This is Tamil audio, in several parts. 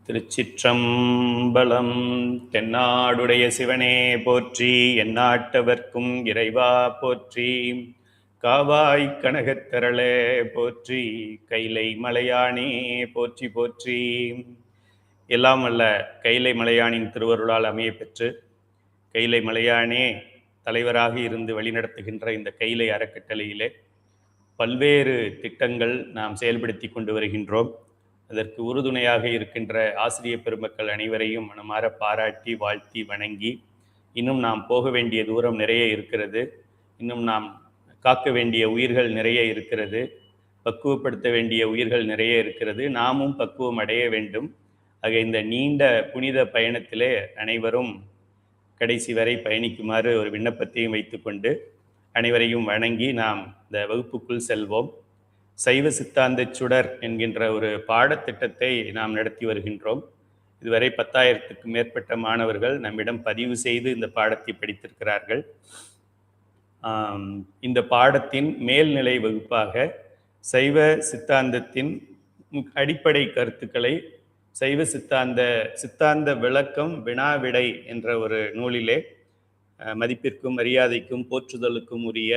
திருச்சிற்றம்பலம். தென்னாடுடைய சிவனே போற்றி, எந்நாட்டவர்க்கும் இறைவா போற்றி. காவாய் கனகத்தரளே போற்றி, கைலை மலையானே போற்றி போற்றி. எல்லாம் வல்ல கைலை மலையானின் திருவருளால் அமைய பெற்று, கைலை மலையானே தலைவராக இருந்து வழிநடத்துகின்ற இந்த கைலை அறக்கட்டளையிலே பல்வேறு திட்டங்கள் நாம் செயல்படுத்தி கொண்டு வருகின்றோம். அதற்கு உறுதுணையாக இருக்கின்ற ஆசிரியர் பெருமக்கள் அனைவரையும் மனமாற பாராட்டி வாழ்த்தி வணங்கி, இன்னும் நாம் போக வேண்டிய தூரம் நிறைய இருக்கிறது, இன்னும் நாம் காக்க வேண்டிய உயிர்கள் நிறைய இருக்கிறது, பக்குவப்படுத்த வேண்டிய உயிர்கள் நிறைய இருக்கிறது, நாமும் பக்குவம் அடைய வேண்டும். ஆக இந்த நீண்ட புனித பயணத்திலே அனைவரும் கடைசி வரை பயணிக்குமாறு ஒரு விண்ணப்பத்தையும் வைத்துக்கொண்டு அனைவரையும் வணங்கி நாம் இந்த வகுப்புக்குள் செல்வோம். சைவ சித்தாந்த சுடர் என்கின்ற ஒரு பாடத்திட்டத்தை நாம் நடத்தி வருகின்றோம். இதுவரை 10,000க்கும் மேற்பட்ட மாணவர்கள் நம்மிடம் பதிவு செய்து இந்த பாடத்தை படித்திருக்கிறார்கள். இந்த பாடத்தின் மேல்நிலை வகுப்பாக சைவ சித்தாந்தத்தின் அடிப்படை கருத்துக்களை சைவ சித்தாந்த விளக்கம் வினாவிடை என்ற ஒரு நூலிலே மதிப்பிற்கும் மரியாதைக்கும் போற்றுதலுக்கும் உரிய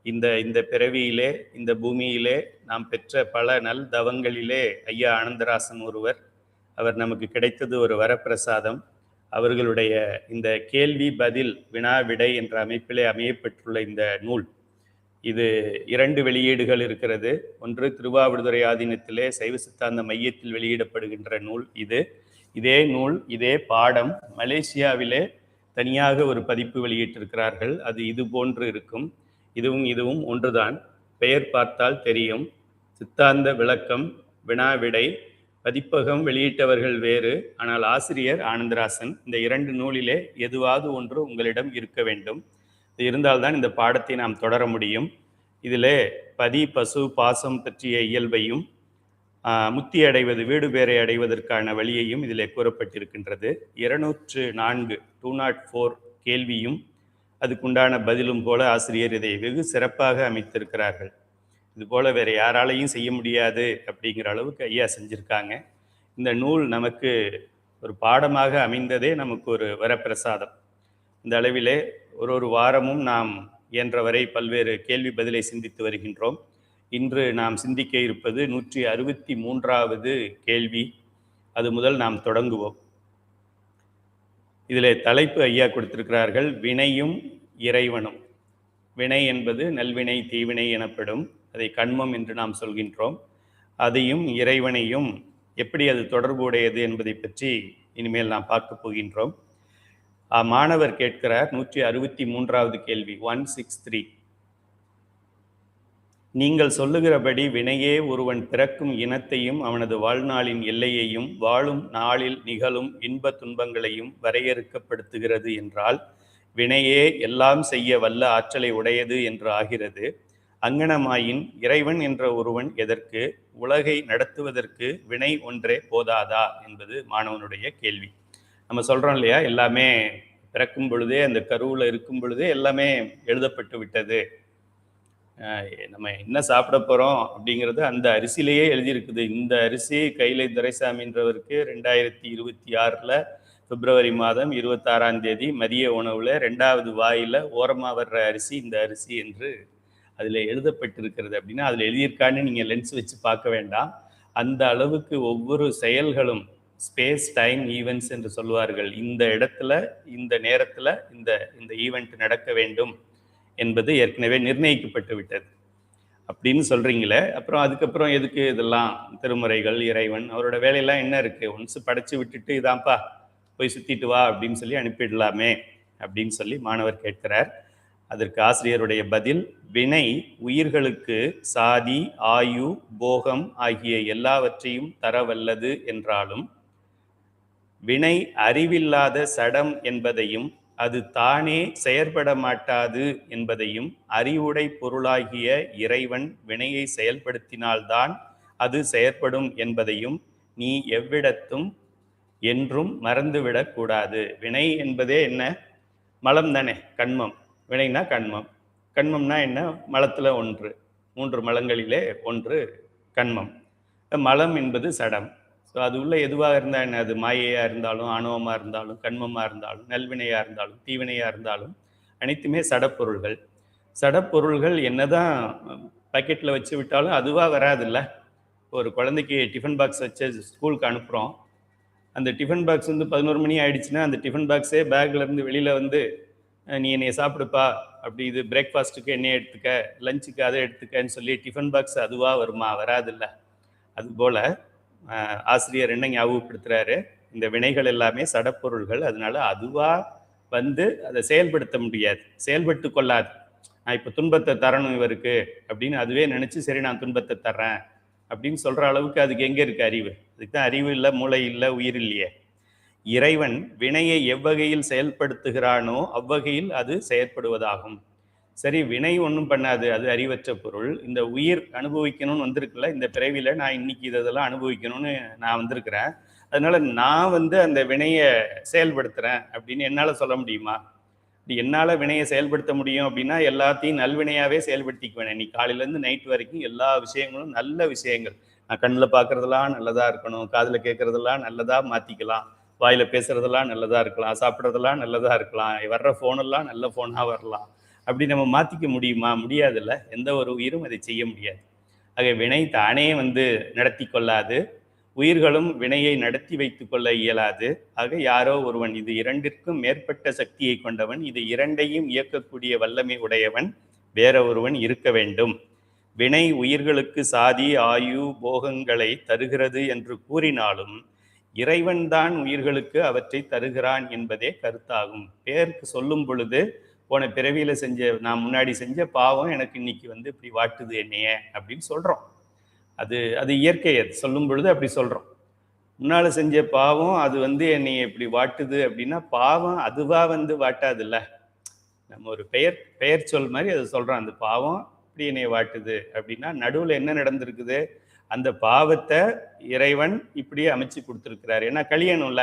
இந்த பிறவியிலே இந்த பூமியிலே நாம் பெற்ற பல நல் தவங்களிலே ஐயா ஆனந்தராசன் ஒருவர். அவர் நமக்கு கிடைத்தது ஒரு வரப்பிரசாதம். அவர்களுடைய இந்த கேள்வி பதில் வினாவிடை என்ற அமைப்பிலே அமையப்பெற்றுள்ள இந்த நூல், இது 2 வெளியீடுகள் இருக்கிறது. ஒன்று திருவாவடுதுறை ஆதீனத்திலே சைவ சித்தாந்த மையத்தில் வெளியிடப்படுகின்ற நூல் இது. இதே நூல் இதே பாடம் மலேசியாவிலே தனியாக ஒரு பதிப்பு வெளியிட்டிருக்கிறார்கள். அது இது போன்று இருக்கும். இதுவும் ஒன்றுதான். பெயர் பார்த்தால் தெரியும். சித்தாந்த விளக்கம் வினாவிடை. பதிப்பகம் வெளியிட்டவர்கள் வேறு, ஆனால் ஆசிரியர் ஆனந்தராசன். இந்த 2 நூலிலே எதுவாவது ஒன்று உங்களிடம் இருக்க வேண்டும். இது இருந்தால்தான் இந்த பாடத்தை நாம் தொடர முடியும். இதிலே பதி பசு பாசம் பற்றிய இயல்பையும் முத்தி அடைவது வீடு பேரை அடைவதற்கான வழியையும் இதிலே கூறப்பட்டிருக்கின்றது. 204 கேள்வியும் அதுக்குண்டான பதிலும் போல ஆசிரியர் இதை வெகு சிறப்பாக அமைத்திருக்கிறார்கள். இது போல வேறு யாராலையும் செய்ய முடியாது அப்படிங்கிற அளவுக்கு ஐயா செஞ்சுருக்காங்க. இந்த நூல் நமக்கு ஒரு பாடமாக அமைந்ததே நமக்கு ஒரு வரப்பிரசாதம். இந்த அளவிலே ஒரு வாரமும் நாம் இயன்றவரை பல்வேறு கேள்வி பதிலை சிந்தித்து வருகின்றோம். இன்று நாம் சிந்திக்க இருப்பது 163வது கேள்வி. அது முதல் நாம் தொடங்குவோம். இதில் தலைப்பு ஐயா கொடுத்திருக்கிறார்கள், வினையும் இறைவனும். வினை என்பது நல்வினை தீவினை எனப்படும். அதை கண்மம் என்று நாம் சொல்கின்றோம். அதையும் இறைவனையும் எப்படி அது தொடர்புடையது என்பதை பற்றி இனிமேல் நாம் பார்க்க போகின்றோம். மாணவர் கேட்கிறார் 163வது கேள்வி 163. நீங்கள் சொல்லுகிறபடி வினையே ஒருவன் பிறக்கும் இனத்தையும் அவனது வாழ்நாளின் எல்லையையும் வாழும் நாளில் நிகழும் இன்ப துன்பங்களையும் வரையறுக்கப்படுத்துகிறது என்றால், வினையே எல்லாம் செய்ய வல்ல ஆற்றலை உடையது என்று ஆகிறது. அங்கனமாயின் இறைவன் என்ற ஒருவன் எதற்கு? உலகை நடத்துவதற்கு வினை ஒன்றே போதாதா என்பது மாணவனுடைய கேள்வி. நம்ம சொல்றோம் இல்லையா, எல்லாமே பிறக்கும் பொழுதே அந்த கருவில் இருக்கும் பொழுதே எல்லாமே எழுதப்பட்டு விட்டது. நம்ம என்ன சாப்பிட போகிறோம் அப்படிங்கிறது அந்த அரிசியிலேயே எழுதியிருக்குது. இந்த அரிசி கைலை துரைசாமின்றவருக்கு 2026 பிப்ரவரி மாதம் 26ஆம் தேதி மதிய உணவில் 2வது வாயில் ஓரமாக வர்ற அரிசி இந்த அரிசி என்று அதில் எழுதப்பட்டிருக்கிறது. அப்படின்னா அதில் எழுதியிருக்கான்னு நீங்கள் லென்ஸ் வச்சு பார்க்க வேண்டாம். அந்த அளவுக்கு ஒவ்வொரு செயல்களும் ஸ்பேஸ் டைம் ஈவெண்ட்ஸ் என்று சொல்வார்கள். இந்த இடத்துல இந்த நேரத்தில் இந்த ஈவெண்ட் நடக்க வேண்டும் என்பது ஏற்கனவே நிர்ணயிக்கப்பட்டு விட்டது அப்படின்னு சொல்கிறீங்களே. அப்புறம் அதுக்கப்புறம் எதுக்கு இதெல்லாம்? திருமுறைகள், இறைவன், அவரோட வேலையெல்லாம் என்ன இருக்குது? ஒன்ஸ் படைச்சு விட்டுட்டு இதான்ப்பா போய் சுற்றிட்டு வா அப்படின்னு சொல்லி அனுப்பிடலாமே அப்படின்னு சொல்லி மாணவர் கேட்கிறார். அதற்கு ஆசிரியருடைய பதில், வினை உயிர்களுக்கு சாதி, ஆயு, போகம் ஆகிய எல்லாவற்றையும் தரவல்லது என்றாலும் வினை அறிவில்லாத சடம் என்பதையும் அது தானே செயற்பட மாட்டாது என்பதையும் அறிவுடை பொருளாகிய இறைவன் வினையை செயல்படுத்தினால்தான் அது செயற்படும் என்பதையும் நீ எவ்விடத்தும் என்றும் மறந்துவிடக் கூடாது. வினை என்பதே என்ன? மலம் தானே, கண்மம். வினைனா கண்மம். கண்மம்னா என்ன? மலத்தில் ஒன்று, 3 மலங்களிலே ஒன்று கண்மம். மலம் என்பது சடம். ஸோ அது உள்ள எதுவாக இருந்தால் என்ன, அது மாயையாக இருந்தாலும், ஆணவமாக இருந்தாலும், கண்மமாக இருந்தாலும், நல்வினையாக இருந்தாலும், தீவினையாக இருந்தாலும் அனைத்துமே சடப்பொருள்கள். சடப்பொருள்கள் என்னதான் பாக்கெட்டில் வச்சு விட்டாலும் அதுவாக வராதுல்ல. ஒரு குழந்தைக்கு டிஃபன் பாக்ஸ் வச்சு ஸ்கூலுக்கு அனுப்புகிறோம். அந்த டிஃபன் பாக்ஸ் வந்து 11 மணி ஆயிடுச்சுன்னா அந்த டிஃபன் பாக்ஸே பேக்ல இருந்து வெளியில் வந்து நீ என்னைய சாப்பிடுப்பா, அப்படி இது பிரேக்ஃபாஸ்ட்டுக்கு என்னைய எடுத்துக்க, லஞ்சுக்கு அதை எடுத்துக்கன்னு சொல்லி டிஃபன் பாக்ஸ் அதுவாக வருமா? வராதுல்ல. அதுபோல் ஆசிரியர் என்ன ஞாபகப்படுத்துகிறாரு, இந்த வினைகள் எல்லாமே சடப்பொருள்கள். அதனால அதுவாக வந்து அதை செயல்படுத்த முடியாது, செயல்பட்டு கொள்ளாது. நான் இப்போ துன்பத்தை தரணும் இவருக்கு அப்படின்னு அதுவே நினச்சி சரி நான் துன்பத்தை தர்றேன் அப்படின்னு சொல்கிற அளவுக்கு அதுக்கு எங்கே இருக்குது அறிவு? அதுக்கு தான் அறிவு இல்லை, மூளை இல்லை, உயிர் இல்லையே. இறைவன் வினையை எவ்வகையில் செயல்படுத்துகிறானோ அவ்வகையில் அது செயற்படுவதாகும். சரி, வினை ஒன்றும் பண்ணாது, அது அறிவற்ற பொருள். இந்த உயிர் அனுபவிக்கணும்னு வந்திருக்குல்ல, இந்த பிறவியில் நான் இன்னைக்கு இதெல்லாம் அனுபவிக்கணும்னு நான் வந்திருக்கிறேன், அதனால நான் வந்து அந்த வினையை செயல்படுத்துகிறேன் அப்படின்னு என்னால் சொல்ல முடியுமா? என்னால் வினையை செயல்படுத்த முடியும் அப்படின்னா எல்லாத்தையும் நல்வினையாகவே செயல்படுத்திக்குவேன். இன்னைக்கு காலையிலேருந்து நைட் வரைக்கும் எல்லா விஷயங்களும் நல்ல விஷயங்கள். நான் கண்ணில் பார்க்குறதெல்லாம் நல்லதாக இருக்கணும், காதில் கேட்குறதெல்லாம் நல்லதாக மாற்றிக்கலாம், வாயில் பேசுகிறதெல்லாம் நல்லதாக இருக்கலாம், சாப்பிட்றதெல்லாம் நல்லதாக இருக்கலாம், வர்ற ஃபோனெல்லாம் நல்ல ஃபோனாக வரலாம். அப்படி நம்ம மாற்றிக்க முடியுமா? முடியாதுல்ல. எந்த ஒரு உயிரும் அதை செய்ய முடியாது. ஆக வினை தானே வந்து நடத்தி கொள்ளாது, உயிர்களும் வினையை நடத்தி வைத்துக் கொள்ள இயலாது. ஆக யாரோ ஒருவன், இது இரண்டிற்கும் மேற்பட்ட சக்தியை கொண்டவன், இது இரண்டையும் இயக்கக்கூடிய வல்லமை உடையவன் வேற ஒருவன் இருக்க வேண்டும். வினை உயிர்களுக்கு சாதி ஆயு போகங்களை தருகிறது என்று கூறினாலும் இறைவன்தான் உயிர்களுக்கு அவற்றை தருகிறான் என்பதே கருத்தாகும். பேருக்கு சொல்லும் பொழுது போன பிறவியில நான் முன்னாடி செஞ்ச பாவம் எனக்கு இன்னைக்கு வந்து இப்படி வாட்டுது என்னைய அப்படின்னு சொல்றோம். அது அது இயற்கை. அது சொல்லும் பொழுது அப்படி சொல்றோம். முன்னால செஞ்ச பாவம் அது வந்து என்னைய இப்படி வாட்டுது அப்படின்னா பாவம் அதுவா வந்து வாட்டாதுல்ல. நம்ம ஒரு பெயர் சொல் மாதிரி அதை சொல்றோம். அந்த பாவம் இப்படி என்னைய வாட்டுது அப்படின்னா நடுவில் என்ன நடந்திருக்குது? அந்த பாவத்தை இறைவன் இப்படியே அமைச்சு கொடுத்துருக்கிறாரு. ஏன்னா கழியணும்ல,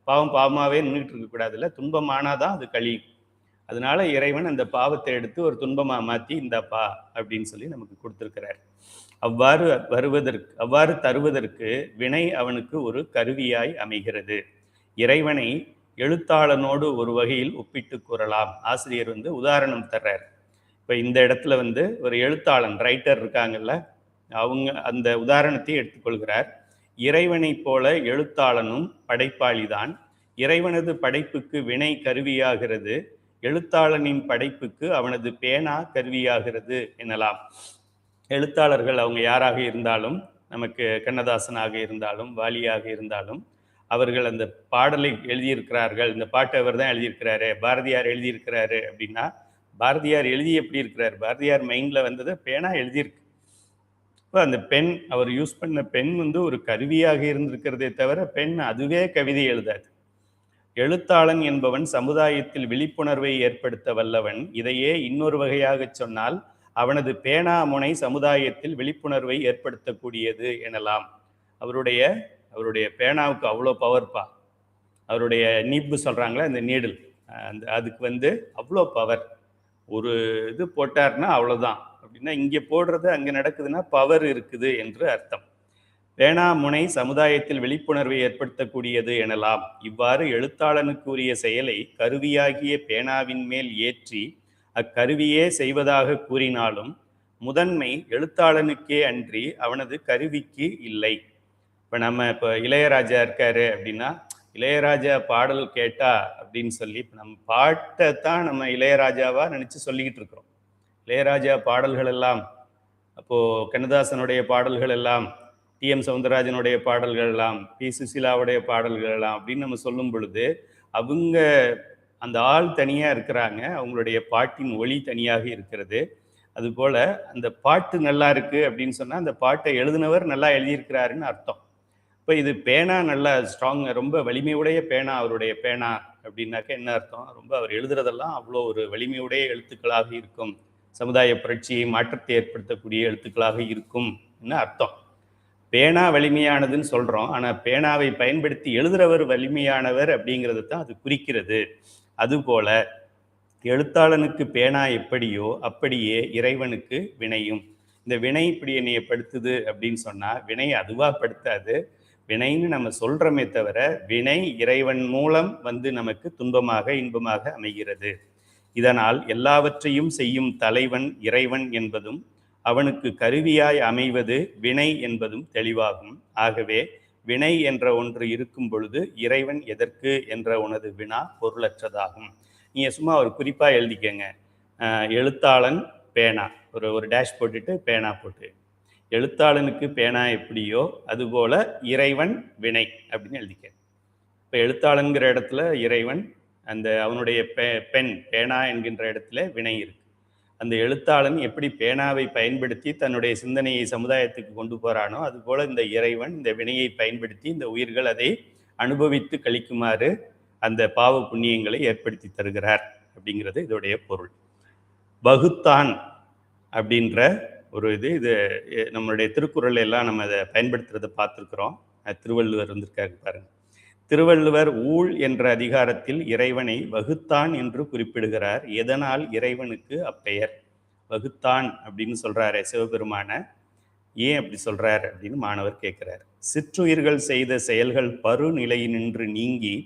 பாவம் பாவமாவே நின்றுட்டு இருக்கக்கூடாதுல்ல, துன்பமானாதான் அது கழியும். அதனால இறைவன் அந்த பாவத்தை எடுத்து ஒரு துன்பமா மாற்றி இந்தப்பா அப்படின்னு சொல்லி நமக்கு கொடுத்துருக்கிறார். அவ்வாறு தருவதற்கு வினை அவனுக்கு ஒரு கருவியாய் அமைகிறது. இறைவனை எழுத்தாளனோடு ஒரு வகையில் ஒப்பிட்டு கூறலாம். ஆசிரியர் வந்து உதாரணம் தர்றார். இப்போ இந்த இடத்துல வந்து ஒரு எழுத்தாளன், ரைட்டர் இருக்காங்கல்ல, அவங்க அந்த உதாரணத்தை எடுத்துக்கொள்கிறார். இறைவனை போல எழுத்தாளனும் படைப்பாளிதான். இறைவனது படைப்புக்கு வினை கருவியாகிறது, எழுத்தாளனின் படைப்புக்கு அவனது பேனா கருவியாகிறது எனலாம். எழுத்தாளர்கள் அவங்க யாராக இருந்தாலும், நமக்கு கண்ணதாசனாக இருந்தாலும் வாலியாக இருந்தாலும், அவர்கள் அந்த பாடலை எழுதியிருக்கிறார்கள், இந்த பாட்டை அவர் தான் எழுதியிருக்கிறாரு, பாரதியார் எழுதியிருக்கிறாரு அப்படின்னா பாரதியார் எழுதி எப்படி இருக்கிறார்? பாரதியார் மைண்டில் வந்ததை பேனா எழுதியிருக்கு. இப்போ அந்த பெண், அவர் யூஸ் பண்ண பெண் வந்து ஒரு கருவியாக இருந்திருக்கிறதே தவிர பெண் அதுவே கவிதை எழுதாது. எழுத்தாளன் என்பவன் சமுதாயத்தில் விழிப்புணர்வை ஏற்படுத்த வல்லவன். இதையே இன்னொரு வகையாக சொன்னால் அவனது பேனா முனை சமுதாயத்தில் விழிப்புணர்வை ஏற்படுத்தக்கூடியது எனலாம். அவருடைய பேனாவுக்கு அவ்வளோ பவர்ப்பா. அவருடைய நீப்பு சொல்கிறாங்களே, அந்த நீடில், அதுக்கு வந்து அவ்வளோ பவர். ஒரு இது போட்டார்னா அவ்வளோதான். அப்படின்னா இங்கே போடுறது அங்கே நடக்குதுன்னா பவர் இருக்குது என்று அர்த்தம். பேனா முனை சமுதாயத்தில் விழிப்புணர்வை ஏற்படுத்தக்கூடியது எனலாம். இவ்வாறு எழுத்தாளனுக்கு உரிய செயலை கருவியாகிய பேனாவின் மேல் ஏற்றி அக்கருவியே செய்வதாக கூறினாலும் முதன்மை எழுத்தாளனுக்கே அன்றி அவனது கருவிக்கு இல்லை. இப்போ இளையராஜா இருக்காரு அப்படின்னா, இளையராஜா பாடல் கேட்டா அப்படின்னு சொல்லி இப்போ நம்ம பாட்டை தான் நம்ம இளையராஜாவா நினச்சி சொல்லிக்கிட்டு இருக்கிறோம். இளையராஜா பாடல்கள் எல்லாம், அப்போது கண்ணதாசனுடைய பாடல்கள் எல்லாம், டி.எம். சௌந்தரராஜனுடைய பாடல்கள் எல்லாம், பி. சுசீலாவுடைய பாடல்கள் எல்லாம் அப்படின்னு நம்ம சொல்லும் பொழுது அவங்க அந்த ஆள் தனியாக இருக்கிறாங்க, அவங்களுடைய பாட்டின் ஒளி தனியாக இருக்கிறது. அதுபோல் அந்த பாட்டு நல்லா இருக்குது அப்படின்னு சொன்னால் அந்த பாட்டை எழுதினவர் நல்லா எழுதியிருக்கிறாருன்னு அர்த்தம். இப்போ இது பேனா நல்லா ஸ்ட்ராங், ரொம்ப வலிமையுடைய பேனா அவருடைய பேனா அப்படின்னாக்க என்ன அர்த்தம்? ரொம்ப அவர் எழுதுறதெல்லாம் அவ்வளோ ஒரு வலிமையுடைய எழுத்துக்களாக இருக்கும், சமுதாய புரட்சியை மாற்றத்தை ஏற்படுத்தக்கூடிய எழுத்துக்களாக இருக்கும் என்ன அர்த்தம். பேனா வலிமையானதுன்னு சொல்கிறோம், ஆனால் பேனாவை பயன்படுத்தி எழுதுகிறவர் வலிமையானவர் அப்படிங்கிறது தான் அது குறிக்கிறது. அதுபோல எழுத்தாளனுக்கு பேனா எப்படியோ அப்படியே இறைவனுக்கு வினையும். இந்த வினை இப்படி என்னைய படுத்துது அப்படின்னு சொன்னால் வினை அதுவாக படுத்தாது, வினைன்னு நம்ம சொல்றோமே தவிர வினை இறைவன் மூலம் வந்து நமக்கு துன்பமாக இன்பமாக அமைகிறது. இதனால் எல்லாவற்றையும் செய்யும் தலைவன் இறைவன் என்பதும் அவனுக்கு கருவியாய் அமைவது வினை என்பதும் தெளிவாகும். ஆகவே வினை என்ற ஒன்று இருக்கும் பொழுது இறைவன் எதற்கு என்ற உனது வினா பொருளற்றதாகும். நீங்கள் சும்மா ஒரு குறிப்பாக எழுதிக்கங்க. எழுத்தாளன் பேனா, ஒரு டேஷ் போட்டுட்டு பேனா போட்டு, எழுத்தாளனுக்கு பேனா எப்படியோ அதுபோல இறைவன் வினை அப்படின்னு எழுதிக்க. இப்போ எழுத்தாளன்கிற இடத்துல இறைவன், அந்த அவனுடைய பென் பேனா என்கின்ற இடத்துல வினை இருக்கு. அந்த எழுத்தாளன் எப்படி பேனாவை பயன்படுத்தி தன்னுடைய சிந்தனையை சமுதாயத்துக்கு கொண்டு போறானோ அதுபோல இந்த இறைவன் இந்த வினையை பயன்படுத்தி இந்த உயிர்கள் அதை அனுபவித்து கழிக்குமாறு அந்த பாவ புண்ணியங்களை ஏற்படுத்தி தருகிறார் அப்படிங்கிறது இதோடைய பொருள். வகுத்தான் அப்படின்ற ஒரு இது நம்மளுடைய திருக்குறள் எல்லாம் நம்ம அதை பயன்படுத்துறதை பார்த்துருக்குறோம். திருவள்ளுவர் வந்திருக்காரு பாருங்க. திருவள்ளுவர் ஊழ் என்ற அதிகாரத்தில் இறைவனை வகுத்தான் என்று குறிப்பிடுகிறார். எதனால் இறைவனுக்கு அப்பெயர்? வகுத்தான் அப்படின்னு சொல்றாரு சிவபெருமான, ஏன் அப்படி சொல்றார் அப்படின்னு மாணவர் கேட்கிறார். சிற்றுயிர்கள் செய்த செயல்கள் பருநிலையினின்று நீங்கி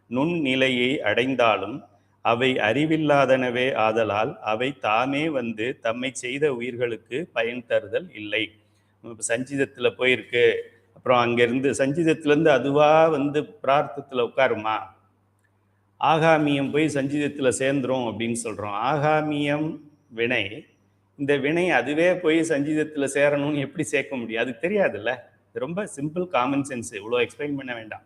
நுண்நிலையை அடைந்தாலும் அவை அறிவில்லாதனவே ஆதலால் அவை தாமே வந்து தம்மை செய்த உயிர்களுக்கு பயன் தருதல் இல்லை. சஞ்சீதத்துல போயிருக்கு, அப்புறம் அங்கேருந்து சஞ்சீதத்திலேருந்து அதுவாக வந்து பிரார்த்தத்தில் உட்காருமா? ஆகாமியம் போய் சஞ்சீதத்தில் சேர்ந்துரும் அப்படின்னு சொல்கிறோம். ஆகாமியம் வினை, இந்த வினை அதுவே போய் சஞ்சீதத்தில் சேரணும்னு எப்படி சேர்க்க முடியும்? அதுக்கு தெரியாதுல்ல. ரொம்ப சிம்பிள் காமன் சென்ஸ், இவ்வளோ எக்ஸ்பிளைன் பண்ண வேண்டாம்.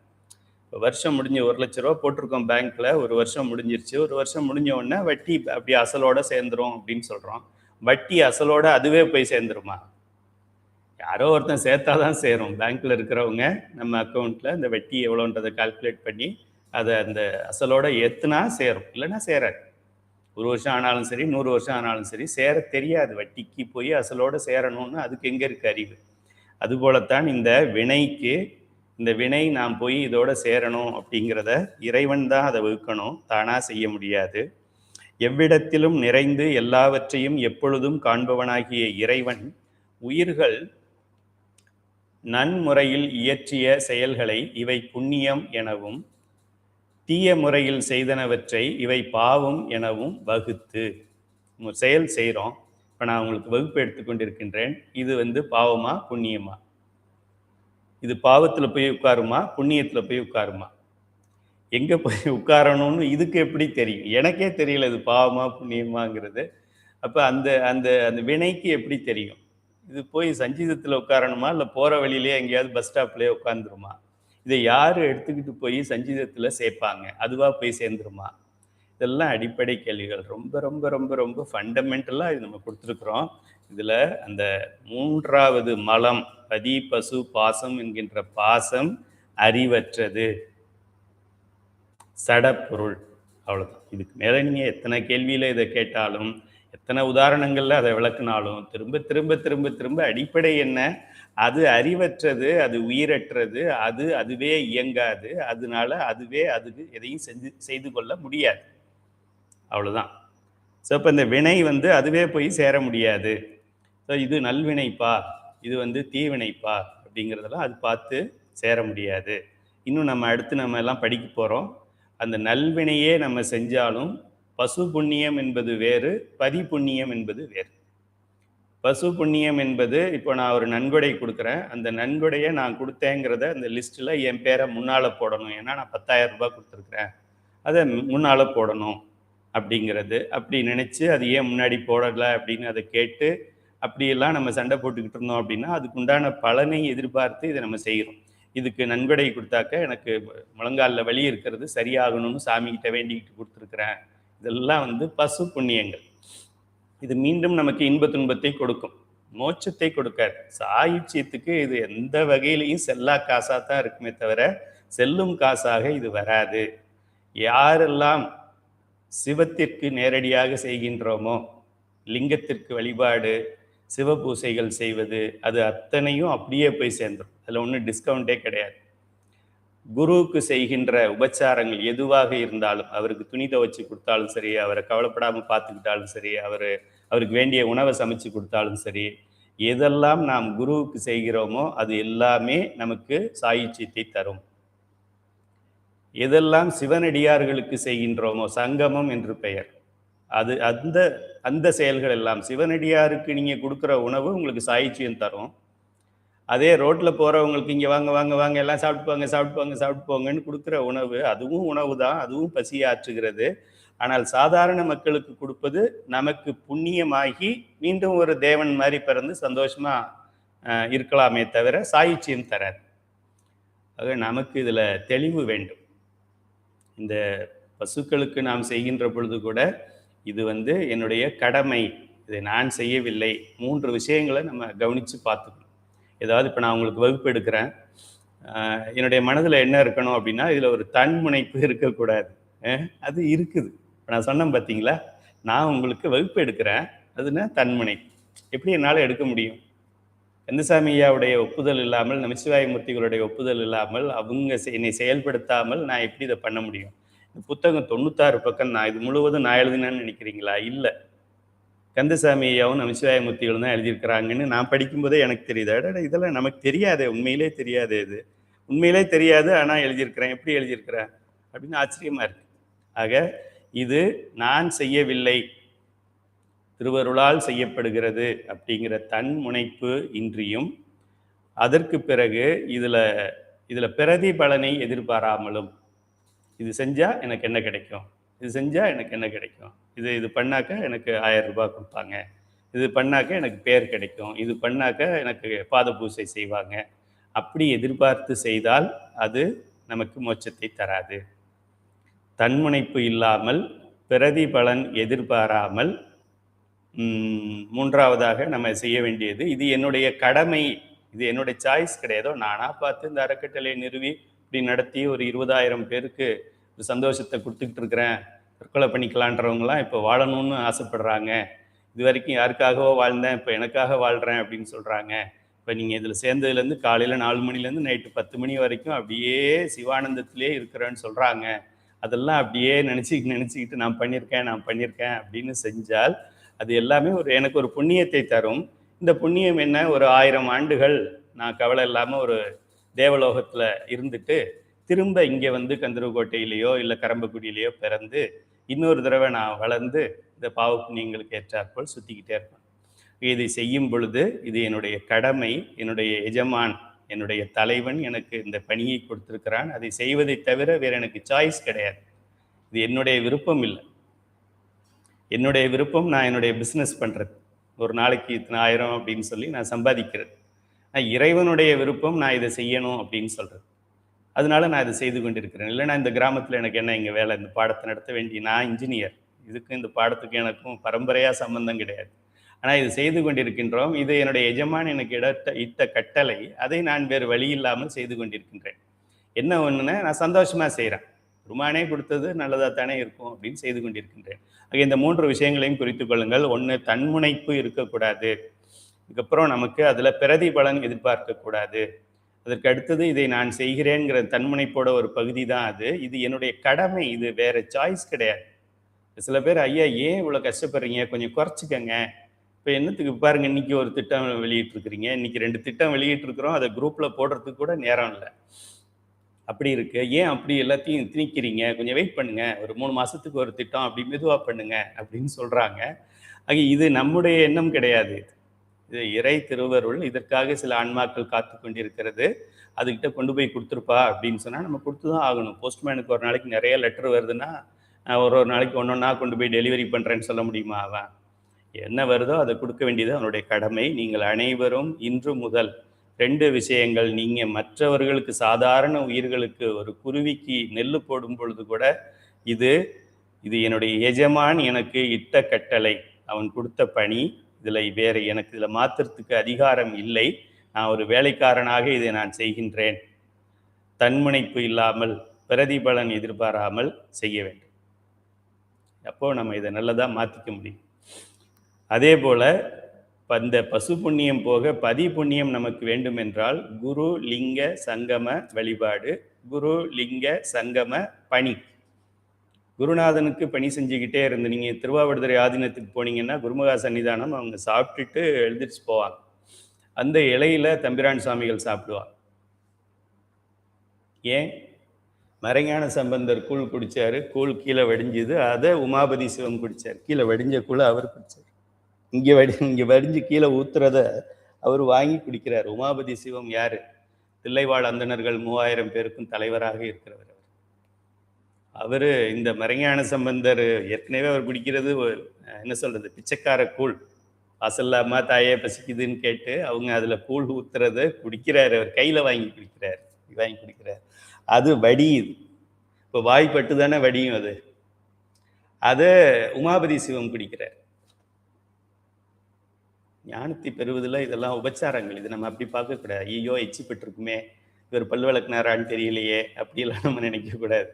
இப்போ வருஷம் முடிஞ்ச 1,00,000 ரூபா போட்டிருக்கோம் பேங்க்கில், ஒரு வருஷம் முடிஞ்சிருச்சு. ஒரு வருஷம் முடிஞ்ச உடனே வட்டி அப்படி அசலோட சேர்ந்துரும் அப்படின்னு சொல்கிறோம். வட்டி அசலோட அதுவே போய் சேர்ந்துருமா? யாரோ ஒருத்தன் சேர்த்தாதான் சேரும். பேங்க்கில் இருக்கிறவங்க நம்ம அக்கௌண்ட்டில் இந்த வட்டி எவ்வளோன்றதை கால்குலேட் பண்ணி அதை அந்த அசலோட ஏற்றுனா சேரும், இல்லைன்னா சேராது. 1 வருஷம் ஆனாலும் சரி, 100 வருஷம் ஆனாலும் சரி, சேர தெரியாது. வட்டிக்கு போய் அசலோட சேரணும்னு அதுக்கு எங்கே இருக்கு அறிவு? அதுபோலத்தான் இந்த வினைக்கு, இந்த வினை நாம் போய் இதோட சேரணும் அப்படிங்கிறத இறைவன் தான் அதை வகுக்கணும், தானாக செய்ய முடியாது. எவ்விடத்திலும் நிறைந்து எல்லாவற்றையும் எப்பொழுதும் காண்பவனாகிய இறைவன் உயிர்கள் நன்முறையில் இயற்றிய செயல்களை இவை புண்ணியம் எனவும் தீய முறையில் செய்தனவற்றை இவை பாவம் எனவும் வகுத்து, செயல் செய்கிறோம். இப்போ நான் உங்களுக்கு வகுப்பு எடுத்துக்கொண்டிருக்கின்றேன். இது வந்து பாவமா புண்ணியமா? இது பாவத்தில் போய் உட்காருமா, புண்ணியத்தில் போய் உட்காருமா? எங்கே போய் உட்காரணும்னு இதுக்கு எப்படி தெரியும்? எனக்கே தெரியல இது பாவமா புண்ணியமாங்கிறது. அப்போ அந்த அந்த அந்த வினைக்கு எப்படி தெரியும்? இது போய் சஞ்சீதத்தில் உட்காரணுமா, இல்லை போகிற வழியிலே எங்கேயாவது பஸ் ஸ்டாப்லேயே உட்காந்துருமா? இதை யார் எடுத்துக்கிட்டு போய் சஞ்சீதத்தில் சேர்ப்பாங்க? அதுவாக போய் சேர்ந்துருமா? இதெல்லாம் அடிப்படை கேள்விகள். ரொம்ப ரொம்ப ரொம்ப ரொம்ப ஃபண்டமெண்டலாக இது நம்ம கொடுத்துருக்குறோம். இதில் அந்த 3வது மலம், பதி பசு பாசம் என்கின்ற பாசம் அறிவற்றது, சடப்பொருள், அவ்வளோதான். இதுக்கு மேலே நீங்கள் எத்தனை கேள்வியில் இதை கேட்டாலும், எத்தனை உதாரணங்களில் அதை விளக்குனாலும் திரும்ப திரும்ப திரும்ப திரும்ப அடிப்படை என்ன? அது அறிவற்றது, அது உயிரற்றது, அதுவே இயங்காது, அதனால அதுவே அதுக்கு எதையும் செய்து கொள்ள முடியாது, அவ்வளோதான். ஸோ இப்போ இந்த வினை வந்து அதுவே போய் சேர முடியாது. ஸோ இது நல்வினைப்பா, இது வந்து தீவினைப்பா அப்படிங்கிறதெல்லாம் அது பார்த்து சேர முடியாது. இன்னும் நம்ம அடுத்து நம்ம எல்லாம் படிக்க போகிறோம். அந்த நல்வினையே நம்ம செஞ்சாலும் பசு புண்ணியம் என்பது வேறு, பதி புண்ணியம் என்பது வேறு. பசு புண்ணியம் என்பது, இப்போ நான் ஒரு நன்கொடை கொடுக்குறேன், அந்த நன்கொடையை நான் கொடுத்தேங்கிறத அந்த லிஸ்ட்டில் என் பேரை முன்னால் போடணும். ஏன்னா நான் 10,000 ரூபாய் கொடுத்துருக்குறேன், அதை முன்னால் போடணும் அப்படிங்கிறது. அப்படி நினச்சி அது ஏன் முன்னாடி போடலை அப்படின்னு அதை கேட்டு அப்படியெல்லாம் நம்ம சண்டை போட்டுக்கிட்டு இருந்தோம் அப்படின்னா அதுக்குண்டான பலனை எதிர்பார்த்து இதை நம்ம செய்கிறோம். இதுக்கு நன்கொடை கொடுத்தாக்க எனக்கு முழங்காலில் வலி இருக்கிறது சரியாகணும்னு சாமிகிட்ட வேண்டிக்கிட்டு கொடுத்துருக்குறேன். இதெல்லாம் வந்து பசு புண்ணியங்கள். இது மீண்டும் நமக்கு இன்ப துன்பத்தை கொடுக்கும், மோட்சத்தை கொடுக்காது. சாயுச்சியத்துக்கு இது எந்த வகையிலையும் செல்லா காசாக தான் இருக்குமே தவிர செல்லும் காசாக இது வராது. யாரெல்லாம் சிவத்திற்கு நேரடியாக செய்கின்றோமோ, லிங்கத்திற்கு வழிபாடு, சிவபூசைகள் செய்வது, அது அத்தனையும் அப்படியே போய் சேர்ந்துடும். அதில் ஒன்றும் டிஸ்கவுண்டே கிடையாது. குருவுக்கு செய்கின்ற உபச்சாரங்கள் எதுவாக இருந்தாலும், அவருக்கு துணி துவைச்சி கொடுத்தாலும் சரி, அவரை கவலைப்படாமல் பார்த்துக்கிட்டாலும் சரி, அவருக்கு வேண்டிய உணவை சமைச்சு கொடுத்தாலும் சரி, எதெல்லாம் நாம் குருவுக்கு செய்கிறோமோ அது எல்லாமே நமக்கு சாயுச்சியத்தை தரும். எதெல்லாம் சிவனடியார்களுக்கு செய்கின்றோமோ, சங்கமம் என்று பெயர், அது அந்த அந்த செயல்கள் எல்லாம் சிவனடியாருக்கு நீங்க கொடுக்குற உணவு உங்களுக்கு சாயுச்சியம் தரும். அதே ரோட்ல போறவங்களுக்கு இங்க வாங்க வாங்க வாங்க எல்லாம் சாப்பிட்டு போங்கன்னு கொடுக்குற உணவு, அதுவும் உணவு தான், அதுவும் பசியை ஆற்றுகிறது. ஆனால் சாதாரண மக்களுக்கு கொடுப்பது நமக்கு புண்ணியமாகி மீண்டும் ஒரு தேவன் மாதிரி பிறந்து சந்தோஷமா இருக்கலாமே தவிர சாயுச்சியம் தராது. ஆக நமக்கு இதுல தெளிவு வேண்டும். இந்த பசுக்களுக்கு நாம் செய்கின்ற பொழுது கூட இது என்னுடைய கடமை, இதை நான் செய்யவில்லை. 3 விஷயங்களை நம்ம கவனித்து பார்த்துக்கணும். ஏதாவது இப்போ நான் உங்களுக்கு வகுப்பு எடுக்கிறேன், என்னுடைய மனதில் என்ன இருக்கணும் அப்படின்னா, இதில் ஒரு தன்முனைப்பு இருக்கக்கூடாது. அது இருக்குது. இப்போ நான் சொன்னேன் பார்த்தீங்களா, நான் உங்களுக்கு வகுப்பு எடுக்கிறேன், அதுனா தன்முனைப்பு. எப்படி என்னால் எடுக்க முடியும்? கந்தசாமி ஐயாவுடைய ஒப்புதல் இல்லாமல், நமச்சிவாய மூர்த்திகளுடைய ஒப்புதல் இல்லாமல், அவங்க என்னை செயல்படுத்தாமல் நான் எப்படி இதை பண்ண முடியும்? இந்த புத்தகம் 96 பக்கம், நான் இது முழுவதும் நான் எழுதினேன்னு நினைக்கிறீங்களா? இல்லை, கந்தசாமி ஐயாவும் நமச்சிவாய மூர்த்திகளும் தான் எழுதியிருக்கிறாங்கன்னு நான் படிக்கும்போதே எனக்கு தெரியுது. இதெல்லாம் நமக்கு தெரியாது, உண்மையிலே தெரியாது. இது உண்மையிலே தெரியாது, ஆனால் எழுதியிருக்கிறேன். எப்படி எழுதியிருக்கிறேன் அப்படின்னு ஆச்சரியமா இருக்கு. ஆக இது நான் செய்யவில்லை, திருவருளால் செய்யப்படுகிறது அப்படிங்கிற தன் முனைப்பு இன்றியும், அதற்கு பிறகு இதுல பிரதிபலனை எதிர்பாராமலும், இது செஞ்சா எனக்கு என்ன கிடைக்கும், இது செஞ்சா எனக்கு என்ன கிடைக்கும், இது பண்ணாக்க எனக்கு 1000 ரூபாய் கொடுப்பாங்க, இது பண்ணாக்க எனக்கு பேர் கிடைக்கும், இது பண்ணாக்க எனக்கு பாத பூசை செய்வாங்க, அப்படி எதிர்பார்த்து செய்தால் அது நமக்கு மோட்சத்தை தராது. தன்முனைப்பு இல்லாமல், பிரதிபலன் எதிர்பாராமல், மூன்றாவதாக நம்ம செய்ய வேண்டியது, இது என்னுடைய கடமை, இது என்னுடைய சாய்ஸ் கிடையாதோ, நானா பார்த்து இந்த அறக்கட்டளை நிறுவி இப்படி நடத்தி ஒரு 20,000 பேருக்கு ஒரு சந்தோஷத்தை கொடுத்துக்கிட்டு இருக்கிறேன், தற்கொலை பண்ணிக்கலான்றவங்களாம் இப்போ வாழணும்னு ஆசைப்படுறாங்க. இது வரைக்கும் யாருக்காகவோ வாழ்ந்தேன், இப்போ எனக்காக வாழ்கிறேன் அப்படின்னு சொல்கிறாங்க. இப்போ நீங்கள் இதில் சேர்ந்ததுலேருந்து காலையில் 4 மணிலேருந்து நைட்டு 10 மணி வரைக்கும் அப்படியே சிவானந்தத்திலே இருக்கிறேன்னு சொல்கிறாங்க. அதெல்லாம் அப்படியே நினச்சிக்கிட்டு நான் பண்ணியிருக்கேன் அப்படின்னு செஞ்சால் அது எல்லாமே எனக்கு ஒரு புண்ணியத்தை தரும். இந்த புண்ணியம் என்ன, ஒரு 1000 ஆண்டுகள் நான் கவலை இல்லாமல் ஒரு தேவலோகத்தில் இருந்துட்டு திரும்ப இங்கே கந்தர்வக்கோட்டையிலேயோ இல்லை கரம்பக்குடியிலேயோ பிறந்து இன்னொரு தடவை நான் வளர்ந்து இந்த பாவ புண்ணியங்களுக்கு ஏற்றாற்போல் சுற்றிக்கிட்டே இருப்பேன். இதை செய்யும் பொழுது இது என்னுடைய கடமை, என்னுடைய எஜமான், என்னுடைய தலைவன் எனக்கு இந்த பணியை கொடுத்திருக்கிறான், அதை செய்வதை தவிர வேற எனக்கு சாய்ஸ் கிடையாது. இது என்னுடைய விருப்பம் இல்லை. என்னுடைய விருப்பம் நான் என்னுடைய பிஸ்னஸ் பண்ணுறது, ஒரு நாளைக்கு இத்தனை 1000 அப்படின்னு சொல்லி நான் சம்பாதிக்கிறது. இறைவனுடைய விருப்பம் நான் இதை செய்யணும் அப்படின்னு சொல்கிறது. அதனால நான் இதை செய்து கொண்டிருக்கிறேன். இல்லைன்னா இந்த கிராமத்தில் எனக்கு என்ன இங்கே வேலை, இந்த பாடத்தை நடத்த வேண்டிய நான் இன்ஜினியர், இதுக்கும் இந்த பாடத்துக்கு எனக்கும் பரம்பரையாக சம்பந்தம் கிடையாது. ஆனால் இது செய்து கொண்டிருக்கின்றோம். இது என்னுடைய எஜமான் எனக்கு இட்ட கட்டளை, அதை நான் வேறு வழி இல்லாமல் செய்து கொண்டிருக்கின்றேன். என்ன ஒன்றுன்னா, நான் சந்தோஷமாக செய்கிறேன், பெருமானே கொடுத்தது நல்லதாக தானே இருக்கும் அப்படின்னு செய்து கொண்டிருக்கின்றேன். ஆக இந்த 3 விஷயங்களையும் குறித்து கொள்ளுங்கள். 1, தன்முனைப்பு இருக்கக்கூடாது. இதுக்கப்புறம் நமக்கு அதில் பிரதிபலன் எதிர்பார்க்கக்கூடாது. அதற்கு அடுத்தது இதை நான் செய்கிறேங்கிற தன்முனைப்போட ஒரு பகுதி தான் அது. இது என்னுடைய கடமை, இது வேற சாய்ஸ் கிடையாது. சில பேர், ஐயா ஏன் இவ்வளோ கஷ்டப்படுறீங்க, கொஞ்சம் குறைச்சிக்கங்க. இப்போ என்னத்துக்கு பாருங்க, இன்னைக்கு ஒரு திட்டம் வெளியிட்டிருக்கிறீங்க, இன்னைக்கு 2 திட்டம் வெளியிட்டிருக்கிறோம், அதை குரூப்பில் போடுறதுக்கு கூட நேரம் இல்லை. அப்படி இருக்கு, ஏன் அப்படி எல்லாத்தையும் திணிக்கிறீங்க, கொஞ்சம் வெயிட் பண்ணுங்க, ஒரு 3 மாதத்துக்கு ஒரு திட்டம், அப்படி மெதுவாக பண்ணுங்க அப்படின்னு சொல்கிறாங்க. ஆக இது நம்முடைய எண்ணம் கிடையாது, இது இறை திருவருள். இதற்காக சில ஆன்மாக்கள் காத்து கொண்டிருக்கிறது, அதுக்கிட்ட கொண்டு போய் கொடுத்துருப்பா அப்படின்னு சொன்னால் நம்ம கொடுத்து தான் ஆகணும். போஸ்ட்மேனுக்கு ஒரு நாளைக்கு நிறைய லெட்டர் வருதுன்னா ஒரு நாளைக்கு ஒன்றொன்னா கொண்டு போய் டெலிவரி பண்ணுறேன்னு சொல்ல முடியுமா? அவன் என்ன வருதோ அதை கொடுக்க வேண்டியது அவனுடைய கடமை. நீங்கள் அனைவரும் இன்று முதல் 2 விஷயங்கள், நீங்கள் மற்றவர்களுக்கு, சாதாரண உயிர்களுக்கு, ஒரு குருவிக்கு நெல் போடும் பொழுது கூட இது என்னுடைய எஜமான் எனக்கு இட்ட கட்டளை, அவன் கொடுத்த பணி, இதில் வேறு எனக்கு இதில் மாற்றுறதுக்கு அதிகாரம் இல்லை, நான் ஒரு வேலைக்காரனாக இதை நான் செய்கின்றேன், தன்முனைப்பு இல்லாமல் பிரதிபலன் எதிர்பாராமல் செய்ய வேண்டும். அப்போது நம்ம இதை நல்லதாக மாற்றிக்க முடியும். அதே போல் இந்த பசு புண்ணியம் போக பதி புண்ணியம் நமக்கு வேண்டும் என்றால் குரு லிங்க சங்கம வழிபாடு, குரு லிங்க சங்கம பணி. குருநாதனுக்கு பணி செஞ்சுக்கிட்டே இருந்து நீங்கள் திருவாவடுதுறை ஆதீனத்துக்கு போனீங்கன்னா குருமகா சன்னிதானம் அவங்க சாப்பிட்டுட்டு எழுந்திரிச்சு போவாங்க. அந்த இலையில தம்பிரான் சுவாமிகள் சாப்பிடுவார். ஏன்? மறைஞான சம்பந்தர் கூழ் குடிச்சாரு, கூழ் கீழே வடிஞ்சுது, அதை உமாபதி சிவம் குடிச்சார். கீழே வடிஞ்ச கூழ அவர் குடிச்சார். இங்க வடிஞ்சு கீழே ஊத்துறத அவர் வாங்கி குடிக்கிறார். உமாபதி சிவம் யாரு? தில்லைவாழ் அந்தணர்கள் 3000 பேருக்கும் தலைவராக இருக்கிறவர். அவரு இந்த மறைஞான சம்பந்தர் ஏற்கனவே அவர் குடிக்கிறது என்ன சொல்றது, பிச்சைக்கார கூழ். வாசல்ல அம்மா தாயே பசிக்குதுன்னு கேட்டு அவங்க அதுல கூழ் ஊத்துறத குடிக்கிறாரு. அவர் கையில வாங்கி குடிக்கிறார். அது வடியுது. இப்போ வாய்ப்பட்டு தானே வடியும். அது உமாபதி சிவம் குடிக்கிறார். ஞானத்தை பெறுவதில் இதெல்லாம் உபச்சாரங்கள். இது நம்ம அப்படி பார்க்கக்கூடாது. ஐயோ எச்சி பெற்றிருக்குமே, இவர் பல் விளக்குனாரான்னு தெரியலையே, அப்படிலாம் நம்ம நினைக்கக்கூடாது.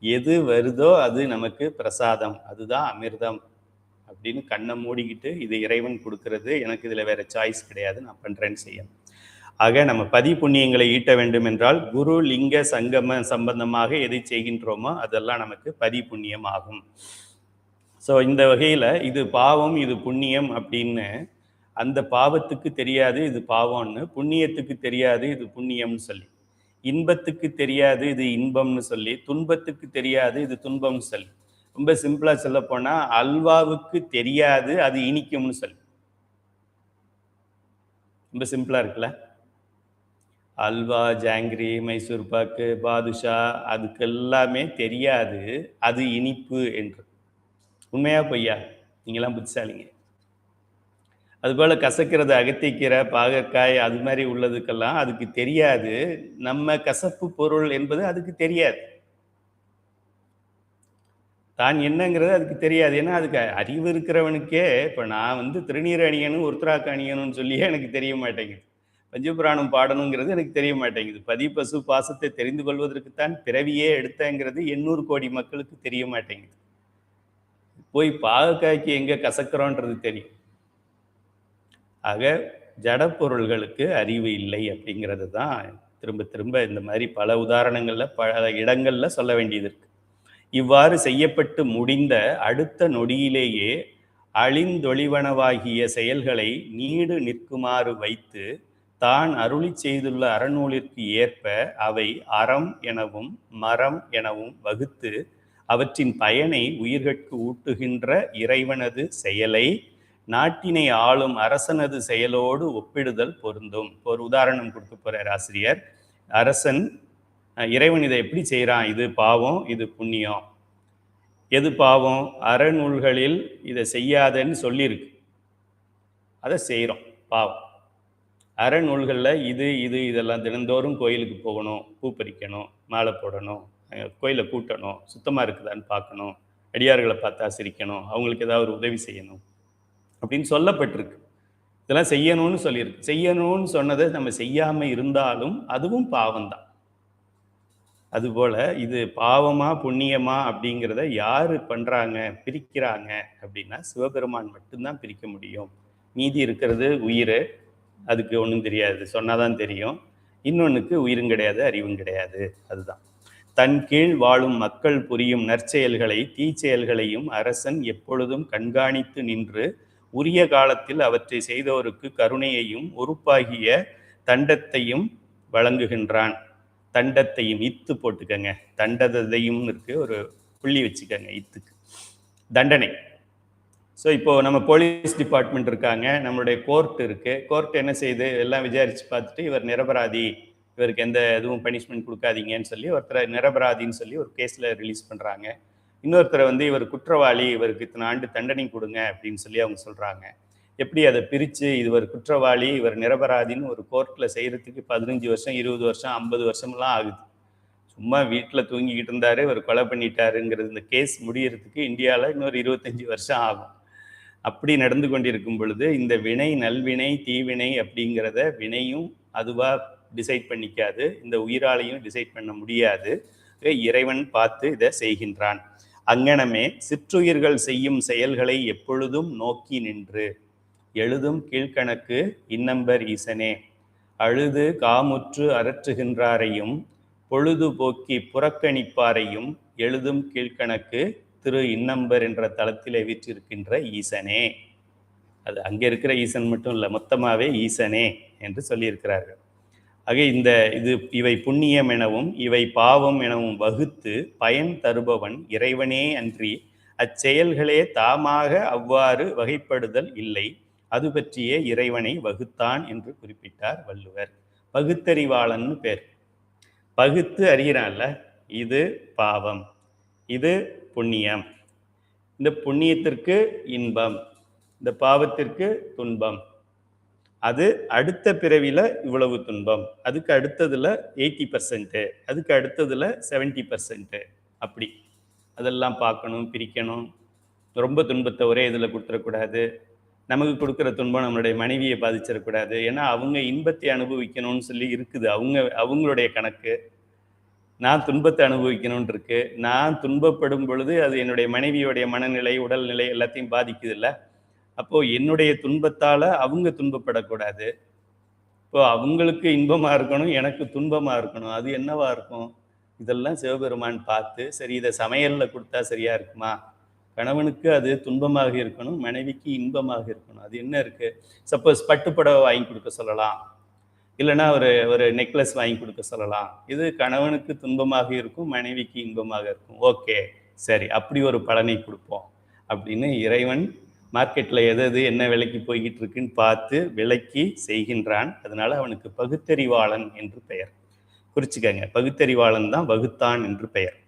எது வருதோ அது நமக்கு பிரசாதம், அதுதான் அமிர்தம் அப்படின்னு கண்ணை மூடிக்கிட்டு இது இறைவன் கொடுக்கறது, எனக்கு இதில் வேற சாய்ஸ் கிடையாது, நான் பண்ணுறேன்னு செய்யணும். ஆக நம்ம பதி புண்ணியங்களை ஈட்ட வேண்டும் என்றால் குரு லிங்க சங்கம சம்பந்தமாக எதை செய்கின்றோமோ அதெல்லாம் நமக்கு பதி புண்ணியம் ஆகும். ஸோ இந்த வகையில் இது பாவம் இது புண்ணியம் அப்படின்னு அந்த பாவத்துக்கு தெரியாது இது பாவம்னு, புண்ணியத்துக்கு தெரியாது இது புண்ணியம்னு சொல்லி, இன்பத்துக்கு தெரியாது இது இன்பம்னு சொல்லி, துன்பத்துக்கு தெரியாது இது துன்பம்னு சொல்லி, ரொம்ப சிம்பிளா சொல்ல போனா அல்வாவுக்கு தெரியாது அது இனிக்கும்னு சொல்லி. ரொம்ப சிம்பிளா இருக்குல்ல? அல்வா, ஜாங்கிரி, மைசூர் பாக்கு, பாதுஷா அதுக்கெல்லாமே தெரியாது அது இனிப்பு என்று. உண்மையா பொய்யா? நீங்களாம் புத்திசாலிங்க. அதுபோல் கசக்கிறது அகத்திக்கீரை, பாகற்காய் அது மாதிரி உள்ளதுக்கெல்லாம் அதுக்கு தெரியாது நம்ம கசப்பு பொருள் என்பது அதுக்கு தெரியாது. தான் என்னங்கிறது அதுக்கு தெரியாது. ஏன்னா அதுக்கு அறிவு இருக்கிறவனுக்கே இப்போ நான் திருநீர் அணியணும் உருத்ராக்கு அணியணும்னு சொல்லியே எனக்கு தெரிய மாட்டேங்குது. பஞ்சபுராணம் பாடணுங்கிறது எனக்கு தெரிய மாட்டேங்குது. பதி பசு பாசத்தை தெரிந்து கொள்வதற்குத்தான் பிறவியே எடுத்தங்கிறது 800 கோடி மக்களுக்கு தெரிய மாட்டேங்குது. போய் பாகக்காய்க்கு எங்கே கசக்கிறோன்றது தெரியும். ஆக ஜடப்பொருள்களுக்கு அறிவு இல்லை அப்படிங்கிறது தான் திரும்ப திரும்ப இந்த மாதிரி பல உதாரணங்களில் பல இடங்களில் சொல்ல வேண்டியது இருக்கு. இவ்வாறு செய்யப்பட்டு முடிந்த அடுத்த நொடியிலேயே அழிந்தொழிவனவாகிய செயல்களை நீடு நிற்குமாறு வைத்து தான் அருளி செய்துள்ள அறநூலிற்கு ஏற்ப அவை அறம் எனவும் மரம் எனவும் வகுத்து அவற்றின் பயனை உயிர்கட்கு ஊட்டுகின்ற இறைவனது செயலை நாட்டினை ஆளும் அரசனது செயலோடு ஒப்பிடுதல் பொருந்தும். ஒரு உதாரணம் கொடுக்க போறார் ஆசிரியர். அரசன் இறைவன் இதை எப்படி செய்கிறான், இது பாவம் இது புண்ணியம், எது பாவம், அறநூல்களில் இதை செய்யாதன்னு சொல்லியிருக்கு, அதை செய்கிறோம் பாவம். அறநூல்களில் இது இது இதெல்லாம் தினந்தோறும் கோயிலுக்கு போகணும், பூ பறிக்கணும், மாலை போடணும், கோயிலை கூட்டணும், சுத்தமாக இருக்குதான்னு பார்க்கணும், அடியார்களை பார்த்தா சிரிக்கணும், அவங்களுக்கு ஏதாவது ஒரு உதவி செய்யணும் அப்படின்னு சொல்லப்பட்டிருக்கு. இதெல்லாம் செய்யணும்னு சொல்லியிருக்கு. செய்யணும்னு சொன்னதை நம்ம செய்யாமல் இருந்தாலும் அதுவும் பாவம்தான். அதுபோல் இது பாவமா புண்ணியமா அப்படிங்கிறத யார் பண்ணுறாங்க பிரிக்கிறாங்க அப்படின்னா சிவபெருமான் மட்டும்தான் பிரிக்க முடியும். மீதி இருக்கிறது உயிர், அதுக்கு ஒன்றும் தெரியாது, சொன்னாதான் தெரியும். இன்னொன்றுக்கு உயிரும் கிடையாது அறிவும் கிடையாது. அதுதான் தன் கீழ் வாழும் மக்கள் புரியும் நற்செயல்களை தீச்செயல்களையும் அரசன் எப்பொழுதும் கண்காணித்து நின்று உரிய காலத்தில் அவற்றை செய்தோருக்கு கருணையையும் உறுப்பாகிய தண்டத்தையும் வழங்குகின்றான். தண்டத்தையும் இத்து போட்டுக்கங்க, தண்டதையும் இருக்கு, ஒரு புள்ளி வச்சுக்கங்க, இத்துக்கு தண்டனை. ஸோ இப்போது நம்ம போலீஸ் டிபார்ட்மெண்ட் இருக்காங்க, நம்மளுடைய கோர்ட் இருக்குது. கோர்ட் என்ன செய்யுது, எல்லாம் விசாரித்து பார்த்துட்டு இவர் நிரபராதி, இவருக்கு எந்த எதுவும் பனிஷ்மெண்ட் கொடுக்காதீங்கன்னு சொல்லி ஒருத்தரை நிரபராதின்னு சொல்லி ஒரு கேஸில் ரிலீஸ் பண்ணுறாங்க. இன்னொருத்தரை இவர் குற்றவாளி, இவருக்கு இத்தனை ஆண்டு தண்டனை கொடுங்க அப்படின்னு சொல்லி அவங்க சொல்கிறாங்க. எப்படி அதை பிரித்து இவர் குற்றவாளி இவர் நிரபராதின்னு ஒரு கோர்ட்டில் செய்கிறதுக்கு 15 வருஷம் 20 வருஷம் 50 வருஷம்லாம் ஆகுது. சும்மா வீட்டில் தூங்கிக்கிட்டு இருந்தார், இவர் கொலை பண்ணிட்டாருங்கிறது இந்த கேஸ் முடியறதுக்கு இந்தியாவில் இன்னொரு 25 வருஷம் ஆகும். அப்படி நடந்து கொண்டிருக்கும் பொழுது இந்த வினை நல்வினை தீவினை அப்படிங்கிறத வினையும் அதுவாக டிசைட் பண்ணிக்காது, இந்த உயிராலையும் டிசைட் பண்ண முடியாது. இறைவன் பார்த்து இதை செய்கின்றான். அங்கனமே சிற்றுயிர்கள் செய்யும் செயல்களை எப்பொழுதும் நோக்கி நின்று எழுதும் கீழ்கணக்கு இன்னம்பர் ஈசனே, அழுது காமுற்று அரற்றுகின்றாரையும் பொழுதுபோக்கி புறக்கணிப்பாரையும் எழுதும் கீழ்கணக்கு திரு இன்னம்பர் என்ற தளத்திலே வீற்றிருக்கின்ற ஈசனே. அது அங்கே இருக்கிற ஈசன் மட்டும் இல்லை, மொத்தமாகவே ஈசனே என்று சொல்லியிருக்கிறார்கள். ஆக இவை புண்ணியம் எனவும் இவை பாவம் எனவும் வகுத்து பயன் தருபவன் இறைவனே அன்றி அச்செயல்களே தாமாக அவ்வாறு வகைப்படுதல் இல்லை. அது பற்றியே இறைவனை வகுத்தான் என்று குறிப்பிட்டார் வள்ளுவர். பகுத்தறிவாளன் பேர். பகுத்து அறிகிறான்ல, இது பாவம், இது புண்ணியம், இந்த புண்ணியத்திற்கு இன்பம், இந்த பாவத்திற்கு துன்பம், அது அடுத்த பிறவில இவ்வளவு துன்பம், அதுக்கு அடுத்ததுல 80%, அதுக்கு அடுத்ததுல 70%, அப்படி அதெல்லாம் பார்க்கணும், பிரிக்கணும். ரொம்ப துன்பத்தை ஒரே இதில் கொடுத்துடக்கூடாது. நமக்கு கொடுக்குற துன்பம் நம்மளுடைய மனைவியை பாதிச்சிடக்கூடாது. ஏன்னா அவங்க இன்பத்தை அனுபவிக்கணும்னு சொல்லி இருக்குது, அவங்களுடைய கணக்கு. நான் துன்பத்தை அனுபவிக்கணும்னு இருக்கு. நான் துன்பப்படும் பொழுது அது என்னுடைய மனைவியோடைய மனநிலை, உடல்நிலை எல்லாத்தையும் பாதிக்குது இல்லை? அப்போது என்னுடைய துன்பத்தால் அவங்க துன்பப்படக்கூடாது. இப்போ அவங்களுக்கு இன்பமாக இருக்கணும், எனக்கு துன்பமாக இருக்கணும். அது என்னவா இருக்கும்? இதெல்லாம் சிவபெருமான் பார்த்து, சரி இதை சமையலில் கொடுத்தா சரியாக இருக்குமா? கணவனுக்கு அது துன்பமாக இருக்கணும், மனைவிக்கு இன்பமாக இருக்கணும். அது என்ன இருக்குது? சப்போஸ் பட்டுப்புடவை வாங்கி கொடுக்க சொல்லலாம், இல்லைன்னா ஒரு நெக்லஸ் வாங்கி கொடுக்க சொல்லலாம். இது கணவனுக்கு துன்பமாக இருக்கும், மனைவிக்கு இன்பமாக இருக்கும். ஓகே, சரி, அப்படி ஒரு பலனை கொடுப்போம் அப்படின்னு இறைவன் மார்க்கெட்டில் எது என்ன விலைக்கு போய்கிட்டு இருக்குன்னு பார்த்து விலைக்கு செய்கின்றான். அதனால அவனுக்கு பகுத்தறிவாளன் என்று பெயர். குறிச்சுக்கங்க, பகுத்தறிவாளன் தான் வகுத்தான் என்று பெயர்.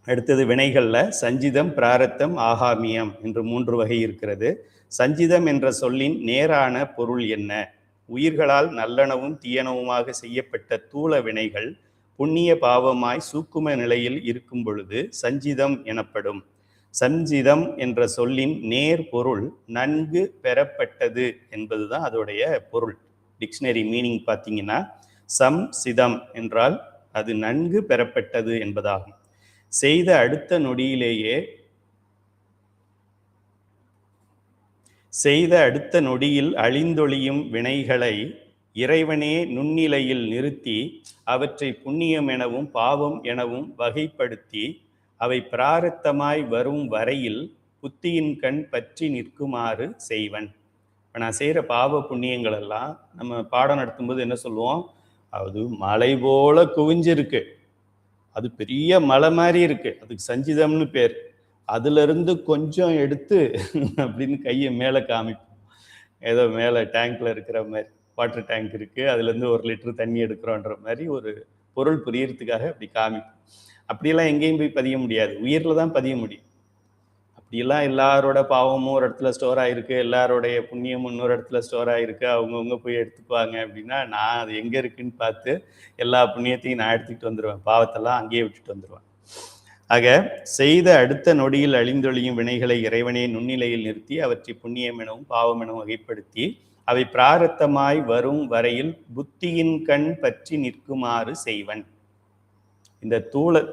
அடுத்தது வினைகளில் சஞ்சிதம், பிராரத்தம், ஆகாமியம் என்று 3 வகை இருக்கிறது. சஞ்சிதம் என்ற சொல்லின் நேரான பொருள் என்ன? உயிர்களால் நல்லனவும் தீயனவுமாக செய்யப்பட்ட தூள வினைகள் புண்ணிய பாவமாய் சூக்கும நிலையில் இருக்கும் பொழுது சஞ்சிதம் எனப்படும். சஞ்சிதம் என்ற சொல்லின் நேர் பொருள் நன்கு பெறப்பட்டது என்பதுதான் அதோடைய பொருள். டிக்ஷனரி மீனிங் பார்த்தீங்கன்னா சம்சிதம் என்றால் அது நன்கு பெறப்பட்டது என்பதாகும். செய்த அடுத்த நொடியில் அழிந்தொழியும் வினைகளை இறைவனே நுண்ணிலையில் நிறுத்தி அவற்றை புண்ணியம் எனவும் பாவம் எனவும் வகைப்படுத்தி அவை பிராரத்தமாய் வரும் வரையில் புத்தியின் கண் பற்றி நிற்குமாறு செய்வன். இப்போ நான் செய்கிற பாவ புண்ணியங்கள் எல்லாம் நம்ம பாடம் நடத்தும்போது என்ன சொல்லுவோம்? அது மலை போல குவிஞ்சிருக்கு, அது பெரிய மலை மாதிரி இருக்கு, அதுக்கு சஞ்சிதம்னு பேர். அதுலேருந்து கொஞ்சம் எடுத்து அப்படின்னு கையை மேலே காமிப்போம். ஏதோ மேலே டேங்க்ல இருக்கிற மாதிரி, வாட்டர் டேங்க் இருக்குது, அதுலேருந்து 1 லிட்டர் தண்ணி எடுக்கிறோன்ற மாதிரி ஒரு பொருள் புரியறதுக்காக அப்படி காமிப்போம். அப்படியெல்லாம் எங்கேயும் போய் பதிய முடியாது, உயிரில் தான் பதிய முடியும். அப்படியெல்லாம் எல்லாரோட பாவமும் ஒரு இடத்துல ஸ்டோர் ஆகிருக்கு, எல்லாரோடைய புண்ணியமும் இன்னொரு இடத்துல ஸ்டோர் ஆகிருக்கு, அவங்கவுங்க போய் எடுத்துக்குவாங்க அப்படின்னா நான் அது எங்கே இருக்குன்னு பார்த்து எல்லா புண்ணியத்தையும் நான் எடுத்துக்கிட்டு வந்துடுவேன், பாவத்தெல்லாம் அங்கேயே விட்டுட்டு வந்துடுவேன். ஆக செய்த அடுத்த நொடியில் அழிந்தொழியும் வினைகளை இறைவனே நுண்ணிலையில் நிறுத்தி அவற்றை புண்ணியம் எனவும் பாவம் எனவும் வகைப்படுத்தி அவை பிராரத்தமாய் வரும் வரையில் புத்தியின் கண் பற்றி நிற்குமாறு செய்வன். இந்த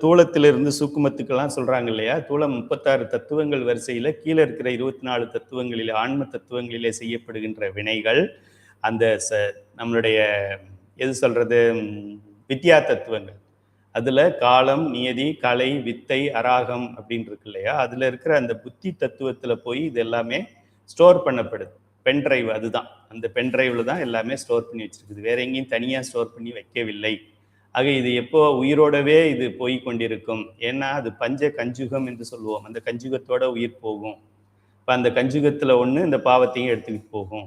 தூளத்திலிருந்து சூக்குமத்துக்கெல்லாம் சொல்றாங்க இல்லையா? தூளம் 36 தத்துவங்கள் வரிசையில் கீழே இருக்கிற 24 தத்துவங்களிலே, ஆன்ம தத்துவங்களிலே செய்யப்படுகின்ற வினைகள் அந்த நம்மளுடைய எது சொல்றது வித்யா தத்துவங்கள், அதுல காலம், நியதி, கலை, வித்தை, அராகம் அப்படின்னு இருக்கு இல்லையா? அதுல இருக்கிற அந்த புத்தி தத்துவத்துல போய் இது எல்லாமே ஸ்டோர் பண்ணப்படுது. பென்ட்ரைவ், அதுதான் அந்த பென்ட்ரைவ்ல தான் எல்லாமே ஸ்டோர் பண்ணி வச்சிருக்குது, வேற எங்கேயும் தனியா ஸ்டோர் பண்ணி வைக்கவில்லை. ஆக இது எப்போ உயிரோடவே இது போய் கொண்டிருக்கும். ஏன்னா அது பஞ்ச கஞ்சுகம் என்று சொல்லுவோம், அந்த கஞ்சுகத்தோட உயிர் போகும். இப்போ அந்த கஞ்சுகத்தில் ஒன்று இந்த பாவத்தையும் எடுத்துக்கிட்டு போகும்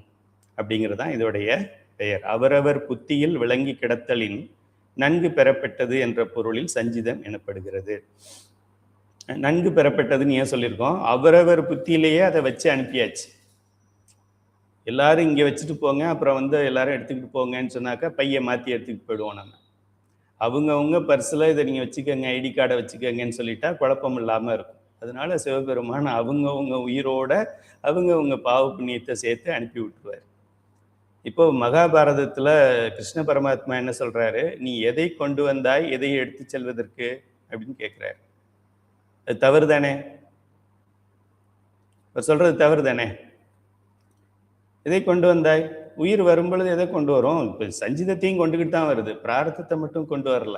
அப்படிங்கிறதான் இதோடைய பெயர். அவரவர் புத்தியில் விளங்கி கிடத்தலின் நன்கு பெறப்பட்டது என்ற பொருளில் சஞ்சிதம் எனப்படுகிறது. நன்கு பெறப்பட்டதுன்னு ஏன் சொல்லியிருக்கோம்? அவரவர் புத்தியிலேயே அதை வச்சு அனுப்பியாச்சு. எல்லாரும் இங்கே வச்சுட்டு போங்க, அப்புறம் எல்லாரும் எடுத்துக்கிட்டு போங்கன்னு சொன்னாக்கா பையை மாற்றி எடுத்துக்கிட்டு போயிடுவோம். நம்ம அவங்கவுங்க பர்ஸில் இதை நீங்கள் வச்சுக்கோங்க, ஐடி கார்டை வச்சுக்கோங்கன்னு சொல்லிட்டா குழப்பம் இல்லாமல் இருக்கும். அதனால சிவபெருமான் அவங்கவுங்க உயிரோட அவங்கவுங்க பாவ புண்ணியத்தை சேர்த்து அனுப்பி விட்டுருவார். இப்போ மகாபாரதத்தில் கிருஷ்ண பரமாத்மா என்ன சொல்றாரு? நீ எதை கொண்டு வந்தாய், எதை எடுத்து செல்வதற்கு அப்படின்னு கேட்குறாரு. அது தவறு தானே? சொல்றது தவறு தானே? எதை கொண்டு வந்தாய்? உயிர் வரும்பொழுது எதை கொண்டு வரும்? இப்போ சஞ்சிதத்தையும் கொண்டுகிட்டு தான் வருது, பிராரத்தத்தை மட்டும் கொண்டு வரல.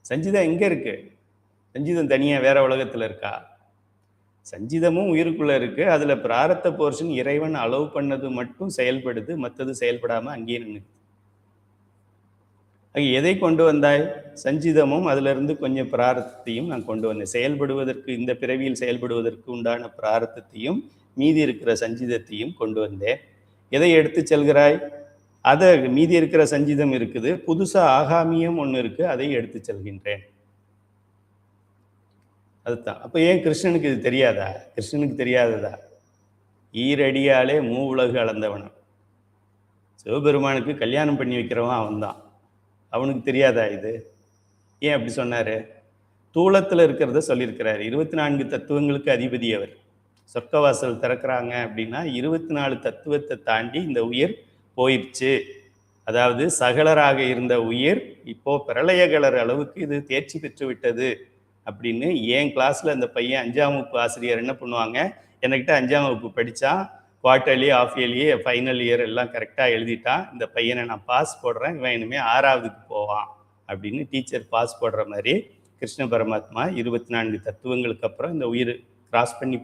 சஞ்சிதம் எங்க இருக்கு? சஞ்சிதம் தனியா வேற உலகத்துல இருக்கா? சஞ்சிதமும் உயிருக்குள்ள இருக்கு. அதுல பிராரத்த போர்ஷன் இறைவன் அலோவ் பண்ணது மட்டும் செயல்படுது, மற்றது செயல்படாம அங்கேயே நின்னுக்குது. எதை கொண்டு வந்தாய்? சஞ்சிதமும் அதுல இருந்து கொஞ்சம் பிராரத்தத்தையும் நான் கொண்டு வந்தேன். செயல்படுவதற்கு, இந்த பிறவியில் செயல்படுவதற்கு உண்டான பிராரத்தத்தையும் மீதி இருக்கிற சஞ்சிதத்தையும் கொண்டு வந்தேன். எதை எடுத்து செல்கிறாய்? அத மீதி இருக்கிற சஞ்சிதம் இருக்குது, புதுசா ஆகாமியம் ஒண்ணு இருக்கு, அதை எடுத்து செல்கின்றேன். அதுதான். அப்ப ஏன் கிருஷ்ணனுக்கு இது தெரியாதா? கிருஷ்ணனுக்கு தெரியாததா? ஈரடியாலே மூவுலகு அளந்தவன். சிவபெருமானுக்கு கல்யாணம் பண்ணி வைக்கிறவன் அவன்தான். அவனுக்கு தெரியாதா இது? ஏன் அப்படி சொன்னாரு? தூளத்துல இருக்கிறத சொல்லியிருக்கிறாரு. 24 தத்துவங்களுக்கு அதிபதி அவர். சொர்க்கவாசல் திறக்கிறாங்க அப்படின்னா 24 தத்துவத்தை தாண்டி இந்த உயிர் போயிடுச்சு. அதாவது சகலராக இருந்த உயிர் இப்போ பிரளயகலர் அளவுக்கு இது தேர்ச்சி பெற்று விட்டது அப்படின்னு என் கிளாஸ்ல அந்த பையன் 5ஆம் வகுப்பு ஆசிரியர் என்ன பண்ணுவாங்க, என்கிட்ட 5ஆம் வகுப்பு படித்தான், quarterly, half yearly, final year எல்லாம் கரெக்டாக எழுதிட்டான், இந்த பையனை நான் பாஸ் போடுறேன், இவன் இனிமேல் 6ஆவதுக்கு போவான் அப்படின்னு டீச்சர் பாஸ் போடுற மாதிரி கிருஷ்ண பரமாத்மா 24 தத்துவங்களுக்கு அப்புறம் இந்த உயிர் கிராஸ் பண்ணி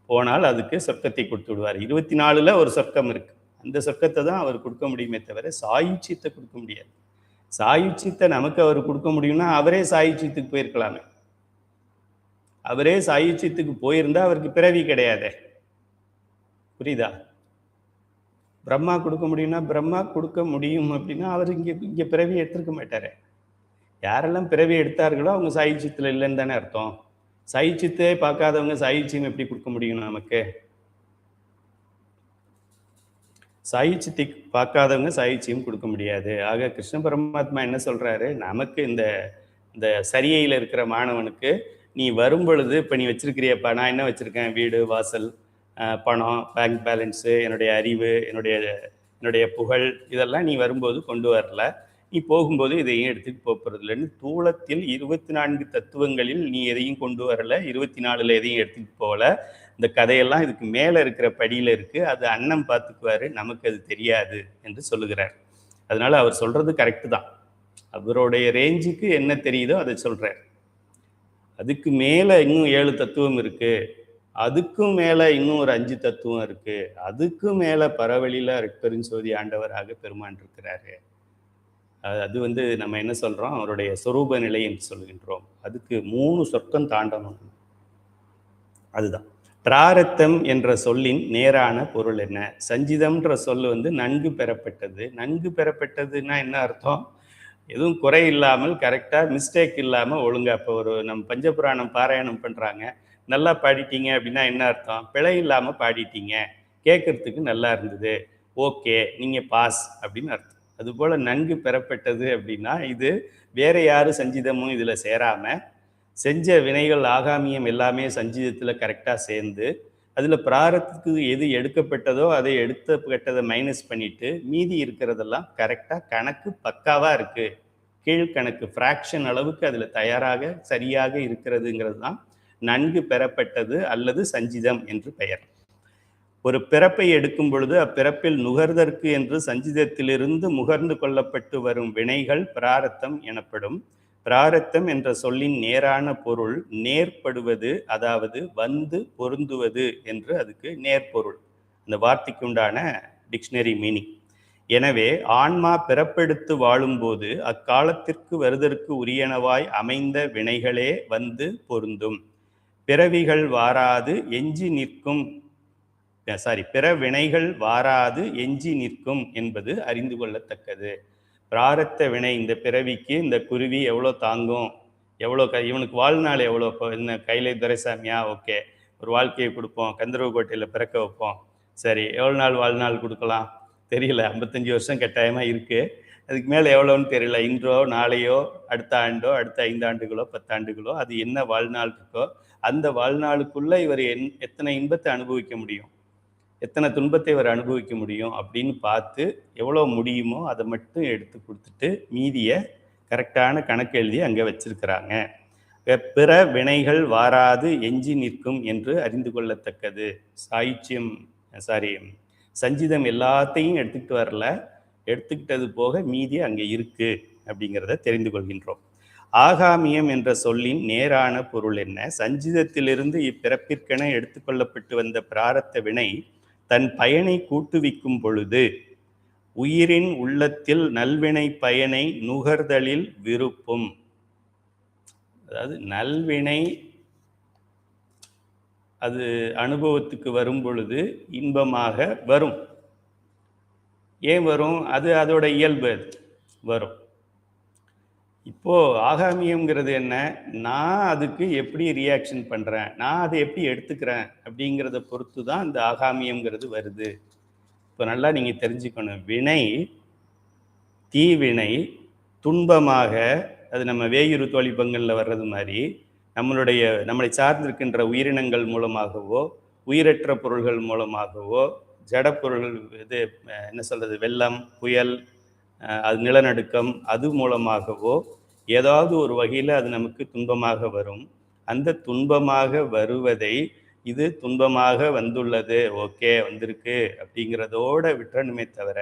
போனால் அதுக்கு சொர்க்கத்தை கொடுத்து விடுவார். 24ல் ஒரு சொர்க்கம் இருக்கு, அந்த சொர்க்கத்தை தான் அவர் கொடுக்க முடியுமே தவிர சாயுச்சியத்தை கொடுக்க முடியாது. சாயுச்சியத்தை நமக்கு அவர் கொடுக்க முடியும்னா அவரே சாயுச்சியத்துக்கு போயிருக்கலாமே. அவரே சாயுச்சியத்துக்கு போயிருந்தா அவருக்கு பிறவி கிடையாதே. புரியுதா? பிரம்மா கொடுக்க முடியும்னா பிரம்மா கொடுக்க முடியும் அப்படின்னா அவர் இங்க பிறவி எடுத்திருக்க மாட்டாரு. யாரெல்லாம் பிறவி எடுத்தார்களோ அவங்க சாயுச்சியத்தில் இல்லைன்னு தானே அர்த்தம். சாயுச்சியத்தை பார்க்காதவங்க சாயுச்சியம் எப்படி கொடுக்க முடியும் நமக்கு? சாயுச்சியத்தை பார்க்காதவங்க சாயுச்சியம் கொடுக்க முடியாது. ஆக கிருஷ்ண பரமாத்மா என்ன சொல்றாரு, நமக்கு இந்த சரியையில் இருக்கிற மாணவனுக்கு நீ வரும் பொழுது, இப்போ நீ வச்சிருக்கிறியப்பா, நான் என்ன வச்சிருக்கேன், வீடு வாசல், பணம், பேங்க் பேலன்ஸு, என்னுடைய அறிவு, என்னுடைய புகழ், இதெல்லாம் நீ வரும்போது கொண்டு வரல, நீ போகும்போது இதையும் எடுத்துட்டு போகிறது இல்லைன்னு தூளத்தில் 24 தத்துவங்களில் நீ எதையும் கொண்டு வரல, 24ல் எதையும் எடுத்துட்டு போகல. இந்த கதையெல்லாம் இதுக்கு மேலே இருக்கிற படியில் இருக்குது, அது அண்ணன் பார்த்துக்குவாரு, நமக்கு அது தெரியாது என்று சொல்லுகிறார். அதனால அவர் சொல்றது கரெக்டு தான். அவருடைய ரேஞ்சுக்கு என்ன தெரியுதோ அதை சொல்றார். அதுக்கு மேலே இன்னும் 7 தத்துவம் இருக்கு, அதுக்கும் மேலே இன்னும் ஒரு 5 தத்துவம் இருக்கு, அதுக்கும் மேலே பரவழியில் அருட்பெருஞ்சோதி ஆண்டவராக பெருமான் இருக்கிறாரு. அது நம்ம என்ன சொல்றோம், அவருடைய சொரூப நிலை என்று சொல்கின்றோம். அதுக்கு 3 சொர்க்கம் தாண்டணும். அதுதான் பிராரத்தம் என்ற சொல்லின் நேரான பொருள் என்ன? சஞ்சிதம்ன்ற சொல் நன்கு பெறப்பட்டது. நன்கு பெறப்பட்டதுன்னா என்ன அர்த்தம்? எதுவும் குறை இல்லாமல் கரெக்டாக மிஸ்டேக் இல்லாமல் ஒழுங்கா. இப்போ நம்ம பஞ்சபுராணம் பாராயணம் பண்ணுறாங்க, நல்லா பாடிட்டீங்க அப்படின்னா என்ன அர்த்தம்? பிழை இல்லாமல் பாடிட்டீங்க, கேட்கறதுக்கு நல்லா இருந்தது, ஓகே நீங்கள் பாஸ் அப்படின்னு அர்த்தம். அதுபோல் நன்கு பெறப்பட்டது அப்படின்னா இது வேற யாரும் சஞ்சிதமும் இதில் சேராமல் செஞ்ச வினைகள் ஆகாமியம் எல்லாமே சஞ்சிதத்தில் கரெக்டாக சேர்ந்து அதில் பிராரத்துக்கு எது எடுக்கப்பட்டதோ அதை எடுக்கப்பட்டதை மைனஸ் பண்ணிட்டு மீதி இருக்கிறதெல்லாம் கரெக்டாக கணக்கு பக்காவாக இருக்குது, கீழ்கணக்கு ஃப்ராக்ஷன் அளவுக்கு அதில் தயாராக சரியாக இருக்கிறதுங்கிறது தான் நன்கு பெறப்பட்டது அல்லது சஞ்சிதம் என்று பெயர். ஒரு பிறப்பை எடுக்கும் பொழுது அப்பிறப்பில் நுகர்தற்கு என்று சஞ்சிதத்திலிருந்து முகர்ந்து கொள்ளப்பட்டு வரும் வினைகள் பிராரத்தம் எனப்படும். பிராரத்தம் என்ற சொல்லின் நேரான பொருள் நேர்படுவது, அதாவது வந்து பொருந்துவது என்று அதுக்கு நேர்பொருள், அந்த வார்த்தைக்கு உண்டான டிக்ஷனரி மீனிங். எனவே ஆன்மா பிறப்பெடுத்து வாழும்போது அக்காலத்திற்கு வருதற்கு உரியனவாய் அமைந்த வினைகளே வந்து பொருந்தும். பிறவிகள் வாராது எஞ்சி நிற்கும், பிற வினைகள் வாராது எஞ்சி நிற்கும் என்பது அறிந்து கொள்ளத்தக்கது. பிராரத்த வினை, இந்த பிறவிக்கு இந்த குருவி எவ்வளோ தாங்கும், எவ்வளோ இவனுக்கு வாழ்நாள் எவ்வளோ, இப்போ என்ன கையில துரைசாமியா, ஓகே ஒரு வாழ்க்கையை கொடுப்போம், கந்தர்வக்கோட்டையில் பிறக்க வைப்போம், சரி எவ்வளோ நாள் வாழ்நாள் கொடுக்கலாம் தெரியல, 55 வருஷம் கட்டாயமாக இருக்குது, அதுக்கு மேலே எவ்வளோன்னு தெரியல, இன்றோ நாளையோ அடுத்த ஆண்டோ அடுத்த 5 ஆண்டுகளோ 10 ஆண்டுகளோ அது என்ன வாழ்நாள் இருக்கோ அந்த வாழ்நாளுக்குள்ளே இவர் எத்தனை இன்பத்தை அனுபவிக்க முடியும், எத்தனை துன்பத்தை இவர் அனுபவிக்க முடியும் அப்படின்னு பார்த்து எவ்வளோ முடியுமோ அதை மட்டும் எடுத்து கொடுத்துட்டு மீதியை கரெக்டான கணக்கு எழுதி அங்கே வச்சிருக்கிறாங்க. பிற வினைகள் வாராது எஞ்சி நிற்கும் என்று அறிந்து கொள்ளத்தக்கது. சஞ்சிதம் எல்லாத்தையும் எடுத்துக்கிட்டு வரல, எடுத்துக்கிட்டது போக மீதி அங்கே இருக்கு அப்படிங்கிறத தெரிந்து கொள்கின்றோம். ஆகாமியம் என்ற சொல்லின் நேரான பொருள் என்ன? சஞ்சிதத்திலிருந்து இப்பிறப்பிற்கென எடுத்துக்கொள்ளப்பட்டு வந்த பிராரத்த வினை தன் பயனை கூட்டுவிக்கும் பொழுது உயிரின் உள்ளத்தில் நல்வினை பயனை நுகர்தலில் விருப்பும். அதாவது நல்வினை அது அனுபவத்துக்கு வரும் பொழுது இன்பமாக வரும். ஏன் வரும்? அது அதோட இயல்பு, அது வரும். இப்போ ஆகாமியம்ங்கிறது என்ன? நான் அதுக்கு எப்படி ரியாக்ஷன் பண்றேன், நான் அதை எப்படி எடுத்துக்கிறேன் அப்படிங்கிறத பொறுத்து தான் இந்த ஆகாமியம்ங்கிறது வருது. இப்போ நல்லா நீங்க தெரிஞ்சுக்கணும், வினை தீவினை துன்பமாக, அது நம்ம வேயுறு தோழிப்பங்களில் வர்றது மாதிரி நம்மளை சார்ந்திருக்கின்ற உயிரினங்கள் மூலமாகவோ உயிரற்ற பொருள்கள் மூலமாகவோ ஜடப்பொருள்கள், இது என்ன சொல்றது, வெள்ளம், புயல், அது நிலநடுக்கம், அது மூலமாகவோ ஏதாவது ஒரு வகையில் அது நமக்கு துன்பமாக வரும். அந்த துன்பமாக வருவதை இது துன்பமாக வந்துள்ளது, ஓகே வந்திருக்கு அப்படிங்கிறதோட விட்டுறணுமே தவிர,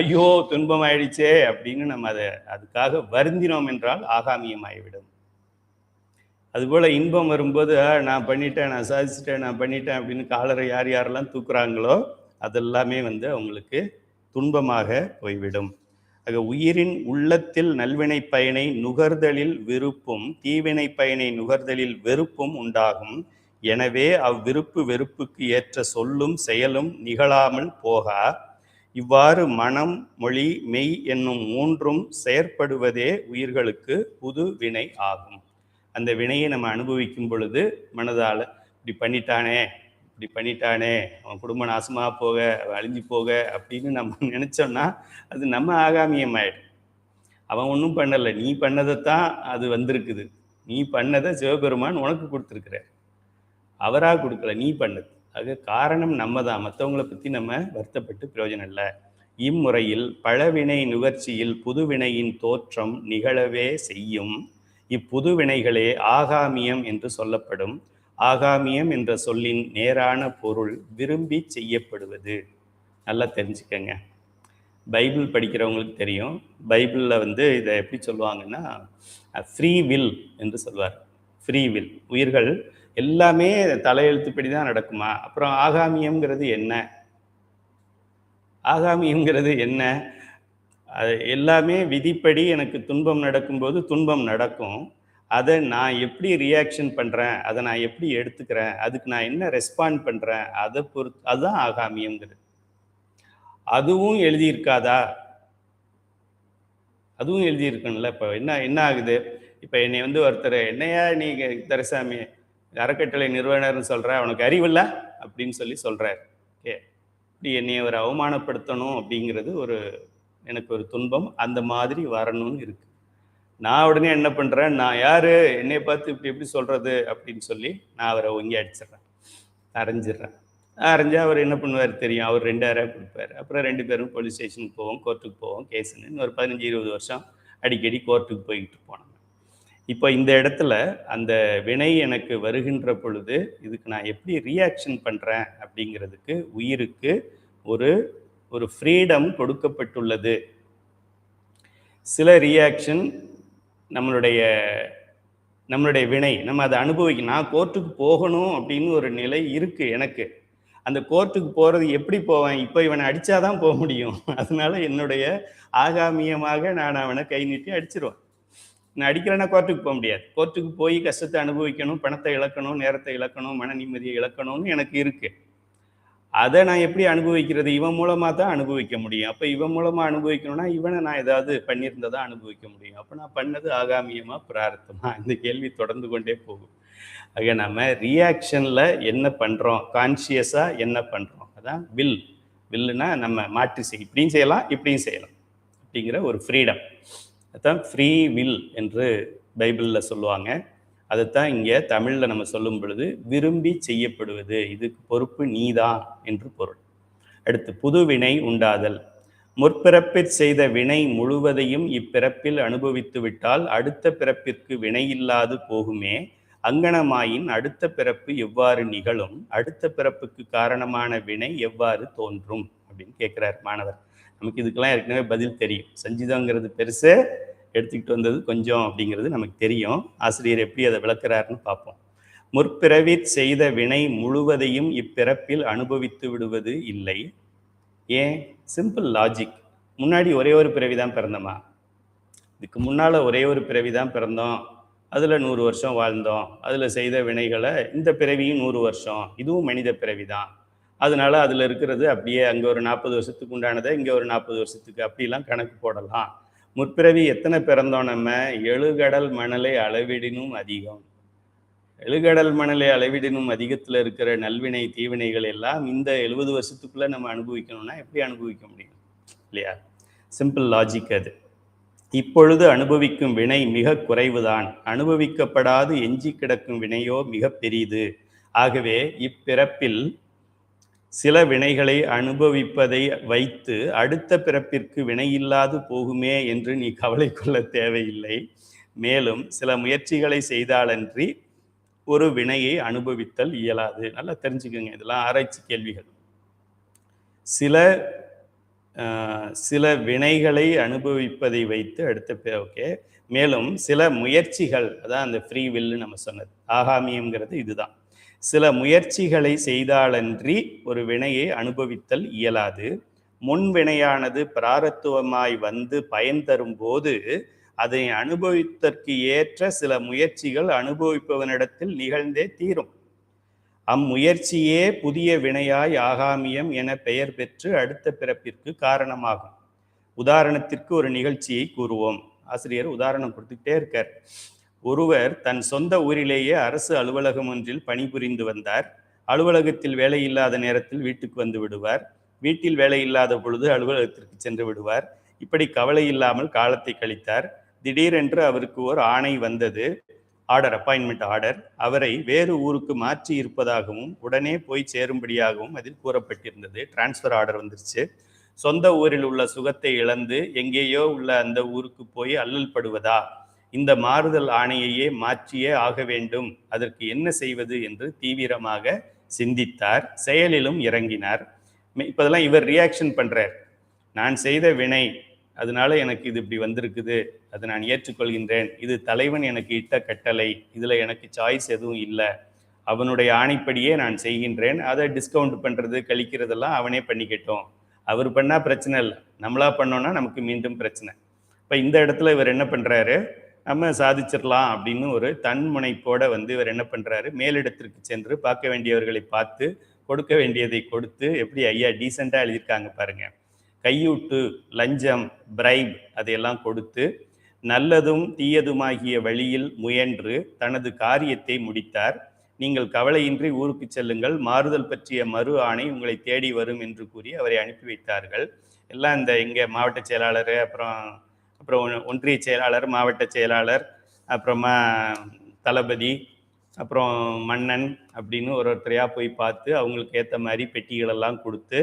ஐயோ துன்பம் ஆயிடுச்சே அப்படின்னு நம்ம அதுக்காக வருந்தினோம் என்றால் ஆகாமியம் ஆகிவிடும். அதுபோல் இன்பம் வரும்போது நான் பண்ணிட்டேன், நான் சாதிச்சிட்டேன், நான் பண்ணிட்டேன் அப்படின்னு காலரை யார் யாரெல்லாம் தூக்குறாங்களோ அதெல்லாமே அவங்களுக்கு துன்பமாக போய்விடும். ஆக உயிரின் உள்ளத்தில் நல்வினை பயனை நுகர்தலில் விருப்பும் தீவினை பயனை நுகர்தலில் வெறுப்பும் உண்டாகும். எனவே அவ்விருப்பு வெறுப்புக்கு ஏற்ற சொல்லும் செயலும் நிகழாமல் போகா. இவ்வாறு மனம், மொழி, மெய் என்னும் மூன்றும் செயற்படுவதே உயிர்களுக்கு புது வினை ஆகும். அந்த வினையை நம்ம அனுபவிக்கும் பொழுது மனதால் இப்படி பண்ணிட்டானே, அவன் குடும்ப நாசமாக போக, அழிஞ்சு போக அப்படின்னு நம்ம நினச்சோம்னா அது நம்ம ஆகாமியம் ஆயிடும். அவன் ஒன்றும் பண்ணலை, நீ பண்ணதைத்தான் அது வந்திருக்குது. நீ பண்ணதை சிவபெருமான் உனக்கு கொடுத்துருக்குற, அவராக கொடுக்கல, நீ பண்ணது. அது காரணம் நம்ம தான், மற்றவங்களை பற்றி நம்ம வருத்தப்பட்டு பிரயோஜனம் இல்லை. இம்முறையில் பழவினை நுகர்ச்சியில் புதுவினையின் தோற்றம் நிகழவே செய்யும். இப்புது வினைகளே ஆகாமியம் என்று சொல்லப்படும். ஆகாமியம் என்ற சொல்லின் நேரான பொருள் விரும்பி செய்யப்படுவது. நல்லா தெரிஞ்சுக்கங்க, பைபிள் படிக்கிறவங்களுக்கு தெரியும். பைபிளில் இதை எப்படி சொல்லுவாங்கன்னா ஃப்ரீ வில் என்று சொல்வார். ஃப்ரீ வில், உயிர்கள் எல்லாமே தலையெழுத்துப்படி தான் நடக்குமா? அப்புறம் ஆகாமியம்ங்கிறது என்ன? ஆகாமியம்ங்கிறது என்ன? அது எல்லாமே விதிப்படி எனக்கு துன்பம் நடக்கும்போது துன்பம் நடக்கும். அதை நான் எப்படி ரியாக்ஷன் பண்ணுறேன், அதை நான் எப்படி எடுத்துக்கிறேன், அதுக்கு நான் என்ன ரெஸ்பாண்ட் பண்ணுறேன், அதை பொறுத்து அதுதான் ஆகாமியங்கிறது. அதுவும் எழுதியிருக்காதா? அதுவும் எழுதியிருக்கணும்ல. இப்போ என்ன ஆகுது, இப்போ என்னை ஒருத்தர், என்னையா நீ தரசாமி அறக்கட்டளை நிறுவனர்னு சொல்கிற, அவனுக்கு அறிவில்ல அப்படின்னு சொல்கிறார். ஓகே, இப்படி என்னை ஒரு அவமானப்படுத்தணும் அப்படிங்கிறது எனக்கு ஒரு துன்பம், அந்த மாதிரி வரணும்னு இருக்கு. நான் உடனே என்ன பண்ணுறேன், நான் யார், என்னை பார்த்து இப்படி எப்படி சொல்கிறது அப்படின்னு சொல்லி நான் அவரை ஒங்கி அடிச்சிடுறேன், அரைஞ்சிடுறேன். அரைஞ்சா அவர் என்ன பண்ணுவார் தெரியும், அவர் 2000 கொடுப்பார். அப்புறம் 2 பேரும் போலீஸ் ஸ்டேஷனுக்கு போவோம், கோர்ட்டுக்கு போவோம், கேஸுன்னு இன்னொரு 15-20 வருஷம் அடிக்கடி கோர்ட்டுக்கு போய்கிட்டு போனோம். இப்போ இந்த இடத்துல அந்த வினை எனக்கு வருகின்ற பொழுது இதுக்கு நான் எப்படி ரியாக்ஷன் பண்ணுறேன் அப்படிங்கிறதுக்கு உயிருக்கு ஒரு ஃப்ரீடம் கொடுக்கப்பட்டுள்ளது. சில ரியாக்ஷன் நம்மளுடைய வினை நம்ம அதை அனுபவிக்கணும். நான் கோர்ட்டுக்கு போகணும் அப்படின்னு ஒரு நிலை இருக்குது எனக்கு. அந்த கோர்ட்டுக்கு போகிறது எப்படி போவேன், இப்போ இவனை அடித்தாதான் போக முடியும். அதனால என்னுடைய ஆகாமியமாக நான் அவனை கை நீட்டி அடிச்சிருவேன். நான் அடிக்கிறேன்னா கோர்ட்டுக்கு போக முடியாது. கோர்ட்டுக்கு போய் கஷ்டத்தை அனுபவிக்கணும், பணத்தை இழக்கணும், நேரத்தை இழக்கணும், மன நிம்மதியை இழக்கணும்னு எனக்கு இருக்குது. அதை நான் எப்படி அனுபவிக்கிறது? இவன் மூலமாக தான் அனுபவிக்க முடியும். அப்போ இவன் மூலமாக அனுபவிக்கணும்னா இவனை நான் ஏதாவது பண்ணியிருந்ததா அனுபவிக்க முடியும். அப்போ நான் பண்ணது ஆகாமியமா பிரார்த்தமா? இந்த கேள்வி தொடர்ந்து கொண்டே போகும். ஆக நம்ம ரியாக்ஷனில் என்ன பண்ணுறோம், கான்சியஸாக என்ன பண்ணுறோம், அதான் வில்லுனா நம்ம மாற்றி இப்படியும் செய்யலாம் இப்படியும் செய்யலாம் அப்படிங்கிற ஒரு ஃப்ரீடம். அதுதான் ஃப்ரீ வில் என்று பைபிளில் சொல்லுவாங்க. அதைத்தான் இங்கே தமிழில் நம்ம சொல்லும் பொழுது விரும்பி செய்யப்படுவது, இதுக்கு பொறுப்பு நீதான் என்று பொருள். அடுத்து புதுவினை உண்டாதல். முற்பிறப்பிற் செய்த வினை முழுவதையும் இப்பிறப்பில் அனுபவித்து விட்டால் அடுத்த பிறப்பிற்கு வினை இல்லாது போகுமே. அங்கனமாயின் அடுத்த பிறப்பு எவ்வாறு நிகழும், அடுத்த பிறப்புக்கு காரணமான வினை எவ்வாறு தோன்றும் அப்படின்னு கேட்குறார் மாணவர். நமக்கு இதுக்கெல்லாம் ஏற்கனவே பதில் தெரியும். சஞ்சிதங்கிறது பெருசு, எடுத்துக்கிட்டு வந்தது கொஞ்சம் அப்படிங்கிறது நமக்கு தெரியும். ஆசிரியர் எப்படி அதை விளக்குறாருன்னு பார்ப்போம். முற்பிறவிற் செய்த வினை முழுவதையும் இப்பிறப்பில் அனுபவித்து விடுவது இல்லை. ஏன்? Simple logic. முன்னாடி ஒரே ஒரு பிறவி தான் பிறந்தோமா? இதுக்கு முன்னால் ஒரே ஒரு பிறவி தான் பிறந்தோம், அதில் 100 வருஷம் வாழ்ந்தோம், அதில் செய்த வினைகளை இந்த பிறவியும் 100 வருஷம், இதுவும் மனித பிறவி தான். அதனால அதில் இருக்கிறது அப்படியே அங்கே ஒரு 40 வருஷத்துக்கு உண்டானதை இங்கே ஒரு 40 வருஷத்துக்கு அப்படிலாம் கணக்கு போடலாம். முற்பிறவி எத்தனை பிறந்தோம் நம்ம? எழுகடல் மணலை அளவிடினும் அதிகம். எழுகடல் மணலை அளவிடினும் அதிகத்தில் இருக்கிற நல்வினை தீவினைகள் எல்லாம் இந்த 70 வருஷத்துக்குள்ளே நம்ம அனுபவிக்கணும்னா எப்படி அனுபவிக்க முடியும் இல்லையா? சிம்பிள் லாஜிக் அது. இப்பொழுது அனுபவிக்கும் வினை மிக குறைவுதான், அனுபவிக்கப்படாது எஞ்சி கிடக்கும் வினையோ மிக பெரிது. ஆகவே இப்பிறப்பில் சில வினைகளை அனுபவிப்பதை வைத்து அடுத்த பிறப்பிற்கு வினையில்லாது போகுமே என்று நீ கவலை கொள்ள தேவையில்லை. மேலும் சில முயற்சிகளை செய்தாலன்றி ஒரு வினையை அனுபவித்தல் இயலாது. நல்லா தெரிஞ்சுக்கோங்க, இதெல்லாம் ஆராய்ச்சி கேள்விகள். சில வினைகளை அனுபவிப்பதை வைத்து அடுத்த ஓகே. மேலும் சில முயற்சிகள், அதான் அந்த ஃப்ரீ வில்னு நம்ம சொன்னது, ஆகாமியம்ங்கிறது இதுதான். சில முயற்சிகளை செய்தாலன்றி ஒரு வினையை அனுபவித்தல் இயலாது. முன்வினையானது பிராரத்துவமாய் வந்து பயன் தரும் போது அதை அனுபவித்தற்கு ஏற்ற சில முயற்சிகள் அனுபவிப்பவனிடத்தில் நிகழ்ந்தே தீரும். அம்முயற்சியே புதிய வினையாய் ஆகாமியம் என பெயர் பெற்று அடுத்த பிறப்பிற்கு காரணமாகும். உதாரணத்திற்கு ஒரு நிகழ்ச்சியை கூறுவோம். ஆசிரியர் உதாரணம் கொடுத்துக்கிட்டே இருக்கார். ஒருவர் தன் சொந்த ஊரிலேயே அரசு அலுவலகம் ஒன்றில் பணிபுரிந்து வந்தார். அலுவலகத்தில் வேலை இல்லாத நேரத்தில் வீட்டுக்கு வந்து விடுவார். வீட்டில் வேலை இல்லாத பொழுது அலுவலகத்திற்கு சென்று விடுவார். இப்படி கவலை இல்லாமல் காலத்தை கழித்தார். திடீரென்று அவருக்கு ஒரு ஆணை வந்தது, அப்பாயின்மெண்ட் ஆர்டர். அவரை வேறு ஊருக்கு மாற்றி இருப்பதாகவும் உடனே போய் சேரும்படியாகவும் அதில் கூறப்பட்டிருந்தது. டிரான்ஸ்ஃபர் ஆர்டர் வந்துருச்சு. சொந்த ஊரில் உள்ள சுகத்தை இழந்து எங்கேயோ உள்ள அந்த ஊருக்கு போய் அல்லல் படுவதா? இந்த மாறுதல் ஆணையையே மாற்றியே ஆக வேண்டும். அதற்கு என்ன செய்வது என்று தீவிரமாக சிந்தித்தார். செயலிலும் இறங்கினார். இப்போதெல்லாம் இவர் ரியாக்ஷன் பண்றார். நான் செய்த வினை, அதனால எனக்கு இது இப்படி வந்திருக்குது, அதை நான் ஏற்றுக்கொள்கின்றேன். இது தலைவன் எனக்கு இட்ட கட்டளை, இதில் எனக்கு சாய்ஸ் எதுவும் இல்லை. அவனுடைய ஆணைப்படியே நான் செய்கின்றேன். அதை டிஸ்கவுண்ட் பண்ணுறது கழிக்கிறதெல்லாம் அவனே பண்ணிக்கட்டும். அவர் பண்ணால் பிரச்சனை இல்லை, நம்மளா பண்ணோன்னா நமக்கு மீண்டும் பிரச்சனை. இப்போ இந்த இடத்துல இவர் என்ன பண்ணுறாரு, நம்ம சாதிச்சிடலாம் அப்படின்னு ஒரு தன்முனைப்போட இவர் என்ன பண்ணுறாரு, மேலிடத்திற்கு சென்று பார்க்க வேண்டியவர்களை பார்த்து கொடுக்க வேண்டியதை கொடுத்து, எப்படி ஐயா டீசெண்டாக எழுதியிருக்காங்க பாருங்க, கையூட்டு, லஞ்சம், பிரைப் அதையெல்லாம் கொடுத்து நல்லதும் தீயதுமாகிய வழியில் முயன்று தனது காரியத்தை முடித்தார். நீங்கள் கவலையின்றி ஊருக்கு செல்லுங்கள், மாறுதல் பற்றிய மறு ஆணை உங்களை தேடி வரும் என்று கூறி அவரை அனுப்பி வைத்தார்கள். எல்லாம் இந்த இங்கே மாவட்ட செயலாளர், அப்புறம் ஒன்றிய செயலாளர், மாவட்ட செயலாளர், அப்புறமா தளபதி, அப்புறம் மன்னன் அப்படின்னு ஒருத்தரையாக போய் பார்த்து அவங்களுக்கு ஏற்ற மாதிரி பெட்டிகளெல்லாம் கொடுத்து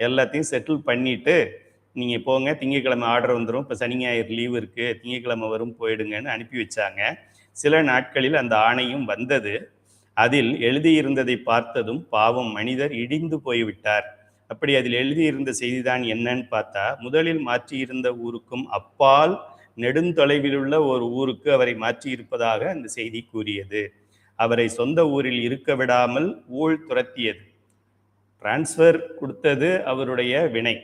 எல்லாத்தையும் செட்டில் பண்ணிவிட்டு, நீங்கள் போங்க, திங்கக்கிழமை ஆர்டர் வந்துடும், இப்போ சனி ஞாயிறு லீவு இருக்குது, திங்கக்கிழமை வரும், போயிடுங்கன்னு அனுப்பி வச்சாங்க. சில நாட்களில் அந்த ஆணையும் வந்தது. அதில் எழுதியிருந்ததை பார்த்ததும் பாவம் மனிதர் இடிந்து போய்விட்டார். அப்படி அதில் எழுதியிருந்த செய்திதான் என்னன்னு பார்த்தா, முதலில் மாற்றியிருந்த ஊருக்கும் அப்பால் நெடுந்தொலைவில் உள்ள ஒரு ஊருக்கு அவரை மாற்றியிருப்பதாக அந்த செய்தி கூறியது. அவரை சொந்த ஊரில் இருக்க விடாமல் ஊழ் துரத்தியது. டிரான்ஸ்ஃபர் கொடுத்தது அவருடைய வினை.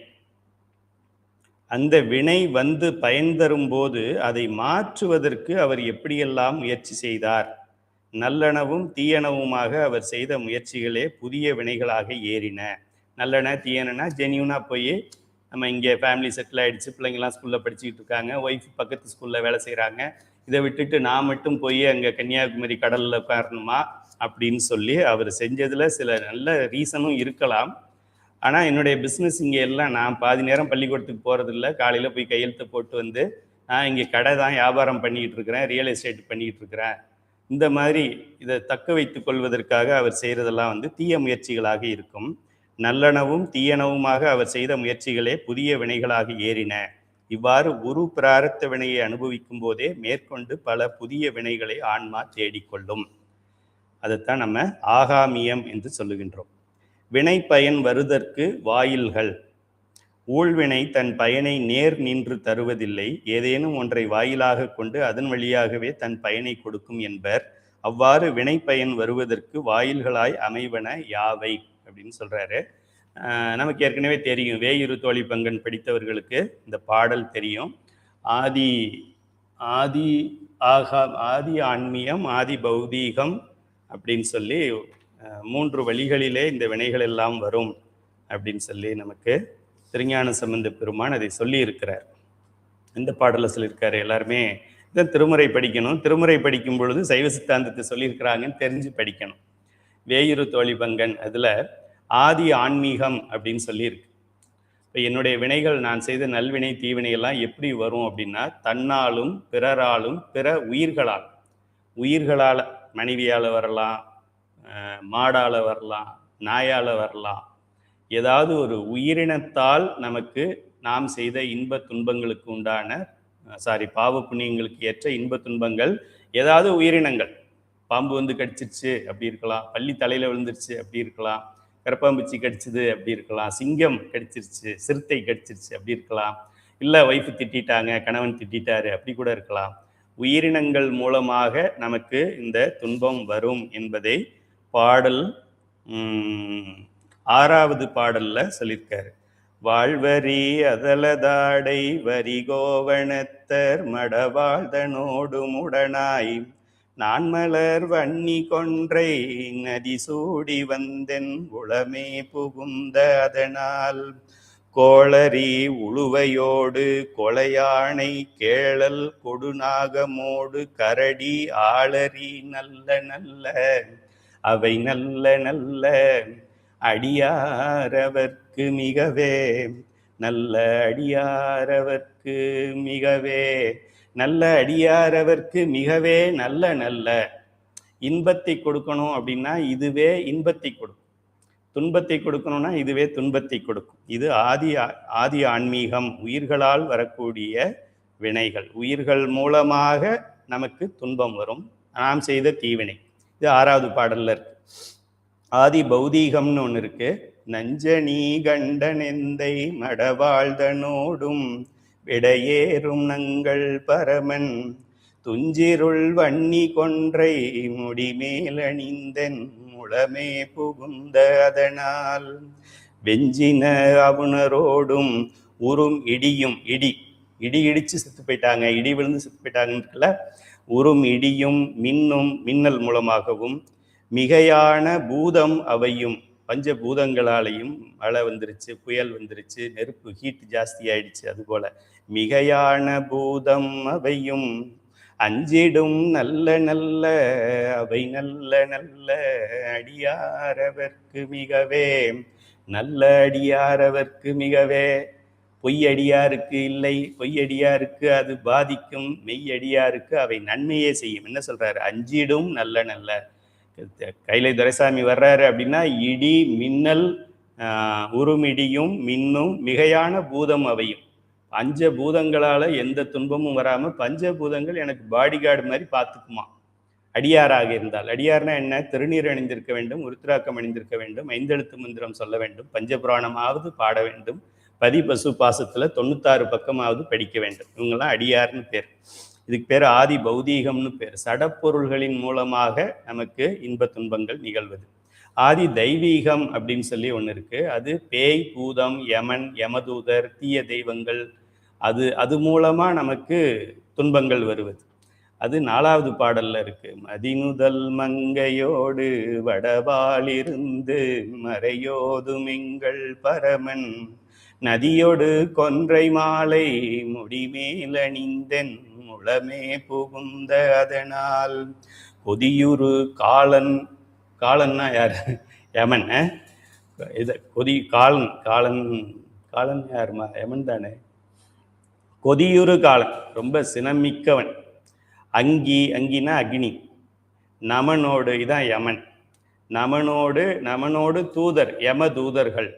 அந்த வினை வந்து பயன் தரும் போது அதை மாற்றுவதற்கு அவர் எப்படியெல்லாம் முயற்சி செய்தார். நல்லனவும் தீயனவுமாக அவர் செய்த முயற்சிகளே புதிய வினைகளாக ஏறின. நல்லன தீயனா ஜென்யூனாக போய் நம்ம இங்கே ஃபேமிலி செட்டில் ஆகிடுச்சு, பிள்ளைங்கள்லாம் ஸ்கூலில் படிச்சுக்கிட்டு இருக்காங்க, ஒய்ஃப் பக்கத்து ஸ்கூலில் வேலை செய்கிறாங்க, இதை விட்டுட்டு நான் மட்டும் போய் அங்கே கன்னியாகுமரி கடலில் உட்காரணுமா அப்படின்னு சொல்லி அவர் செஞ்சதில் சில நல்ல ரீசனும் இருக்கலாம். ஆனால் என்னுடைய பிஸ்னஸ் இங்கே எல்லாம், நான் பாதி நேரம் பள்ளிக்கூடத்துக்கு போகிறதில்ல, காலையில் போய் கையெழுத்து போட்டு நான் இங்கே கடை தான் வியாபாரம் பண்ணிக்கிட்டு இருக்கிறேன், ரியல் எஸ்டேட் பண்ணிக்கிட்டு இருக்கிறேன். இந்த மாதிரி இதை தக்க வைத்து கொள்வதற்காக அவர் செய்கிறதெல்லாம் தீய முயற்சிகளாக இருக்கும். நல்லனவும் தீயனவுமாக அவர் செய்த முயற்சிகளே புதிய வினைகளாக ஏறின. இவ்வாறு ஒரு பிராரத்த வினையை அனுபவிக்கும் போதே மேற்கொண்டு பல புதிய வினைகளை ஆன்மா தேடிக்கொள்ளும். அதைத்தான் நம்ம ஆகாமியம் என்று சொல்லுகின்றோம். வினை பயன் வருதற்கு வாயில்கள். ஊழ்வினை தன் பயனை நேர் நின்று தருவதில்லை, ஏதேனும் ஒன்றை வாயிலாக கொண்டு அதன் வழியாகவே தன் பயனை கொடுக்கும் என்பர். அவ்வாறு வினை பயன் வருவதற்கு வாயில்களாய் அமைவன யாவை அப்படின்னு சொல்றாரு. நமக்கு ஏற்கனவே தெரியும், வேயுறு தோழி பங்கன் படித்தவர்களுக்கு இந்த பாடல் தெரியும். ஆதி ஆதி ஆகா ஆதி ஆன்மீகம், ஆதி பௌதீகம் அப்படின்னு சொல்லி 3 வழிகளிலே இந்த வினைகள் எல்லாம் வரும் அப்படின்னு சொல்லி நமக்கு திருஞான சம்பந்த பெருமான் அதை சொல்லி இருக்கிறார். இந்த பாடலில் சொல்லியிருக்காரு. எல்லாருமே இதான் திருமுறை படிக்கணும். திருமுறை படிக்கும் பொழுது சைவ சித்தாந்தத்தை சொல்லியிருக்கிறாங்கன்னு தெரிஞ்சு படிக்கணும். வேயுறு தோழி பங்கன் அதில் ஆதி ஆன்மீகம் அப்படின்னு சொல்லியிருக்கு. இப்போ என்னுடைய வினைகள், நான் செய்த நல்வினை தீவினையெல்லாம் எப்படி வரும் அப்படின்னா, தன்னாலும் பிறராலும் பிற உயிர்களால் மனைவியால் வரலாம், மாடால் வரலாம், நாயால் வரலாம். ஏதாவது ஒரு உயிரினத்தால் நமக்கு நாம் செய்த இன்ப துன்பங்களுக்கு உண்டான பாவ புண்ணியங்களுக்கு ஏற்ற இன்ப துன்பங்கள், ஏதாவது உயிரினங்கள், பாம்பு வந்து கடிச்சிருச்சு அப்படி இருக்கலாம், பள்ளி தலையில் விழுந்துருச்சு அப்படி இருக்கலாம், கரப்பாம்பூச்சி கடிச்சிது அப்படி இருக்கலாம், சிங்கம் கடிச்சிருச்சு, சிறுத்தை கடிச்சிருச்சு அப்படி இருக்கலாம், இல்லை ஒய்ஃபு திட்டாங்க, கணவன் திட்டாரு அப்படி கூட இருக்கலாம். உயிரினங்கள் மூலமாக நமக்கு இந்த துன்பம் வரும் என்பதை பாடல் 6வது பாடல்ல சொல்லியிருக்காரு. வாழ்வரி அதலதாடை வரிகோவணத்தர் மடவாழ்தனோடு முடனாய் நான் மலர் வன்னி கொன்றை நதி சூடி வந்தென் உளமே புகுந்த அதனால் கோளரி உழுவையோடு கொலையானை கேளல் கொடுநாகமோடு கரடி ஆளரி நல்ல நல்ல அவை நல்ல நல்ல அடியாரவர்க்கு மிகவே நல்ல அடியாரவர்க்கு மிகவே நல்ல அடியாரவர்க்கு மிகவே நல்ல நல்ல இன்பத்தை கொடுக்கணும் அப்படின்னா இதுவே இன்பத்தை கொடுக்கும், துன்பத்தை கொடுக்கணும்னா இதுவே துன்பத்தை கொடுக்கும். இது ஆதி ஆன்மீகம், உயிர்களால் வரக்கூடிய வினைகள். உயிர்கள் மூலமாக நமக்கு துன்பம் வரும், நாம் செய்த தீவினை. இது 6வது பாடல்ல இருக்கு. ஆதி பௌதீகம்னு ஒன்று இருக்கு. நஞ்சனி கண்டனெந்தை மடவாழ்தனோடும் விடையேறும் நங்கள் பரமன் துஞ்சிருள் வன்னி கொன்றை முடிமேலணிந்தன் முளமே புகுந்த அதனால் வெஞ்சின அவுணரோடும் உறும் இடியும் இடி இடிச்சு செத்து போயிட்டாங்க, இடி விழுந்து செத்து போயிட்டாங்கன்னு உறும் இடியும் மின்னும் மின்னல் மூலமாகவும் மிகையான பூதம் அவையும் பஞ்சபூதங்களாலையும் மழை வந்துருச்சு, புயல் வந்துருச்சு, நெருப்பு ஹீட் ஜாஸ்தி ஆயிடுச்சு, அதுபோல மிகையான பூதம் அவையும் அஞ்சிடும் நல்ல நல்ல அவை நல்ல நல்ல அடியாரவர்க்கு மிகவே நல்ல அடியாரவர்க்கு மிகவே. பொய்யடியாருக்கு இல்லை, பொய்யடியாருக்கு அது பாதிக்கும், மெய்யடியாருக்கு அவை நன்மையே செய்யும். என்ன சொல்றாரு? அஞ்சிடும் நல்ல நல்ல. கைலை துரைசாமி வர்றாரு அப்படின்னா இடி மின்னல் உருமிடியும் மின்னும் மிகையான பூதம் அவையும். பஞ்சபூதங்களால எந்த துன்பமும் வராம பஞ்சபூதங்கள் எனக்கு பாடிகார்டு மாதிரி பார்த்துக்குமா அடியாராக இருந்தால். அடியார்னா என்ன? திருநீர் அணிந்திருக்க வேண்டும், உருத்திராக்கம் அணிந்திருக்க வேண்டும், 5 எழுத்து மந்திரம் சொல்ல வேண்டும், பஞ்சபுராணமாவது பாட வேண்டும், பதி பசு பாசத்துல 96 பக்கமாவது படிக்க வேண்டும். இவங்கெல்லாம் அடியார்னு பேர். இதுக்கு பேர் ஆதி பௌதீகம்னு பேர். சடப்பொருள்களின் மூலமாக நமக்கு இன்ப துன்பங்கள் நிகழ்வது. ஆதி தெய்வீகம் அப்படின்னு சொல்லி ஒன்று இருக்கு. அது பேய், பூதம், யமன், யமதூதர், தீய தெய்வங்கள், அது மூலமா நமக்கு துன்பங்கள் வருவது. அது 4வது பாடல்ல இருக்கு. மதிநுதல் மங்கையோடு வடவாலிருந்து மறையோதுமிங்கள் பரமன் நதியோடு கொன்றை மாலை முடிமேலணிந்தென் முளமே புகுந்த அதனால் கொதியுரு காலன்னா யார்? யமன். காலன் யாருமா? யமன் தானே. கொதியுரு காலன் ரொம்ப சினமிக்கவன். அங்கினா அக்னி. நமனோடு இதான் யமன். நமனோடு தூதர், யம தூதர்கள்.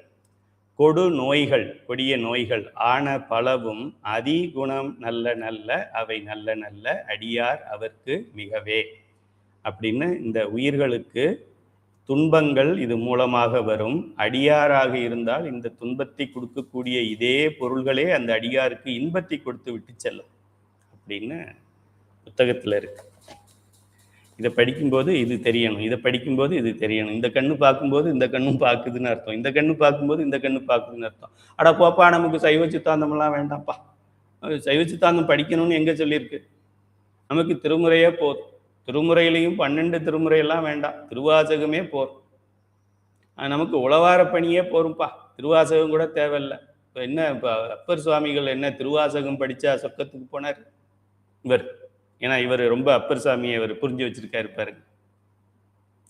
கொடு நோய்கள், கொடிய நோய்கள் ஆன பலவும் அதிகுணம் நல்ல நல்ல அவை நல்ல நல்ல அடியார் அவர்க்கு மிகவே அப்படின்னு இந்த உயிர்களுக்கு துன்பங்கள் இது மூலமாக வரும். அடியாராக இருந்தால் இந்த துன்பத்தை கொடுக்கக்கூடிய இதே பொருள்களே அந்த அடியாருக்கு இன்பத்தை கொடுத்து விட்டு செல்லும் அப்படின்னு புத்தகத்தில் இருக்கு. இதை படிக்கும்போது இது தெரியணும், இதை படிக்கும்போது இது தெரியணும். இந்த கண்ணு பார்க்கும்போது இந்த கண்ணும் பார்க்குதுன்னு அர்த்தம், இந்த கண்ணு பார்க்கும்போது இந்த கண்ணு பார்க்குதுன்னு அர்த்தம். அட போப்பா, நமக்கு சைவ சித்தாந்தமெல்லாம் வேண்டாம்ப்பா, சைவ சித்தாந்தம் படிக்கணும்னு எங்கே சொல்லியிருக்கு? நமக்கு திருமுறையே போதும். திருமுறையிலையும் 12 திருமுறையெல்லாம் வேண்டாம், திருவாசகமே போதும். நமக்கு உளவார பணியே போரும்ப்பா, திருவாசகம் கூட தேவையில்லை. இப்போ என்ன, இப்போ அப்பர் சுவாமிகள் என்ன திருவாசகம் படித்தா சொர்க்கத்துக்கு போனார்? இவர் ஏன்னா இவர் ரொம்ப அப்பர் சுவாமியை இவர் புரிஞ்சு வச்சிருக்காரு பாருங்க.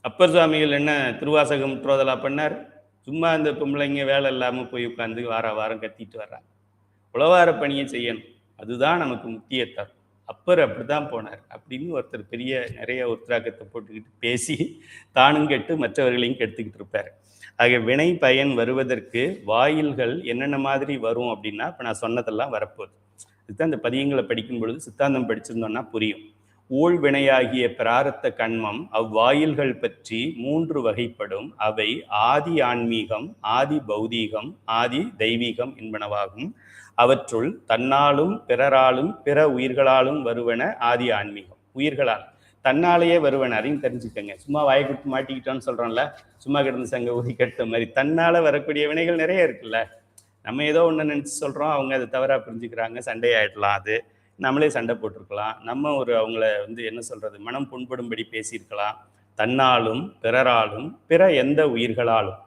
அப்பர் சுவாமிகள் என்ன திருவாசகம் முற்றோதலா பண்ணார்? சும்மா இந்த பொம்பளைங்க வேலை இல்லாமல் போய் உட்காந்து வாரம் கத்திட்டு வர்றாங்க. உளவார பணியை செய்யணும், அதுதான் நமக்கு முக்கிய தரும். அப்பர் அப்படிதான் போனார் அப்படின்னு ஒருத்தர் பெரிய நிறைய உத்ராக்கத்தை போட்டுக்கிட்டு பேசி தானும் கெட்டு மற்றவர்களையும் கெடுத்துக்கிட்டு இருப்பார். ஆக வினை பயன் வருவதற்கு வாயில்கள் என்னென்ன மாதிரி வரும் அப்படின்னா, இப்போ நான் சொன்னதெல்லாம் வரப்போகுது. இதுதான் இந்த பதியங்களை படிக்கும் பொழுது சித்தாந்தம் படிச்சிருந்தோம்னா புரியும். ஊழ் வினையாகிய பிராரத்த கண்மம் அவ்வாயில்கள் பற்றி 3 வகைப்படும். அவை ஆதி ஆன்மீகம், ஆதி பௌதீகம், ஆதி தெய்வீகம் என்பனவாகும். அவற்றுள் தன்னாலும் பிறராலும் பிற உயிர்களாலும் வருவன ஆதி ஆன்மீகம். உயிர்களால் தன்னாலேயே வருவன, அதையும் தெரிஞ்சுக்கங்க. சும்மா வாயை கொடுத்து மாட்டிக்கிட்டோன்னு சொல்கிறோம்ல, சும்மா கிடந்து சங்க ஊதி கட்ட மாதிரி தன்னால் வரக்கூடிய வினைகள் நிறைய இருக்குல்ல. நம்ம ஏதோ ஒன்று நினச்சி சொல்கிறோம், அவங்க அதை தவறாக புரிஞ்சுக்கிறாங்க, சண்டையாயிடலாம், அது நம்மளே சண்டை போட்டிருக்கலாம், நம்ம அவங்கள என்ன சொல்கிறது, மனம் புண்படும்படி பேசியிருக்கலாம். தன்னாலும் பிறராலும் பிற எந்த உயிர்களாலும்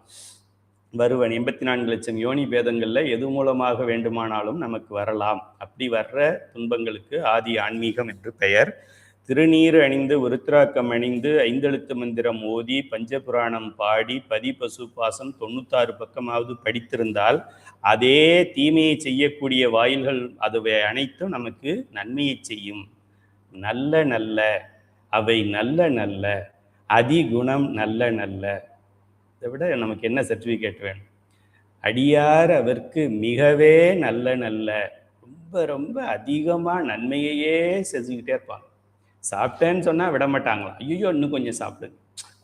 வருவன் 84 லட்சம் யோனி பேதங்களில் எது மூலமாக வேண்டுமானாலும் நமக்கு வரலாம். அப்படி வர்ற துன்பங்களுக்கு ஆதி ஆன்மீகம் என்று பெயர். திருநீறு அணிந்து உருத்திராக்கம் அணிந்து 5 எழுத்து மந்திரம் ஓதி பஞ்சபுராணம் பாடி பசு பாசம் 96 பக்கமாவது படித்திருந்தால் அதே தீமையை செய்யக்கூடிய வாயில்கள் அதுவே அனைத்தும் நமக்கு நன்மையை செய்யும். நல்ல நல்ல அவை நல்ல நல்ல அதிகுணம் நல்ல நல்ல. இதை விட நமக்கு என்ன சர்டிஃபிகேட் வேணும்? அடியார் அவருக்கு மிகவே நல்ல நல்ல, ரொம்ப ரொம்ப அதிகமாக நன்மையையே செஞ்சுக்கிட்டே இருப்பாங்க. சாப்பிட்டேன்னு சொன்னால் விட மாட்டாங்களா? ஐயோ இன்னும் கொஞ்சம் சாப்பிடுங்க,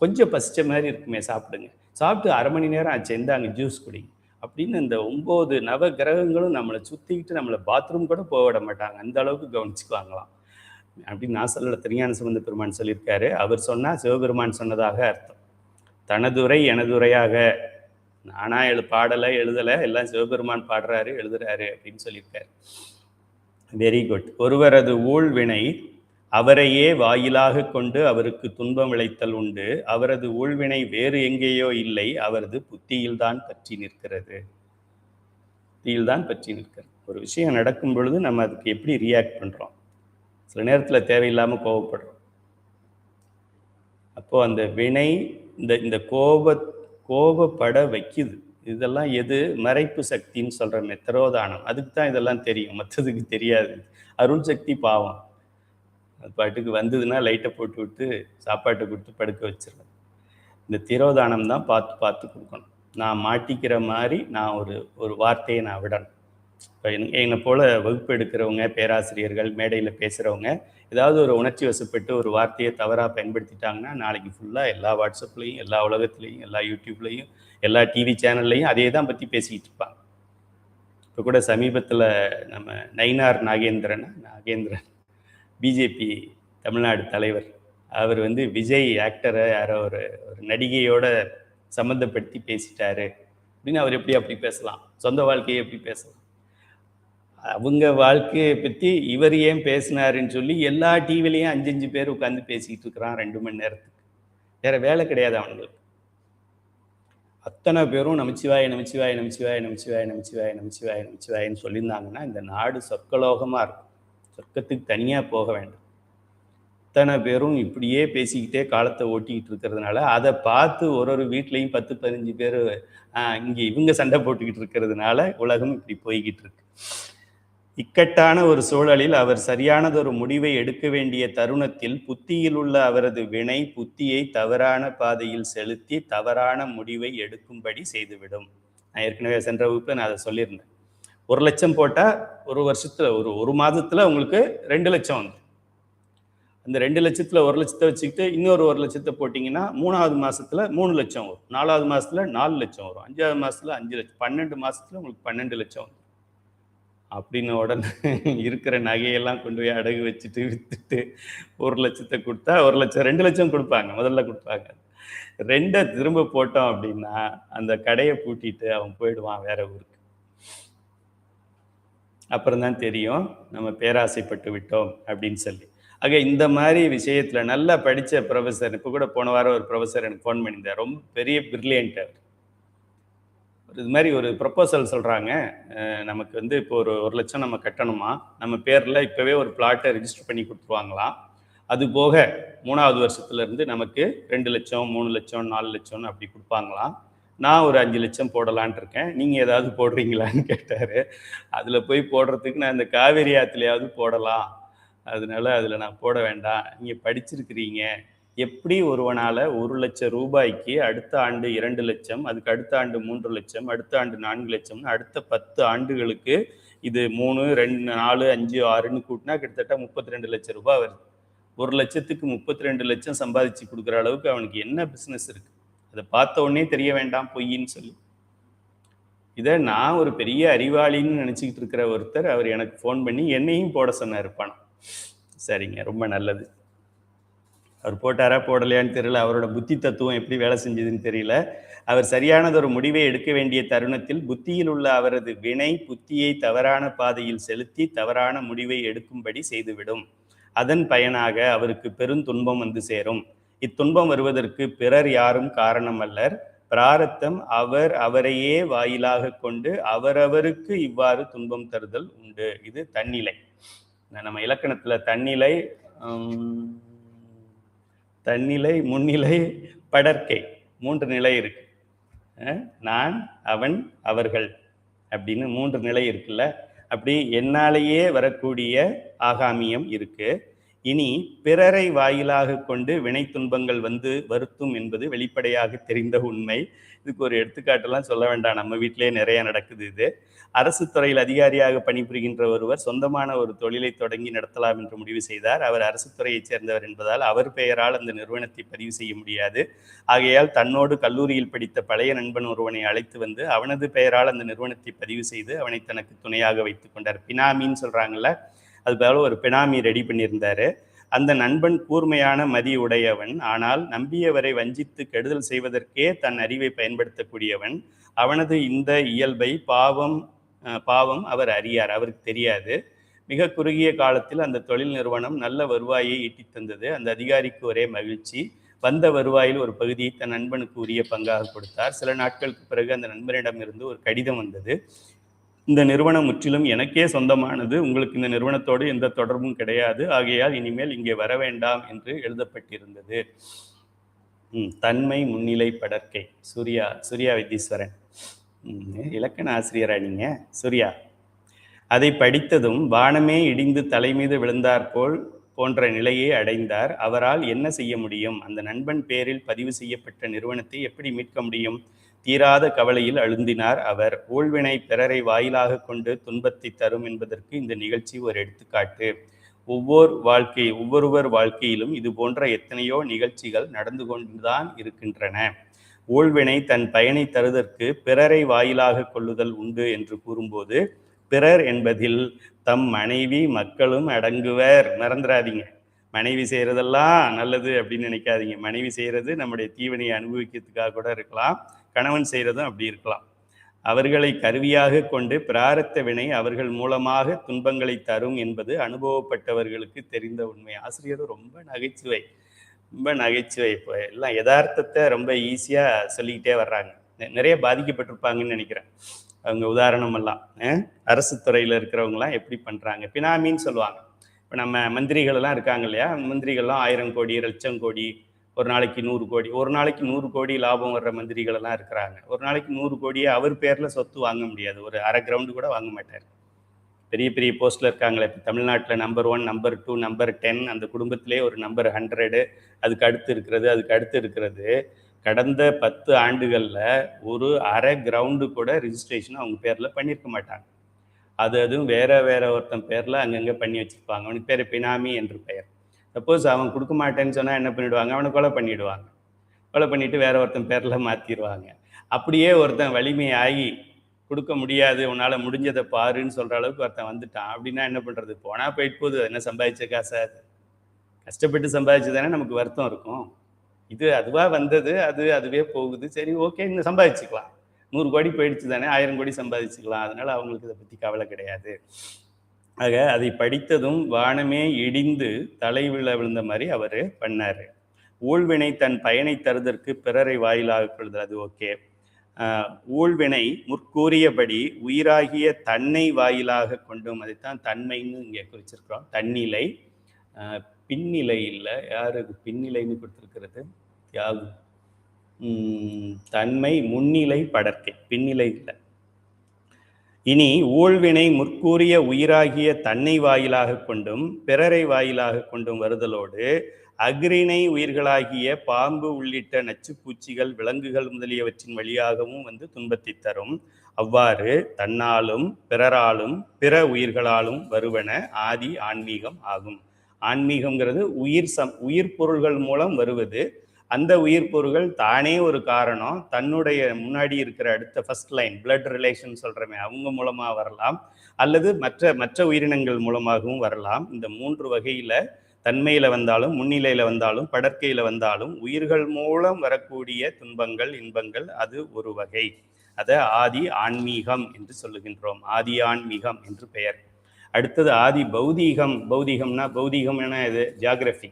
கொஞ்சம் பசிச்ச மாதிரி இருக்குமே சாப்பிடுங்க, சாப்பிட்டு 1/2 மணி நேரம் ஆச்சு இருந்தாங்க ஜூஸ் குடிங்க அப்படின்னு இந்த 9 நவ கிரகங்களும் நம்மளை சுற்றிக்கிட்டு நம்மளை பாத்ரூம் கூட போக விட மாட்டாங்க, அந்த அளவுக்கு கவனிச்சுக்குவாங்களாம் அப்படின்னு நான் சொல்லலை, திருஞான சம்பந்த பெருமான் சொல்லியிருக்காரு. அவர் சொன்னால் சிவபெருமான் சொன்னதாக அர்த்தம். தனதுரை எனதுரையாக நானா பாடலை எழுதலை, எல்லாம் சிவபெருமான் பாடுறாரு எழுதுறாரு அப்படின்னு சொல்லியிருக்காரு. Very good. ஒருவரது ஊழ்வினை அவரையே வாயிலாக கொண்டு அவருக்கு துன்பம் விளைத்தல் உண்டு. அவரது ஊழ்வினை வேறு எங்கேயோ இல்லை, அவரது புத்தியில்தான் பற்றி நிற்கிறது. புத்தியில்தான் பற்றி நிற்கிறது. ஒரு விஷயம் நடக்கும் பொழுது நம்ம அதுக்கு எப்படி ரியாக்ட் பண்ணுறோம்? சில நேரத்தில் தேவையில்லாமல் கோபப்படுறோம். அப்போது அந்த வினை இந்த கோபப்பட வைக்குது. இதெல்லாம் எது? மறைப்பு சக்தின்னு சொல்கிறோமே, திரோதானம், அதுக்கு தான் இதெல்லாம் தெரியும், மற்றதுக்கு தெரியாது. அருள் சக்தி பாவம், அது பாட்டுக்கு வந்ததுன்னா லைட்டை போட்டு விட்டு சாப்பாட்டை கொடுத்து படுக்க வச்சிருவேன். இந்த திரோதானம் தான் பார்த்து பார்த்து கொடுக்கணும். நான் மாட்டிக்கிற மாதிரி நான் ஒரு வார்த்தையை நான் விடணும். இப்போ என்னை போல் வகுப்பு எடுக்கிறவங்க, பேராசிரியர்கள், மேடையில் பேசுகிறவங்க ஏதாவது ஒரு உணர்ச்சி வசப்பட்டு ஒரு வார்த்தையை தவறாக பயன்படுத்திட்டாங்கன்னா நாளைக்கு ஃபுல்லாக எல்லா வாட்ஸ்அப்லேயும், எல்லா உலகத்துலேயும், எல்லா யூடியூப்லேயும், எல்லா டிவி சேனல்லையும் அதே தான் பற்றி பேசிக்கிட்டு இருப்பாங்க. இப்போ கூட சமீபத்தில் நம்ம நயினார் நாகேந்திரன் பிஜேபி தமிழ்நாடு தலைவர், அவர் விஜய் ஆக்டரை யாரோ ஒரு நடிகையோட சம்மந்தப்படுத்தி பேசிட்டாரு அப்படின்னு அவர் எப்படி அப்படி பேசலாம்? சொந்த வாழ்க்கையை எப்படி பேசலாம்? அவங்க வாழ்க்கையை பற்றி இவர் ஏன் பேசினாருன்னு சொல்லி எல்லா டிவிலையும் 5 பேர் உட்காந்து பேசிக்கிட்டு இருக்கிறான் 2 மணி நேரத்துக்கு. வேற வேலை கிடையாது அவங்களுக்கு. அத்தனை பேரும் நமச்சிவாய நமச்சிவாய நமச்சிவாய நமச்சிவாய நமச்சிவாய நமச்சிவாய நமச்சிவாயன்னு சொல்லியிருந்தாங்கன்னா இந்த நாடு சொர்க்கலோகமாக இருக்கும். சொர்க்கத்துக்கு தனியாக போக வேண்டும். அத்தனை பேரும் இப்படியே பேசிக்கிட்டே காலத்தை ஓட்டிக்கிட்டு இருக்கிறதுனால அதை பார்த்து ஒரு வீட்லேயும் 10-15 பேர் இங்கே இவங்க சண்டை போட்டுக்கிட்டு இருக்கிறதுனால உலகம் இப்படி போய்கிட்டு இருக்கு. இக்கட்டான ஒரு சூழலில் அவர் சரியானதொரு முடிவை எடுக்க வேண்டிய தருணத்தில் புத்தியில் உள்ள அவரது வினை புத்தியை தவறான பாதையில் செலுத்தி தவறான முடிவை எடுக்கும்படி செய்துவிடும். நான் ஏற்கனவே சென்ற வகுப்பில் நான் அதை சொல்லியிருந்தேன். 1 லட்சம் போட்டால் ஒரு வருஷத்தில் ஒரு மாதத்தில் உங்களுக்கு 2 லட்சம் வந்து, அந்த 2,00,000த்துல 1,00,000 வச்சுக்கிட்டு இன்னொரு 1,00,000 போட்டிங்கன்னா 3வது மாசத்துல 3,00,000 வரும், 4வது மாசத்துல 4,00,000 வரும், 5வது மாசத்துல 5,00,000, 12 மாசத்துல உங்களுக்கு 12,00,000 வரும். அப்படின்னு உடனே இருக்கிற நகையெல்லாம் கொண்டு போய் அடகு வச்சுட்டு வித்துட்டு 1,00,000 கொடுத்தா 1,00,000 2,00,000 கொடுப்பாங்க, முதல்ல கொடுப்பாங்க. 2 திரும்ப போட்டோம் அப்படின்னா அந்த கடையை பூட்டிட்டு அவன் போயிடுவான் வேற ஊருக்கு. அப்புறம் தான் தெரியும் நம்ம பேராசைப்பட்டு விட்டோம் அப்படின்னு சொல்லி. ஆக இந்த மாதிரி விஷயத்துல நல்லா படிச்ச ப்ரொஃபஸர், இப்போ கூட போன வாரம் ஒரு ப்ரொஃபஸர் எனக்கு ஃபோன் பண்ணியிருந்தார். ரொம்ப பெரிய பிரில்லியன்ட் அவர். இது மாதிரி ஒரு ப்ரொப்போசல் சொல்றாங்க, நமக்கு வந்து இப்போ ஒரு 1,00,000 நம்ம கட்டணுமா, நம்ம பேர்ல இப்பவே ஒரு பிளாட்டை ரிஜிஸ்டர் பண்ணி கொடுத்துருவாங்களாம். அது போக 3வது வருஷத்துல இருந்து நமக்கு 2,00,000, 3,00,000, 4,00,000 அப்படி கொடுப்பாங்களாம். நான் ஒரு 5,00,000 போடலான் இருக்கேன், நீங்க ஏதாவது போடுறீங்களான்னு கேட்டாரு. அதுல போய் போடுறதுக்கு நான் இந்த காவேரி ஆத்துலயாவது போடலாம், அதனால அதுல நான் போட வேண்டாம், நீங்க படிச்சிருக்கிறீங்க, எப்படி ஒருவனால 1,00,000 ரூபாய்க்கு அடுத்த ஆண்டு 2,00,000, அதுக்கு அடுத்த ஆண்டு 3,00,000, அடுத்த ஆண்டு 4,00,000, அடுத்த 10 ஆண்டுகளுக்கு இது 3, 2, 4, 5, 6ன்னு கூட்டினா கிட்டத்தட்ட 32,00,000 ரூபாய் வருது. 1,00,000க்கு 32,00,000 சம்பாதிச்சு கொடுக்குற அளவுக்கு அவனுக்கு என்ன பிசினஸ் இருக்கு? அதை பார்த்த உடனே தெரிய வேண்டாம் பொய்ன்னு சொல்லி. இதை நான் ஒரு பெரிய அறிவாளின்னு நினைச்சுக்கிட்டு இருக்கிற ஒருத்தர் அவர் எனக்கு ஃபோன் பண்ணி என்னையும் போட சொன்னார் பணம். சரிங்க, ரொம்ப நல்லது. அவர் போட்டாரா போடலையான்னு தெரியல, அவரோட புத்தி தத்துவம் எப்படி வேலை செஞ்சதுன்னு தெரியல. அவர் சரியானதொரு முடிவை எடுக்க வேண்டிய தருணத்தில் புத்தியில் உள்ள அவரது வினை புத்தியை தவறான பாதையில் செலுத்தி தவறான முடிவை எடுக்கும்படி செய்துவிடும். அதன் பயனாக அவருக்கு பெருந்துன்பம் வந்து சேரும். இத்துன்பம் வருவதற்கு பிறர் யாரும் காரணம் அல்லர், பிராரத்தம் அவர் அவரையே வாயிலாக கொண்டு அவரவருக்கு இவ்வாறு துன்பம் தருதல் உண்டு. இது தன்னிலை. நம்ம இலக்கணத்துல தன்னிலை, தன்னிலை, முன்னிலை, படற்கை, 3 நிலை இருக்கு. நான், அவன், அவர்கள் அப்படின்னு 3 நிலை இருக்குல்ல. அப்படி என்னாலேயே வரக்கூடிய ஆகாமியம் இருக்கு. இனி பிறரை வாயிலாக கொண்டு வினை துன்பங்கள் வந்து வருத்தும் என்பது வெளிப்படையாக தெரிந்த உண்மை. இதுக்கு ஒரு எடுத்துக்காட்டெல்லாம் சொல்ல வேண்டாம், நம்ம வீட்டிலே நிறைய நடக்குது. இது அரசு துறையில் அதிகாரியாக பணிபுரிகின்ற ஒருவர் சொந்தமான ஒரு தொழிலை தொடங்கி நடத்தலாம் என்று முடிவு செய்தார். அவர் அரசு துறையைச் சேர்ந்தவர் என்பதால் அவர் பெயரால் அந்த நிறுவனத்தை பதிவு செய்ய முடியாது. ஆகையால் தன்னோடு கல்லூரியில் படித்த பழைய நண்பன் ஒருவனை அழைத்து வந்து அவனது பெயரால் அந்த நிறுவனத்தை பதிவு செய்து அவனை தனக்கு துணையாக வைத்துக் கொண்டார். பினாமின்னு சொல்றாங்கல்ல, அது போல ஒரு பினாமி ரெடி பண்ணியிருந்தாரு. அந்த நண்பன் கூர்மையான மதி உடையவன், ஆனால் நம்பியவரை வஞ்சித்து கெடுதல் செய்வதற்கே தன் அறிவை பயன்படுத்தக்கூடியவன். அவனது இந்த இயல்பை பாவம் அவர் அறியார், அவருக்கு தெரியாது. மிக குறுகிய காலத்தில் அந்த தொழில் நிறுவனம் நல்ல வருவாயை ஈட்டி தந்தது. அந்த அதிகாரிக்கு ஒரே மகிழ்ச்சி. வந்த வருவாயில் ஒரு பகுதியை தன் நண்பனுக்கு உரிய பங்காக கொடுத்தார். சில நாட்களுக்கு பிறகு அந்த நண்பனிடம் இருந்து ஒரு கடிதம் வந்தது. இந்த நிறுவனம் முற்றிலும் எனக்கே சொந்தமானது, உங்களுக்கு இந்த நிறுவனத்தோடு எந்த தொடர்பும் கிடையாது, ஆகையால் இனிமேல் இங்கே வர வேண்டாம் என்று எழுதப்பட்டிருந்தது. தன்மை, முன்னிலை, படற்கை. சூர்யா வைத்தீஸ்வரன், இலக்கண ஆசிரியரா நீங்க? சூர்யா. அதை படித்ததும் வானமே இடிந்து தலைமீது விழுந்தார் போன்ற நிலையை அடைந்தார். அவரால் என்ன செய்ய முடியும்? அந்த நண்பன் பேரில் பதிவு செய்யப்பட்ட நிறுவனத்தை எப்படி மீட்க முடியும்? தீராத கவலையில் அழுந்தினார் அவர். ஊழ்வினை பிறரை வாயிலாக கொண்டு துன்பத்தை தரும் என்பதற்கு இந்த நிகழ்ச்சி ஒரு எடுத்துக்காட்டு. ஒவ்வொருவர் வாழ்க்கையிலும் இது போன்ற எத்தனையோ நிகழ்ச்சிகள் நடந்து கொண்டுதான் இருக்கின்றன. ஊழ்வினை தன் பயனை தருவதற்கு பிறரை வாயிலாக கொள்ளுதல் உண்டு என்று கூறும்போது பிறர் என்பதில் தம் மனைவி மக்களும் அடங்குவர். மறந்துடாதீங்க, மனைவி செய்யறதெல்லாம் நல்லது அப்படின்னு நினைக்காதீங்க. மனைவி செய்யறது நம்முடைய தீவினையை அனுபவிக்கிறதுக்காக கூட இருக்கலாம், கணவன் செய்யறதும் அப்படி இருக்கலாம். அவர்களை கருவியாக கொண்டு பிராரத்த வினை அவர்கள் மூலமாக துன்பங்களை தரும் என்பது அனுபவப்பட்டவர்களுக்கு தெரிந்த உண்மை. ஆசிரியர் ரொம்ப நகைச்சுவை. இப்போ எல்லாம் யதார்த்தத்தை ரொம்ப ஈஸியா சொல்லிக்கிட்டே வர்றாங்க. நிறைய பாதிக்கப்பட்டிருப்பாங்கன்னு நினைக்கிறேன். அவங்க உதாரணம் எல்லாம் அரசு துறையில இருக்கிறவங்கலாம் எப்படி பண்றாங்க. பினாமின்னு சொல்லுவாங்க. இப்போ நம்ம மந்திரிகள் எல்லாம் இருக்காங்க இல்லையா, மந்திரிகள்லாம் 1000 கோடி, 1,00,000 கோடி, ஒரு நாளைக்கு 100 கோடி, ஒரு நாளைக்கு 100 கோடி லாபம் வர்ற மந்திரிகள் எல்லாம் இருக்கிறாங்க. ஒரு நாளைக்கு 100 கோடியை அவர் பேர்ல சொத்து வாங்க முடியாது, ஒரு அரை கிரவுண்டு கூட வாங்க மாட்டார். பெரிய பெரிய போஸ்ட்ல இருக்காங்களே, இப்போ தமிழ்நாட்டில் நம்பர் 1, நம்பர் 2, நம்பர் 10, அந்த குடும்பத்திலே ஒரு நம்பர் 100, அதுக்கு அடுத்து இருக்கிறது. கடந்த 10 ஆண்டுகளில் ஒரு அரை கிரவுண்டு கூட ரிஜிஸ்ட்ரேஷன் அவங்க பேரில் பண்ணியிருக்க மாட்டாங்க. அதுவும் வேற ஒருத்தன் பேரில் அங்கங்கே பண்ணி வச்சுருப்பாங்க. அவனுக்கு பேர் பினாமி என்று பெயர். சப்போஸ் அவன் கொடுக்க மாட்டேன்னு சொன்னால் என்ன பண்ணிவிடுவாங்க, அவனை கொலை பண்ணிவிடுவாங்க. கொலை பண்ணிவிட்டு வேற ஒருத்தன் பேரில் மாற்றிடுவாங்க. அப்படியே ஒருத்தன் வலிமையாகி கொடுக்க முடியாது, உன்னால் முடிஞ்சதை பாருன்னு சொல்கிற அளவுக்கு ஒருத்தன் வந்துட்டான் அப்படின்னா என்ன பண்ணுறது? போனால் போயிட்டு போகுது, என்ன சம்பாதிச்ச காசா? கஷ்டப்பட்டு சம்பாதிச்சு தானே நமக்கு வருத்தம் இருக்கும். இது அதுவாக வந்தது, அதுவே போகுது, சரி ஓகே இன்னும் சம்பாதிச்சுக்கலாம். 100 கோடி போயிடுச்சு தானே, 1000 கோடி சம்பாதிச்சுக்கலாம். அதனால் அவங்களுக்கு இதை பற்றி கவலை கிடையாது. ஆக அதை படித்ததும் வானமே இடிந்து தலை விழுந்த மாதிரி அவர் பண்ணார். ஊழ்வினை தன் பயனை தருவதற்கு பிறரை வாயிலாக கொள்ளுதல், அது ஓகே. ஊழ்வினை முற்கூறியபடி உயிராகிய தன்னை வாயிலாக கொண்டும், அதைத்தான் தன்மைன்னு இங்கே குறிச்சிருக்கிறோம். தன்னிலை, பின்னிலை இல்லை, யாருக்கு பின்னிலைன்னு கொடுத்துருக்கிறது? தியாகு. தன்மை முன்னிலை படர்க்கை, பின்னிலை இல்லை. இனி ஊழ்வினை முற்கூறிய உயிராகிய தன்னை வாயிலாக கொண்டும் பிறரை வாயிலாக கொண்டும் வருதலோடு அக்ரிணை உயிர்களாகிய பாம்பு உள்ளிட்ட நச்சுப்பூச்சிகள் விலங்குகள் முதலியவற்றின் வழியாகவும் வந்து துன்பத்தை தரும். அவ்வாறு தன்னாலும் பிறராலும் பிற உயிர்களாலும் வருவன ஆதி ஆன்மீகம் ஆகும். ஆன்மீகம்ங்கிறது உயிர் பொருள்கள் மூலம் வருவது. அந்த உயிர் பொருள்கள் தானே ஒரு காரணம், தன்னுடைய முன்னாடி இருக்கிற அடுத்த ஃபர்ஸ்ட் லைன் பிளட் ரிலேஷன் சொல்கிறமே அவங்க மூலமாக வரலாம், அல்லது மற்ற உயிரினங்கள் மூலமாகவும் வரலாம். இந்த 3 வகையில் தன்மையில் வந்தாலும் முன்னிலையில் வந்தாலும் படற்கையில் வந்தாலும் உயிர்கள் மூலம் வரக்கூடிய துன்பங்கள் இன்பங்கள் அது ஒரு வகை. அதை ஆதி ஆன்மீகம் என்று சொல்லுகின்றோம். ஆதி ஆன்மீகம் என்று பெயர். அடுத்தது ஆதி பௌதீகம். பௌதீகம்னா பௌதீகம் என இது ஜியாகிரபி,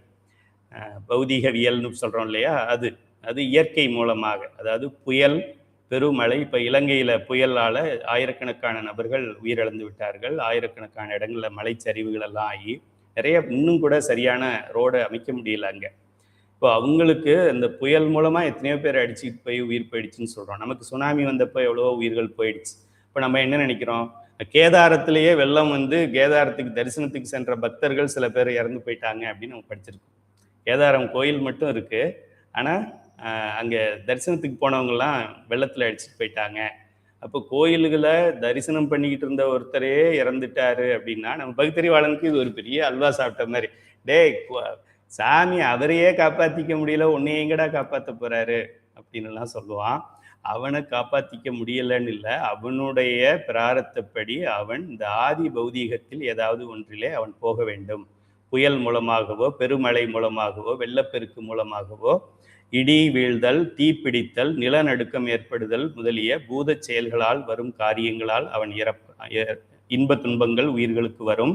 பௌதீகவியல்னு சொல்கிறோம் இல்லையா, அது இயற்கை மூலமாக, அதாவது புயல் பெருமழை. இப்போ இலங்கையில் புயலால் ஆயிரக்கணக்கான நபர்கள் உயிரிழந்து விட்டார்கள். ஆயிரக்கணக்கான இடங்களில் மலைச்சரிவுகள் எல்லாம் ஆகி நிறைய இன்னும் கூட சரியான ரோடை அமைக்க முடியல அங்கே. இப்போ அவங்களுக்கு அந்த புயல் மூலமாக எத்தனையோ பேர் அடிச்சுட்டு போய் உயிர் போயிடுச்சுன்னு சொல்கிறோம். நமக்கு சுனாமி வந்தப்போ எவ்வளோ உயிர்கள் போயிடுச்சு. இப்போ நம்ம என்ன நினைக்கிறோம், கேதாரத்திலேயே வெள்ளம் வந்து கேதாரத்துக்கு தரிசனத்துக்கு சென்ற பக்தர்கள் சில பேர் இறந்து போயிட்டாங்க அப்படின்னு நம்ம படிச்சிருக்கோம். கேதாரம் கோயில் மட்டும் இருக்குது, ஆனால் அங்கே தரிசனத்துக்கு போனவங்கலாம் வெள்ளத்தில் அடிச்சுட்டு போயிட்டாங்க. அப்போ கோயில்களை தரிசனம் பண்ணிக்கிட்டு இருந்த ஒருத்தரே இறந்துட்டாரு அப்படின்னா நம்ம பகுத்தறிவாளனுக்கு இது ஒரு பெரிய அல்வா சாப்பிட்ட மாதிரி. சாமி அவரையே காப்பாற்றிக்க முடியல, உன்னைய எங்கடா காப்பாற்ற போறாரு அப்படின்னுலாம் சொல்லுவான். அவனை காப்பாற்றிக்க முடியலன்னு இல்லை, அவனுடைய பிராரத்தப்படி அவன் இந்த ஆதி பௌதீகத்தில் ஏதாவது ஒன்றிலே அவன் போக வேண்டும். புயல் மூலமாகவோ பெருமழை மூலமாகவோ வெள்ளப்பெருக்கு மூலமாகவோ இடி வீழ்தல், தீப்பிடித்தல், நிலநடுக்கம் ஏற்படுதல் முதலிய பூத செயல்களால் வரும் காரியங்களால் அவன் இன்ப துன்பங்கள் உயிர்களுக்கு வரும்.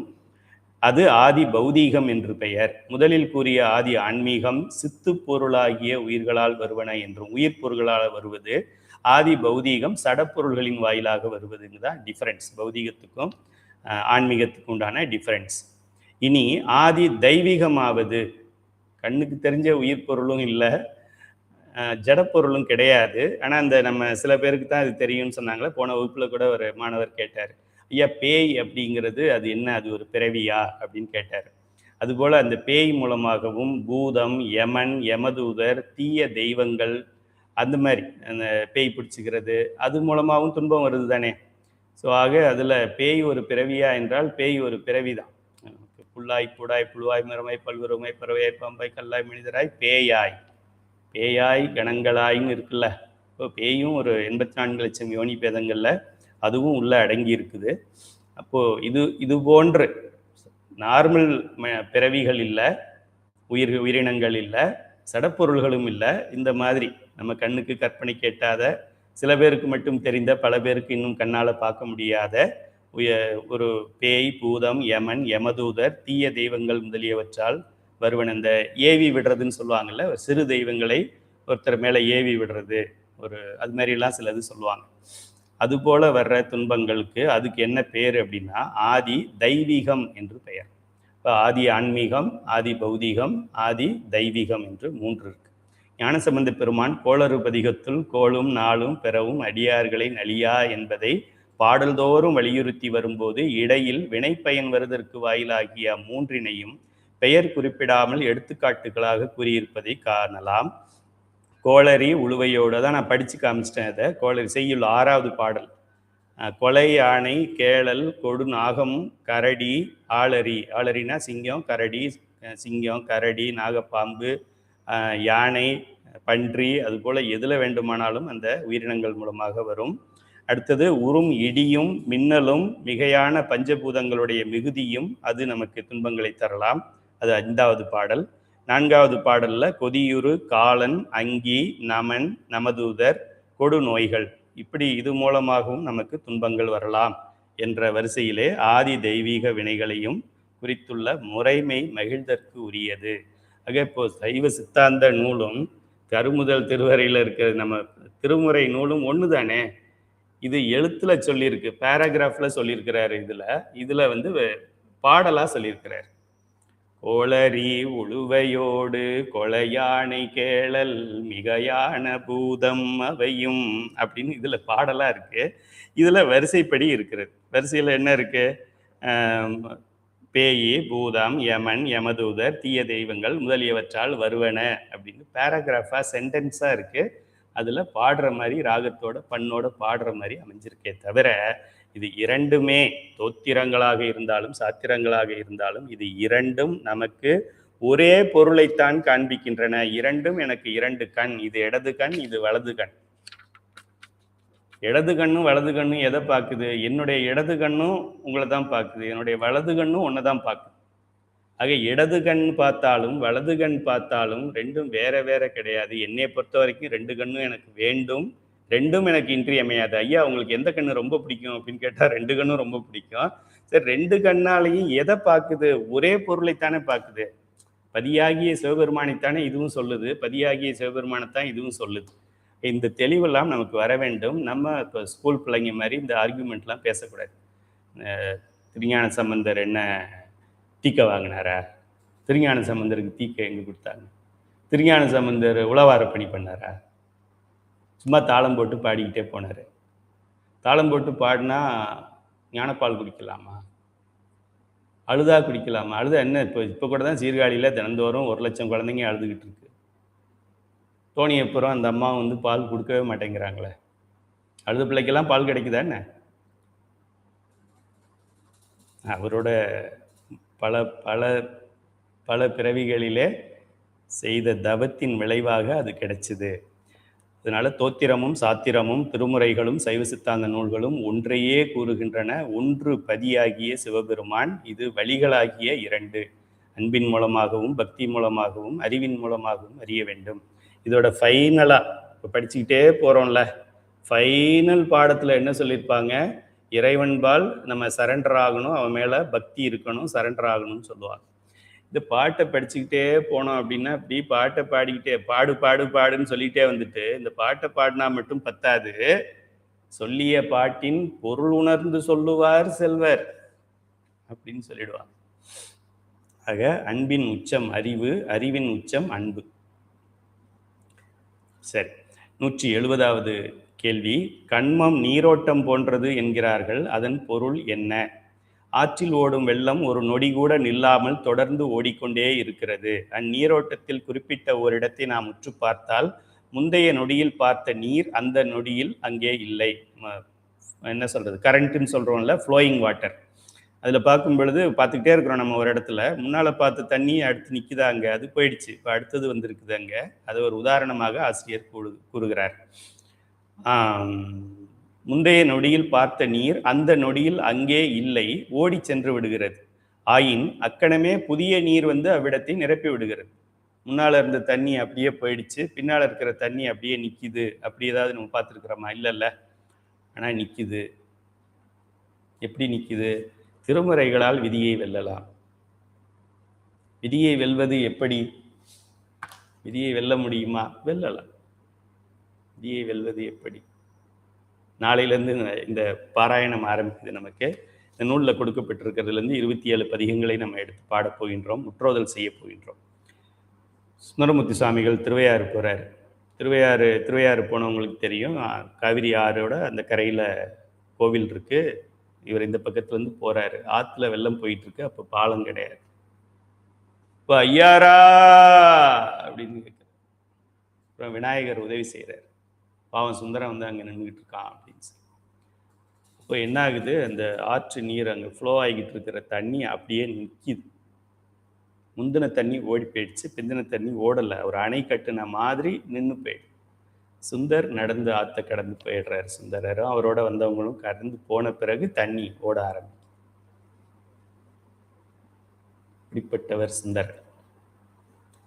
அது ஆதி பௌதீகம் என்று பெயர். முதலில் கூறிய ஆதி ஆன்மீகம் சித்து பொருளாகிய உயிர்களால் வருவன என்றும், உயிர் பொருள்களால் வருவது. ஆதி பௌதீகம் சடப்பொருள்களின் வாயிலாக வருவதுதான் டிஃபரன்ஸ், பௌதீகத்துக்கும் ஆன்மீகத்துக்கும் உண்டான டிஃபரன்ஸ். இனி ஆதி தெய்வீகமாவது, கண்ணுக்கு தெரிஞ்ச உயிர் பொருளும் இல்லை, ஜடப்பொருளும் கிடையாது. ஆனால் அந்த நம்ம சில பேருக்கு தான் அது தெரியும்னு சொன்னாங்களே, போன வகுப்பில் கூட ஒரு மாணவர் கேட்டார், ஐயா பேய் அப்படிங்கிறது அது என்ன, அது ஒரு பிறவியா அப்படின்னு கேட்டார். அதுபோல் அந்த பேய் மூலமாகவும் பூதம், யமன், யமதூதர், தீய தெய்வங்கள், அந்த மாதிரி அந்த பேய் பிடிச்சிக்கிறது அது மூலமாகவும் துன்பம் வருது தானே. ஸோ ஆக அதில் பேய் ஒரு பிறவியா என்றால் பேய் ஒரு பிறவி தான். புல்லாய் கூடாய் புழுவாய் மரமாய் பல்வருமாய் பறவையாய் பாம்பாய் கல்லாய் மனிதராய் பேயாய் கணங்களாயின்னு இருக்குல்ல. இப்போ பேயும் ஒரு 84 லட்சம் யோனி பேதங்களில் அதுவும் உள்ளே அடங்கி இருக்குது. அப்போது இது போன்று நார்மல் பிறவிகள் இல்லை, உயிரினங்கள் இல்லை, சடப்பொருள்களும் இல்லை. இந்த மாதிரி நம்ம கண்ணுக்கு கற்பனை கேட்டாத, சில பேருக்கு மட்டும் தெரிந்த, பல பேருக்கு இன்னும் கண்ணால் பார்க்க முடியாத ஒரு பேய், பூதம், யமன், யமதூதர், தீய தெய்வங்கள் முதலியவற்றால் வருவன். இந்த ஏவி விடுறதுன்னு சொல்லுவாங்கல்ல, சிறு தெய்வங்களை ஒருத்தர் மேலே ஏவி விடுறது, அது மாதிரிலாம் சிலது சொல்லுவாங்க. அதுபோல் வர்ற துன்பங்களுக்கு அதுக்கு என்ன பேர் அப்படின்னா ஆதி தெய்வீகம் என்று பெயர். இப்போ ஆதி ஆன்மீகம், ஆதி பௌதீகம், ஆதி தெய்வீகம் என்று 3 இருக்கு. ஞானசம்பந்த பெருமான் கோளறு பதிகத்துள் கோளும் நாளும் பெறவும் அடியார்களை நலியா என்பதை பாடல்தோறும் வலியுறுத்தி வரும்போது இடையில் வினைப்பயன் வருவதற்கு வாயிலாகிய 3னையும் பெயர் குறிப்பிடாமல் எடுத்துக்காட்டுகளாக கூறியிருப்பதை காணலாம். கோளரி உழுவையோடு தான் நான் படித்து காமிச்சிட்டேன். அதை கோளரி செய்யுள் 6வது பாடல். கொலை யானை கேளல் கொடு நாகம் கரடி ஆளரி, ஆளரினா சிங்கம், கரடி சிங்கம், கரடி, நாகப்பாம்பு, யானை, பன்றி, அதுபோல் எதில் வேண்டுமானாலும் அந்த உயிரினங்கள் மூலமாக வரும். அடுத்தது உறும் இடியும் மின்னலும் மிகையான பஞ்சபூதங்களுடைய மிகுதியும் அது நமக்கு துன்பங்களை தரலாம். அது 5வது பாடல். 4வது பாடலில் கொதியுறு, காலன், அங்கி, நமன், நமதூதர், கொடு நோய்கள், இப்படி இது மூலமாகவும் நமக்கு துன்பங்கள் வரலாம் என்ற வரிசையிலே ஆதி தெய்வீக வினைகளையும் குறித்துள்ள முறைமை மகிழ்தற்கு உரியது. ஆக இப்போ சைவ சித்தாந்த நூலும் கருமுதல் திருவரையில் இருக்கிற நம்ம திருமுறை நூலும் ஒன்று தானே. இது எழுத்தில் சொல்லியிருக்கு, பேராகிராஃபில் சொல்லியிருக்கிறாரு. இதில் வந்து பாடலாக சொல்லியிருக்கிறார். கோளரி உழுவையோடு கொலையானை கேளல் மிகையான பூதம் அவையும் அப்படின்னு இதில் பாடலாக இருக்குது. இதில் வரிசைப்படி இருக்கிறது. வரிசையில் என்ன இருக்குது? பேயி, பூதம், யமன், யமதூதர், தீய தெய்வங்கள் முதலியவற்றால் வருவன அப்படின்னு பேராகிராஃபாக சென்டென்ஸாக இருக்குது. அதில் பாடுற மாதிரி ராகத்தோட பண்ணோட பாடுற மாதிரி அமைஞ்சிருக்கே தவிர இது இரண்டுமே தோத்திரங்களாக இருந்தாலும் சாத்திரங்களாக இருந்தாலும் இது இரண்டும் நமக்கு ஒரே பொருளைத்தான் காண்பிக்கின்றன. இரண்டும் எனக்கு 2 கண், இது இடது கண், இது வலது கண். இடது கண்ணும் வலது கண்ணும் எதை பார்க்குது? என்னுடைய இடது கண்ணும் உங்களை தான் பார்க்குது, என்னுடைய வலது கண்ணும் ஒன்றை தான் பார்க்குது. ஆக இடது கண் பார்த்தாலும் வலது கண் பார்த்தாலும் ரெண்டும் வேற வேற கிடையாது. என்னை பொறுத்த வரைக்கும் 2 கண்ணும் எனக்கு வேண்டும், ரெண்டும் எனக்கு இன்றியமையாது. ஐயா உங்களுக்கு எந்த கண்ணு ரொம்ப பிடிக்கும் அப்படின்னு கேட்டால் 2 கண்ணும் ரொம்ப பிடிக்கும். சரி, 2 கண்ணாலையும் எதை பார்க்குது? ஒரே பொருளைத்தானே பார்க்குது. பதியாகிய சிவபெருமானைத்தானே இதுவும் சொல்லுது, பதியாகிய சிவபெருமானைத்தான் இதுவும் சொல்லுது. இந்த தெளிவெல்லாம் நமக்கு வர வேண்டும். நம்ம இப்போ ஸ்கூல் பிள்ளைங்க மாதிரி இந்த ஆர்கியூமெண்ட்லாம் பேசக்கூடாது. திருஞான சம்பந்தர் என்ன தீக்க வாங்கினாரா? திருஞான சம்பந்தருக்கு தீக்க எங்கே கொடுத்தாங்க? திருஞான சம்பந்தர் உளவார பணி பண்ணாரா? சும்மா தாளம் போட்டு பாடிக்கிட்டே போனார். தாளம் போட்டு பாடினா ஞானப்பால் குடிக்கலாமா? அழுதா குடிக்கலாமா? அழுதா என்ன? இப்போ கூட தான் சீர்காழியில் தினந்தோறும் 1 லட்சம் குழந்தைங்க அழுதுகிட்டு இருக்கு. தோணியப்புறம் அந்த அம்மா வந்து பால் கொடுக்கவே மாட்டேங்கிறாங்களே. அழுத பிள்ளைக்கெல்லாம் பால் கிடைக்குதா என்ன? அவரோட பல பல பல பிறவிகளிலே செய்த தவத்தின் விளைவாக அது கிடைச்சிது. அதனால தோத்திரமும் சாத்திரமும் திருமுறைகளும் சைவ சித்தாந்த நூல்களும் ஒன்றையே கூறுகின்றன. ஒன்று பதியாகிய சிவபெருமான், இது வழிகளாகிய 2, அன்பின் மூலமாகவும் பக்தி மூலமாகவும் அறிவின் மூலமாகவும் அறிய வேண்டும். இதோட ஃபைனலாக இப்போ படிச்சுக்கிட்டே போகிறோம்ல, ஃபைனல் பாடத்தில் என்ன சொல்லியிருப்பாங்க? இறைவன்பால் நம்ம சரண்டர் ஆகணும், அவன் மேலே பக்தி இருக்கணும், சரண்டர் ஆகணும்னு சொல்லுவாங்க. இந்த பாட்டை படிச்சுக்கிட்டே போனோம் அப்படின்னா அப்படி பாட்டை பாடிக்கிட்டே பாடு பாடு பாடுன்னு சொல்லிகிட்டே வந்துட்டு இந்த பாட்டை பாடினா மட்டும் பத்தாது, சொல்லிய பாட்டின் பொருள் உணர்ந்து சொல்லுவார் செல்வர் அப்படின்னு சொல்லிடுவாங்க. ஆக அன்பின் உச்சம் அறிவு, அறிவின் உச்சம் அன்பு. சரி, 170வது கேள்வி. கண்மம் நீரோட்டம் போன்றது என்கிறார்கள், அதன் பொருள் என்ன? ஆற்றில் ஓடும் வெள்ளம் ஒரு நொடி கூட நில்லாமல் தொடர்ந்து ஓடிக்கொண்டே இருக்கிறது. அந்நீரோட்டத்தில் குறிப்பிட்ட ஒரு இடத்தை நாம் உற்று பார்த்தால் முந்தைய நொடியில் பார்த்த நீர் அந்த நொடியில் அங்கே இல்லை. என்ன சொல்றது, கரண்ட்டுன்னு சொல்றோம்ல, ஃப்ளோயிங் வாட்டர். அதில் பார்க்கும் பொழுது பார்த்துக்கிட்டே இருக்கிறோம் நம்ம ஒரு இடத்துல, முன்னால் பார்த்த தண்ணி அடுத்து நிற்குதா அங்கே, அது போயிடுச்சு, இப்போ அடுத்தது வந்திருக்குது அங்கே. அது ஒரு உதாரணமாக ஆசிரியர் கூறுகிறார். முந்தைய நொடியில் பார்த்த நீர் அந்த நொடியில் அங்கே இல்லை, ஓடி சென்று விடுகிறது. ஆயின் அக்கணமே புதிய நீர் வந்து அவ்விடத்தை நிரப்பி விடுகிறது. முன்னால் இருந்த தண்ணி அப்படியே போயிடுச்சு, பின்னால் இருக்கிற தண்ணி அப்படியே நிற்கிது. அப்படி ஏதாவது நம்ம பார்த்துருக்குறோமா? இல்லைல்ல. ஆனால் நிற்கிது. எப்படி நிற்கிது? திருமுறைகளால் விதியை வெல்லலாம். விதியை வெல்வது எப்படி? விதியை வெல்ல முடியுமா? வெல்லலாம். விதியை வெல்வது எப்படி? நாளையிலேருந்து இந்த பாராயணம் ஆரம்பிக்குது. நமக்கு இந்த நூலில் கொடுக்கப்பட்டிருக்கிறதுலேருந்து 27 பதிகங்களை நம்ம எடுத்து பாடப் போகின்றோம், முற்றோதல் செய்ய போகின்றோம். சுந்தரமூர்த்தி சுவாமிகள் திருவையாறு போகிறார். திருவையாறு போனவங்களுக்கு தெரியும், காவிரி ஆறோட அந்த கரையில் கோவில் இருக்குது. இவர் இந்த பக்கத்துலேருந்து போகிறாரு, ஆற்றுல வெள்ளம் போயிட்டுருக்கு. அப்போ பாலம் கிடையாது. இப்போ ஐயாரா அப்படின்னு கேட்குறாரு. அப்புறம் விநாயகர் உதவி செய்கிறார். பாவம் சுந்தரம் வந்து அங்கே நின்றுக்கிட்டு இருக்கான் அப்படின்னு சொல்லி. இப்போ என்ன ஆகுது, அந்த ஆற்று நீர் அங்கே ஃப்ளோ ஆகிக்கிட்டு இருக்கிற தண்ணி அப்படியே நிற்கிது. முந்தின தண்ணி ஓடி போயிடுச்சு, பிந்தின தண்ணி ஓடலை. ஒரு அணை கட்டுன மாதிரி நின்று போயிடுச்சு. சுந்தர் நடந்து ஆற்ற கடந்து போயிடுறாரு. சுந்தரரும் அவரோட வந்தவங்களும் கடந்து போன பிறகு தண்ணி ஓட ஆரம்பிக்கும். இப்படிப்பட்டவர் சுந்தர்.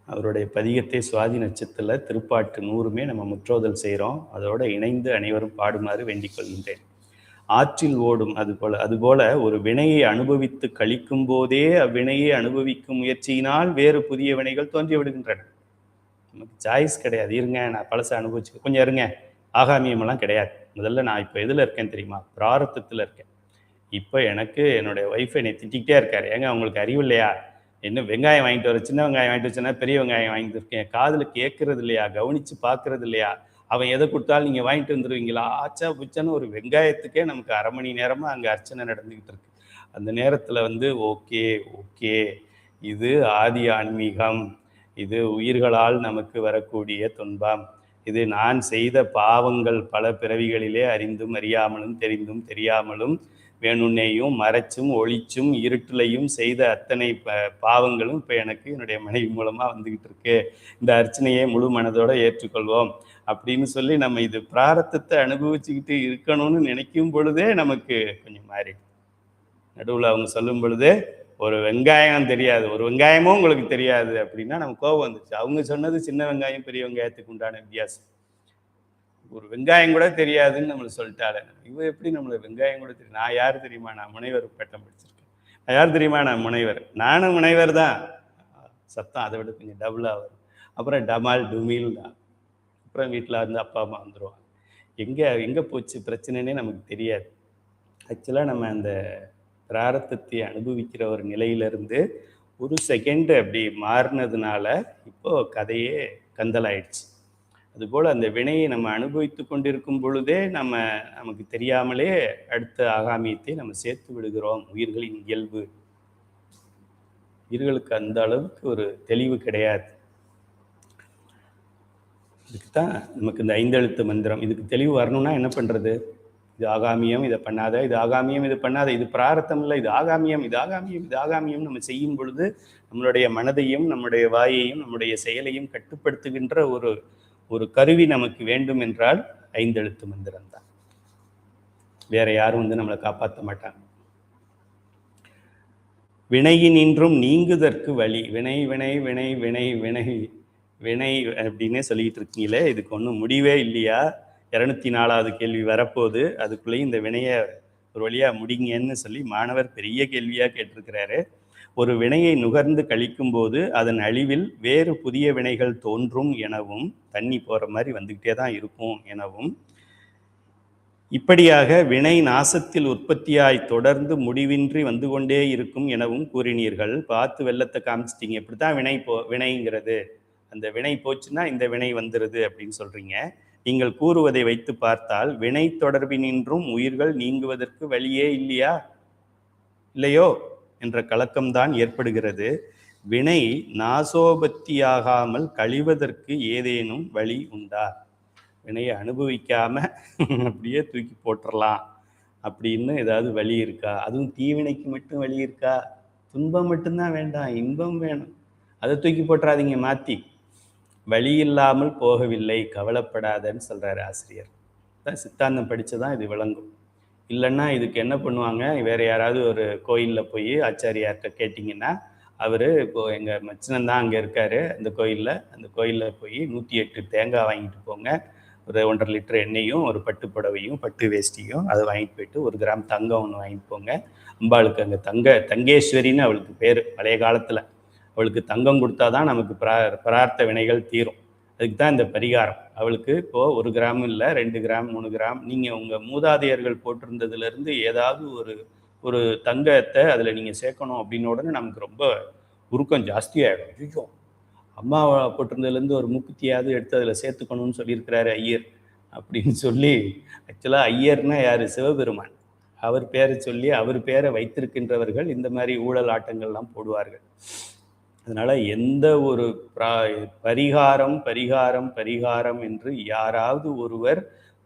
அவருடைய பதிகத்தை சுவாதி நட்சத்திரத்துல திருப்பாட்டு 100மே நம்ம முற்றோதல் செய்கிறோம். அதோட இணைந்து அனைவரும் பாடுமாறு வேண்டிக் கொள்கின்றேன். ஆற்றில் ஓடும் அதுபோல ஒரு வினையை அனுபவித்து கழிக்கும் போதே அவ்வினையை அனுபவிக்கும் முயற்சியினால் வேறு புதிய வினைகள் தோன்றி விடுகின்றன. நமக்கு சாய்ஸ் கிடையாது. இருங்க, நான் பழசை அனுபவிச்சு கொஞ்சம் இருங்க, ஆகாமியமெல்லாம் கிடையாது. முதல்ல நான் இப்போ எதில் இருக்கேன் தெரியுமா? பிராரத்தத்தில் இருக்கேன். இப்போ எனக்கு என்னுடைய ஒய்ஃபை என்னை திட்டிக்கிட்டே இருக்காரு. ஏங்க அவங்களுக்கு அறிவு இல்லையா? இன்னும் வெங்காயம் வாங்கிட்டு வர, சின்ன வெங்காயம் வாங்கிட்டு வச்சேன்னா பெரிய வெங்காயம் வாங்கிட்டு இருக்கேன், காதில் கேட்கறது இல்லையா, கவனித்து பார்க்கறது இல்லையா, அவன் எதை கொடுத்தாலும் நீங்கள் வாங்கிட்டு வந்துடுவீங்களா? ஆச்சா புச்சான்னு ஒரு வெங்காயத்துக்கே நமக்கு 1/2 மணி நேரமாக அங்கே அர்ச்சனை நடந்துக்கிட்டு இருக்கு. அந்த நேரத்தில் ஓகே ஓகே, இது ஆதி ஆன்மீகம், இது உயிர்களால் நமக்கு வரக்கூடிய துன்பம், இது நான் செய்த பாவங்கள் பல பிறவிகளிலே அறிந்தும் அறியாமலும் தெரிந்தும் தெரியாமலும் வேணுன்னையும் மறைச்சும் ஒளிச்சும் இருட்டிலையும் செய்த அத்தனை பாவங்களும் இப்போ எனக்கு என்னுடைய மனைவி மூலமாக வந்துக்கிட்டு இருக்கு. இந்த அர்ச்சனையை முழு மனதோடு ஏற்றுக்கொள்வோம் அப்படின்னு சொல்லி நம்ம இது பிராரத்தத்தை அனுபவிச்சுக்கிட்டு இருக்கணும்னு நினைக்கும் பொழுதே நமக்கு கொஞ்சம் மாறி. நடுவில் அவங்க சொல்லும் பொழுதே ஒரு வெங்காயம் தெரியாது, ஒரு வெங்காயமும் உங்களுக்கு தெரியாது அப்படின்னா நமக்கு கோபம் வந்துச்சு. அவங்க சொன்னது சின்ன வெங்காயம் பெரிய வெங்காயத்துக்கு உண்டான வித்தியாசம். ஒரு வெங்காயம் கூட தெரியாதுன்னு நம்மளை சொல்லிட்டாலே, இவ எப்படி நம்மளை வெங்காயம் கூட தெரியும்? நான் யார் தெரியுமா? நான் முனைவர் பட்டம் படிச்சிருக்கேன். நான் யார் தெரியுமா? நான் முனைவர். நானும் முனைவர் தான். சத்தம் அதை விட கொஞ்சம் டபுளாக வரும். அப்புறம் டமால் டுமில் தான். அப்புறம் வீட்டில் இருந்து அப்பா அம்மா வந்துடுவாங்க. எங்கே போச்சு பிரச்சனைன்னே நமக்கு தெரியாது. ஆக்சுவலாக நம்ம அந்த பிராரத்தத்தை அனுபவிக்கிற ஒரு நிலையிலிருந்து ஒரு செகண்டு அப்படி மாறினதுனால இப்போது கதையே கந்தலாயிடுச்சு. அதுபோல் அந்த வினையை நம்ம அனுபவித்து கொண்டிருக்கும் பொழுதே நமக்கு தெரியாமலே அடுத்த ஆகாமியத்தை நம்ம சேர்த்து விடுகிறோம். உயிர்களின் இயல்பு. உயிர்களுக்கு அந்த அளவுக்கு ஒரு தெளிவு கிடையாது. இதுக்கு தான் நமக்கு இந்த 5 எழுத்து மந்திரம். இதுக்கு தெளிவு வரணும்னா என்ன பண்ணுறது? இது ஆகாமியம், இதை பண்ணாத, இது ஆகாமியம், இது பண்ணாத, இது பிராரத்தம் இல்லை, இது ஆகாமியம், இது ஆகாமியம், இது ஆகாமியம் நம்ம செய்யும் பொழுது நம்மளுடைய மனதையும் நம்முடைய வாயையும் நம்முடைய செயலையும் கட்டுப்படுத்துகின்ற ஒரு கருவி நமக்கு வேண்டும் என்றால் 5 எழுத்து மந்திரம் தான். வேற யாரும் நம்மளை காப்பாற்ற மாட்டாங்க. வினையினின்றும் நீங்குதற்கு வழி. வினை வினை வினை வினை வினை வினை அப்படின்னே சொல்லிட்டு இருக்கீங்களே, இதுக்கு ஒன்றும் முடிவே இல்லையா? 204வது கேள்வி வரப்போகுது. அதுக்குள்ளேயும் இந்த வினையை ஒரு வழியாக முடிங்கன்னு சொல்லி மாணவர் பெரிய கேள்வியாக கேட்டிருக்கிறாரு. ஒரு வினையை நுகர்ந்து கழிக்கும் போது அதன் அழிவில் வேறு புதிய வினைகள் தோன்றும் எனவும், தண்ணி போகிற மாதிரி வந்துக்கிட்டே தான் இருக்கும் எனவும், இப்படியாக வினை நாசத்தில் உற்பத்தியாய் தொடர்ந்து முடிவின்றி வந்து கொண்டே இருக்கும் எனவும் கூறினீர்கள். பார்த்து வெள்ளத்தை காமிச்சிட்டிங்க. இப்படி தான் வினைங்கிறது, அந்த வினை போச்சுன்னா இந்த வினை வந்துடுது அப்படின்னு சொல்கிறீங்க. நீங்கள் கூறுவதை வைத்து பார்த்தால் வினை தொடர்பினின்றும் உயிர்கள் நீங்குவதற்கு வழியே இல்லையோ என்ற கலக்கம்தான் ஏற்படுகிறது. வினை நாசோபத்தியாகாமல் கழிவதற்கு ஏதேனும் வழி உண்டா? வினையை அனுபவிக்காம அப்படியே தூக்கி போட்டுடலாம் அப்படின்னு ஏதாவது வழி இருக்கா? அதுவும் தீவினைக்கு மட்டும் வழி இருக்கா? துன்பம் மட்டும்தான் வேண்டாம், இன்பம் வேணும். அதை தூக்கி போட்டுறாதீங்க மாற்றி. வழி இல்லாமல் போகவில்லை, கவலைப்படாதன்னு சொல்கிறாரு ஆசிரியர். தான் சித்தாந்தம் படித்ததான் இது விளங்கும். இல்லைன்னா இதுக்கு என்ன பண்ணுவாங்க, வேறு யாராவது ஒரு கோயிலில் போய் ஆச்சாரியார்கிட்ட கேட்டிங்கன்னா, அவர் இப்போது எங்கள் மச்சினன் தான் அங்கே இருக்கார் அந்த கோயிலில் போய் 108 தேங்காய் வாங்கிட்டு போங்க, ஒரு 1.5 லிட்டர் எண்ணெயும் ஒரு பட்டு புடவையும் பட்டு வேஷ்டியும் அதை வாங்கிட்டு போயிட்டு 1 கிராம் தங்கம் ஒன்று வாங்கிட்டு போங்க. அம்பாளுக்கு அங்கே தங்கேஸ்வரின்னு அவளுக்கு பேர். பழைய காலத்தில் அவளுக்கு தங்கம் கொடுத்தா தான் நமக்கு பிரார்த்த வினைகள் தீரும். அதுக்கு தான் இந்த பரிகாரம். அவளுக்கு இப்போது 1 கிராம் இல்லை, 2 கிராம் 3 கிராம் நீங்கள் உங்கள் மூதாதையர்கள் போட்டிருந்ததுலேருந்து ஏதாவது ஒரு தங்கத்தை அதில் நீங்கள் சேர்க்கணும் அப்படின்னு உடனே நமக்கு ரொம்ப உருக்கம் ஜாஸ்தியாகிடும். ஐயோ, அம்மா போட்டிருந்ததுலேருந்து ஒரு மூக்குத்தியாவது எடுத்து அதில் சேர்த்துக்கணும்னு சொல்லியிருக்கிறாரு ஐயர் அப்படின்னு சொல்லி. ஆக்சுவலாக ஐயர்னா யார்? சிவபெருமான். அவர் பேரை சொல்லி அவர் பேரை வைத்திருக்கின்றவர்கள் இந்த மாதிரி ஊழல் ஆட்டங்கள்லாம் போடுவார்கள். அதனால் எந்த ஒரு பரிகாரம் பரிகாரம் பரிகாரம் என்று யாராவது ஒருவர்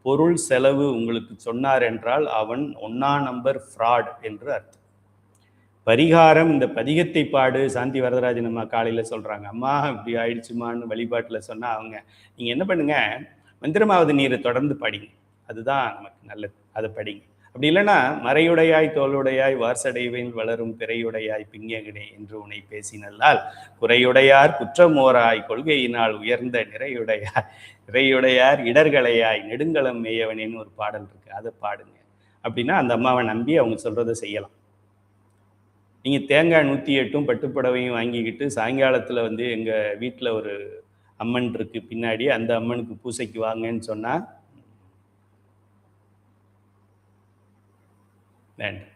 பொருள் செலவு உங்களுக்கு சொன்னார் என்றால் அவன் 1ஆம் நம்பர் ஃப்ராட் என்று அர்த்தம். பரிகாரம் இந்த பதிகத்தை பாடு சாந்தி வரதராஜன் அம்மா காலையில் சொல்கிறாங்க. அம்மா இப்படி ஆயிடுச்சுமான்னு வழிபாட்டில் சொன்னால் அவங்க நீங்கள் என்ன பண்ணுங்க, மந்திரமாவது நீரை தொடர்ந்து படிங்க, அதுதான் நமக்கு நல்லது, அதை படிங்க. அப்படி இல்லைன்னா மறையுடையாய் தோளுடையாய் வார்சடைவில் வளரும் பிறையுடையாய் பிங்ககிடே என்று உன்னை பேசினல்லால் குறையுடையார் குற்றமோராய் கொள்கையினால் உயர்ந்த நிறையுடையார் இடர்களையாய் நெடுங்கலம் மேயவனேன்னு ஒரு பாடல் இருக்கு, அதை பாடுங்க. அப்படின்னா அந்த அம்மாவை நம்பி அவங்க சொல்றதை செய்யலாம். நீங்கள் தேங்காய் 108 பட்டுப்புடவையும் வாங்கிக்கிட்டு சாயங்காலத்தில் வந்து எங்கள் வீட்டில் ஒரு அம்மன் இருக்கு பின்னாடி, அந்த அம்மனுக்கு பூசைக்கு வாங்கன்னு சொன்னால் வேண்டாம்.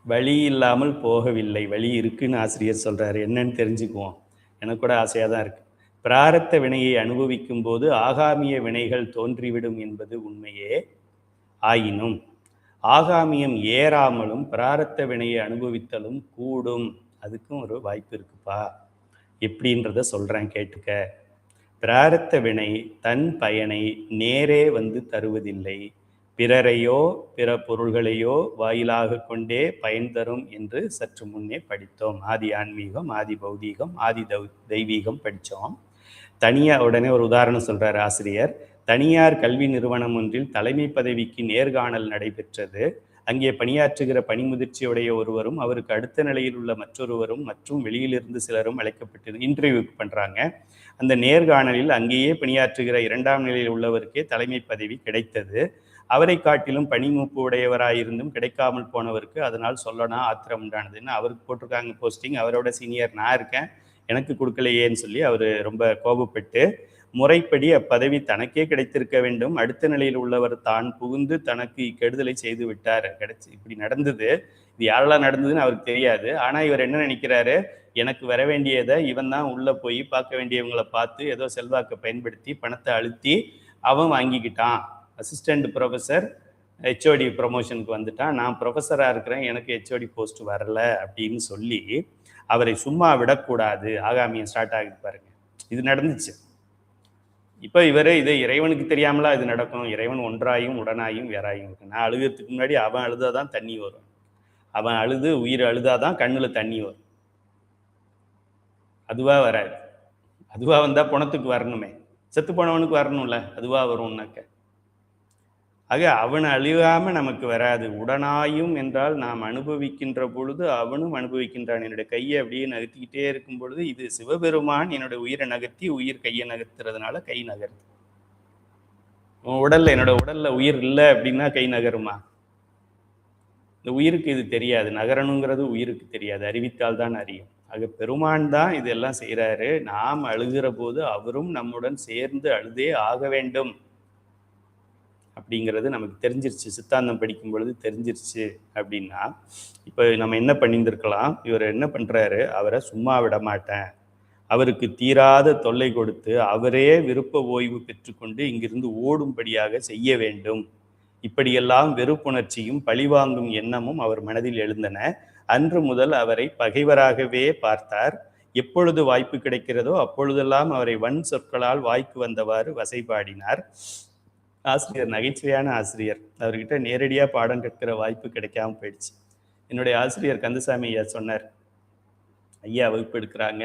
வழி இல்லாமல் போகவில்லை, வழி இருக்குன்னு ஆசிரியர் சொல்றாரு. என்னன்னு தெரிஞ்சுக்குவோம். எனக்கு கூட ஆசையாக தான் இருக்கு. பிராரத்த வினையை அனுபவிக்கும் போது ஆகாமிய வினைகள் தோன்றிவிடும் என்பது உண்மையே ஆயினும் ஆகாமியம் ஏறாமலும் பிராரத்த வினையை அனுபவித்தலும் கூடும். அதுக்கும் ஒரு வாய்ப்பு இருக்குப்பா. எப்படின்றத சொல்றேன் கேட்டுக்க. பிராரத்த வினை தன் பயனை நேரே வந்து தருவதில்லை, பிறரையோ பிற பொருள்களையோ வாயிலாக கொண்டே பயன் தரும் என்று சற்று முன்னே படித்தோம். ஆதி ஆன்மீகம், ஆதி பௌதீகம், ஆதி தெய்வீகம் படித்தோம். தனியார், உடனே ஒரு உதாரணம் சொல்றார் ஆசிரியர். தனியார் கல்வி நிறுவனம் ஒன்றில் தலைமை பதவிக்கு நேர்காணல் நடைபெற்றது. அங்கே பணியாற்றுகிற பணிமுதிர்ச்சியுடைய ஒருவரும் அவருக்கு அடுத்த நிலையில் உள்ள மற்றொருவரும் மற்றும் வெளியிலிருந்து சிலரும் அழைக்கப்பட்டு இன்டர்வியூ பண்றாங்க. அந்த நேர்காணலில் அங்கேயே பணியாற்றுகிற 2ஆம் நிலையில் உள்ளவருக்கே தலைமை பதவி கிடைத்தது. அவரை காட்டிலும் பணிமூப்பு உடையவராயிருந்தும் கிடைக்காமல் போனவருக்கு அதனால் சொல்லனா ஆத்திரம் உண்டானதுன்னு அவருக்கு போட்டிருக்காங்க போஸ்டிங். அவரோட சீனியர் நான் இருக்கேன், எனக்கு கொடுக்கலையேன்னு சொல்லி அவர் ரொம்ப கோபப்பட்டு முறைப்படி அப்பதவி தனக்கே கிடைத்திருக்க வேண்டும், அடுத்த நிலையில் உள்ளவர் தான் புகுந்து தனக்கு இக்கெடுதலை செய்து விட்டார். இப்படி நடந்தது. இது யாரெல்லாம் நடந்ததுன்னு அவருக்கு தெரியாது. ஆனால் இவர் என்ன நினைக்கிறாரு, எனக்கு வர வேண்டியதை இவன் தான் உள்ளே போய் பார்க்க வேண்டியவங்களை பார்த்து ஏதோ செல்வாக்கை பயன்படுத்தி பணத்தை அழுத்தி அவன் வாங்கிக்கிட்டான். அசிஸ்டண்ட் ப்ரொஃபஸர் ஹெச்ஓடி ப்ரொமோஷனுக்கு வந்துட்டான், நான் ப்ரொஃபஸராக இருக்கிறேன், எனக்கு ஹெச்ஓடி போஸ்ட் வரல அப்படின்னு சொல்லி அவரை சும்மா விடக்கூடாது. ஆகாமியம் ஸ்டார்ட் ஆகுது பாருங்க. இது நடந்துச்சு. இப்போ இவரே இதை இறைவனுக்கு தெரியாமலா இது நடக்கும்? இறைவன் ஒன்றாயும் உடனாயும் வேறாயும் இருக்கு. நான் அழுகிறதுக்கு முன்னாடி அவன் அழுதாதான் தண்ணி வரும், அவன் அழுது உயிர் அழுதாதான் கண்ணில் தண்ணி வரும். அதுவா வராது. அதுவா வந்தா பணத்துக்கு வரணுமே, செத்து போனவனுக்கு வரணும்ல, அதுவா வரும்னாக்க. ஆக அவன் அழியாம நமக்கு வராது. உடனாயும் என்றால் நாம் அனுபவிக்கின்ற பொழுது அவனும் அனுபவிக்கின்றான். என்னுடைய கையை அப்படியே நகர்த்திக்கிட்டே இருக்கும் பொழுது இது சிவபெருமான் என்னுடைய உயிரை நகர்த்தி உயிர் கையை நகர்த்துறதுனால கை நகருது. உடல்ல, என்னோட உடல்ல உயிர் இல்லை அப்படின்னா கை நகருமா? இந்த உயிருக்கு இது தெரியாது, நகரணுங்கிறது உயிருக்கு தெரியாது, அறிவித்தால் தான் அறியும். ஆக பெருமான் தான் இதெல்லாம் செய்கிறாரு. நாம் அழுகிற போது அவரும் நம்முடன் சேர்ந்து அழுதே ஆக வேண்டும் அப்படிங்கிறது நமக்கு தெரிஞ்சிருச்சு. சித்தாந்தம் படிக்கும் பொழுது தெரிஞ்சிருச்சு. அப்படின்னா இப்போ நம்ம என்ன பண்ணியிருந்திருக்கலாம், இவர் என்ன பண்ணுறாரு, அவரை சும்மா விட மாட்டேன், அவருக்கு தீராத தொல்லை கொடுத்து அவரே விருப்ப ஓய்வு பெற்றுக்கொண்டு இங்கிருந்து ஓடும்படியாக செய்ய வேண்டும். இப்படியெல்லாம் வெறுப்புணர்ச்சியும் பழிவாங்கும் எண்ணமும் அவர் மனதில் எழுந்தன. அன்று முதல் அவரை பகைவராகவே பார்த்தார். எப்பொழுது வாய்ப்பு கிடைக்கிறதோ அப்பொழுதெல்லாம் அவரை வன் சொற்களால் வாய்க்கு வந்தவாறு வசைபாடினார். ஆசிரியர் நகைச்சுவையான ஆசிரியர், அவர்கிட்ட நேரடியாக பாடம் கற்கிற வாய்ப்பு கிடைக்காம போயிடுச்சு. என்னுடைய ஆசிரியர் கந்தசாமி ஐயா சொன்னார், ஐயா வகுப்பு எடுக்கிறாங்க,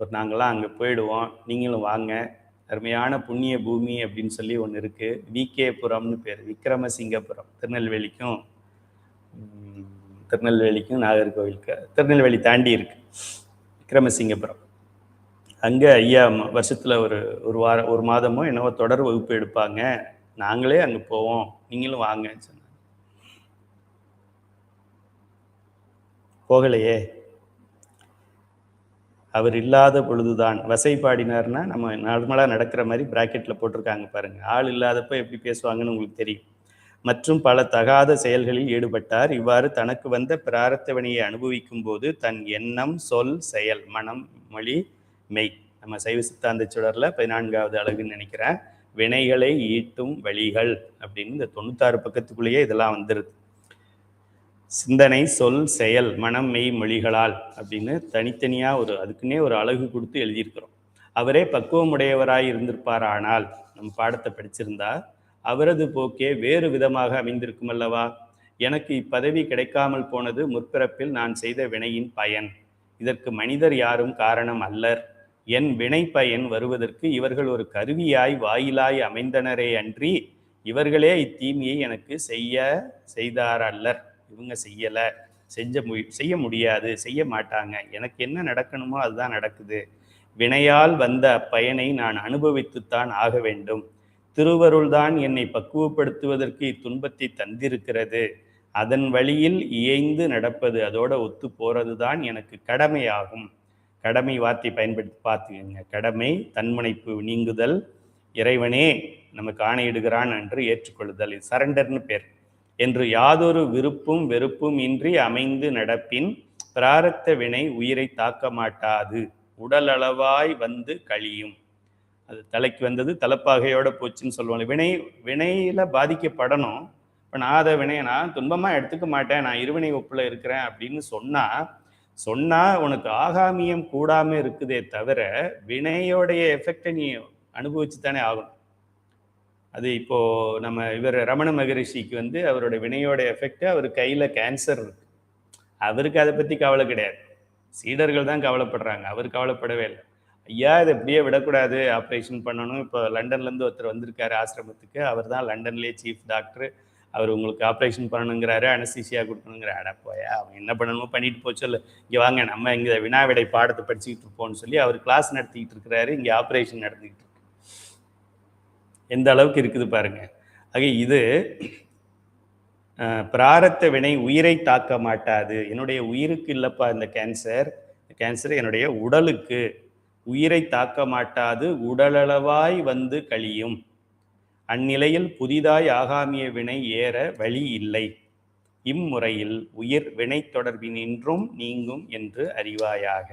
ஒரு நாங்களாம் அங்கே போயிடுவோம், நீங்களும் வாங்க, அருமையான புண்ணிய பூமி அப்படின்னு சொல்லி ஒன்று இருக்குது, விகேபுரம்னு பேர், விக்ரமசிங்கபுரம், திருநெல்வேலிக்கும் நாகர்கோவிலுக்கு, திருநெல்வேலி தாண்டி இருக்கு விக்ரமசிங்கபுரம். அங்கே ஐயா வருஷத்தில் ஒரு மாதமோ என்னவோ தொடர் வகுப்பு எடுப்பாங்க, நாங்களே அங்கே போவோம், நீங்களும் வாங்கன்னு சொன்னாங்க. போகலையே. அவர் இல்லாத பொழுதுதான் வசைபாடினார்னா நம்ம நார்மலாக நடக்கிற மாதிரி பிராக்கெட்டில் போட்டிருக்காங்க பாருங்க. ஆள் இல்லாதப்போ எப்படி பேசுவாங்கன்னு உங்களுக்கு தெரியும். மற்றும் பல தகாத செயல்களில் ஈடுபட்டார். இவ்வாறு தனக்கு வந்த பிராரத்த வினையை அனுபவிக்கும் போது தன் எண்ணம், சொல், செயல், மனம், மொழி, மெய், நம்ம சைவ சித்தாந்த சுடரில் 14வது அழகுன்னு நினைக்கிறேன், வினைகளை ஈட்டும் வழிகள் அப்படின்னு இந்த 96 பக்கத்துக்குள்ளேயே இதெல்லாம் வந்துருது. சிந்தனை, சொல், செயல், மனம், மெய், மொழிகளால் அப்படின்னு தனித்தனியாக அதுக்குன்னே ஒரு அழகு கொடுத்து எழுதியிருக்கிறோம். அவரே பக்குவமுடையவராய் இருந்திருப்பார். ஆனால் நம்ம பாடத்தை படிச்சிருந்தா அவரது போக்கே வேறு விதமாக அமைந்திருக்கும் அல்லவா. எனக்கு இப்பதவி கிடைக்காமல் போனது முற்பிறப்பில் நான் செய்த வினையின் பயன். இதற்கு மனிதர் யாரும் காரணம் அல்லர். என் வினை பயன் வருவதற்கு இவர்கள் ஒரு கருவியாய் வாயிலாய் அமைந்தனரே அன்றி இவர்களே இத்தீமையை எனக்கு செய்தார் அல்லர். இவங்க செய்ய முடியாது, செய்ய மாட்டாங்க. எனக்கு என்ன நடக்கணுமோ அதுதான் நடக்குது. வினையால் வந்த அப்பயனை நான் அனுபவித்துத்தான் ஆக வேண்டும். திருவருள்தான் என்னை பக்குவப்படுத்துவதற்கு இத்துன்பத்தை தந்திருக்கிறது. அதன் வழியில் இயைந்து நடப்பது, அதோட ஒத்து போறது தான் எனக்கு கடமையாகும். கடமை வார்த்தை பயன்படுத்தி பார்த்துக்கங்க. கடமை, தன்முனைப்பு நீங்குதல், இறைவனே நமக்கு ஆணையிடுகிறான் என்று ஏற்றுக்கொள்ளுதல், இது சரண்டர்னு பேர். என்று யாதொரு விருப்பும் வெறுப்பும் இன்றி அமைந்து நடப்பின் பிராரத்த வினை உயிரை தாக்க மாட்டாது, உடலளவாய் வந்து கழியும். அது தலைக்கு வந்தது தலைப்பாகையோட போச்சுன்னு சொல்லுவாங்க. வினையில பாதிக்கப்படணும். இப்போ நான் அதை வினையை நான் துன்பமாக எடுத்துக்க மாட்டேன், நான் இருவினை ஒப்புல இருக்கிறேன் அப்படின்னு சொன்னா உனக்கு ஆகாமியம் கூடாமல் இருக்குதே தவிர வினையோடைய எஃபெக்டை நீ அனுபவிச்சு தானே ஆகணும். அது இப்போ நம்ம இவர் ரமண மகரிஷிக்கு வந்து அவரோட வினையோட எஃபெக்ட், அவர் கையில் கேன்சர் இருக்கு. அவருக்கு அதை பற்றி கவலை கிடையாது, சீடர்கள் தான் கவலைப்படுறாங்க, அவர் கவலைப்படவே இல்லை. ஐயா இதை எப்படியே விடக்கூடாது, ஆப்ரேஷன் பண்ணணும். இப்போ லண்டன்லேருந்து ஒருத்தர் வந்திருக்காரு ஆசிரமத்துக்கு, அவர் தான் லண்டன்லேயே சீஃப் டாக்டர். அவர் உங்களுக்கு ஆப்ரேஷன் பண்ணணுங்கிறாரு, அனஸ்தீசியா கொடுக்கணுங்கிற. போயா அவன் என்ன பண்ணணுமோ பண்ணிட்டு போச்சு இல்லை, இங்கே வாங்க நம்ம இங்கே வினாவிடை பாடத்தை படிச்சுக்கிட்டு இருப்போம்னு சொல்லி அவர் கிளாஸ் நடத்திக்கிட்டு இருக்கிறாரு, இங்கே ஆப்ரேஷன் நடந்துக்கிட்டு இருக்கு. எந்த அளவுக்கு இருக்குது பாருங்க. ஆக இது பிராரத்த வினை உயிரை தாக்க மாட்டாது. என்னுடைய உயிருக்கு இல்லைப்பா இந்த கேன்சர் என்னுடைய உடலுக்கு, உயிரை தாக்க மாட்டாது, உடலளவாய் வந்து கழியும். அந்நிலையில் புதிதாய் ஆகாமிய வினை ஏற வழி இல்லை. இம்முறையில் உயிர் வினை தொடர்பினின்றும் நீங்கும் என்று அறிவாயாக.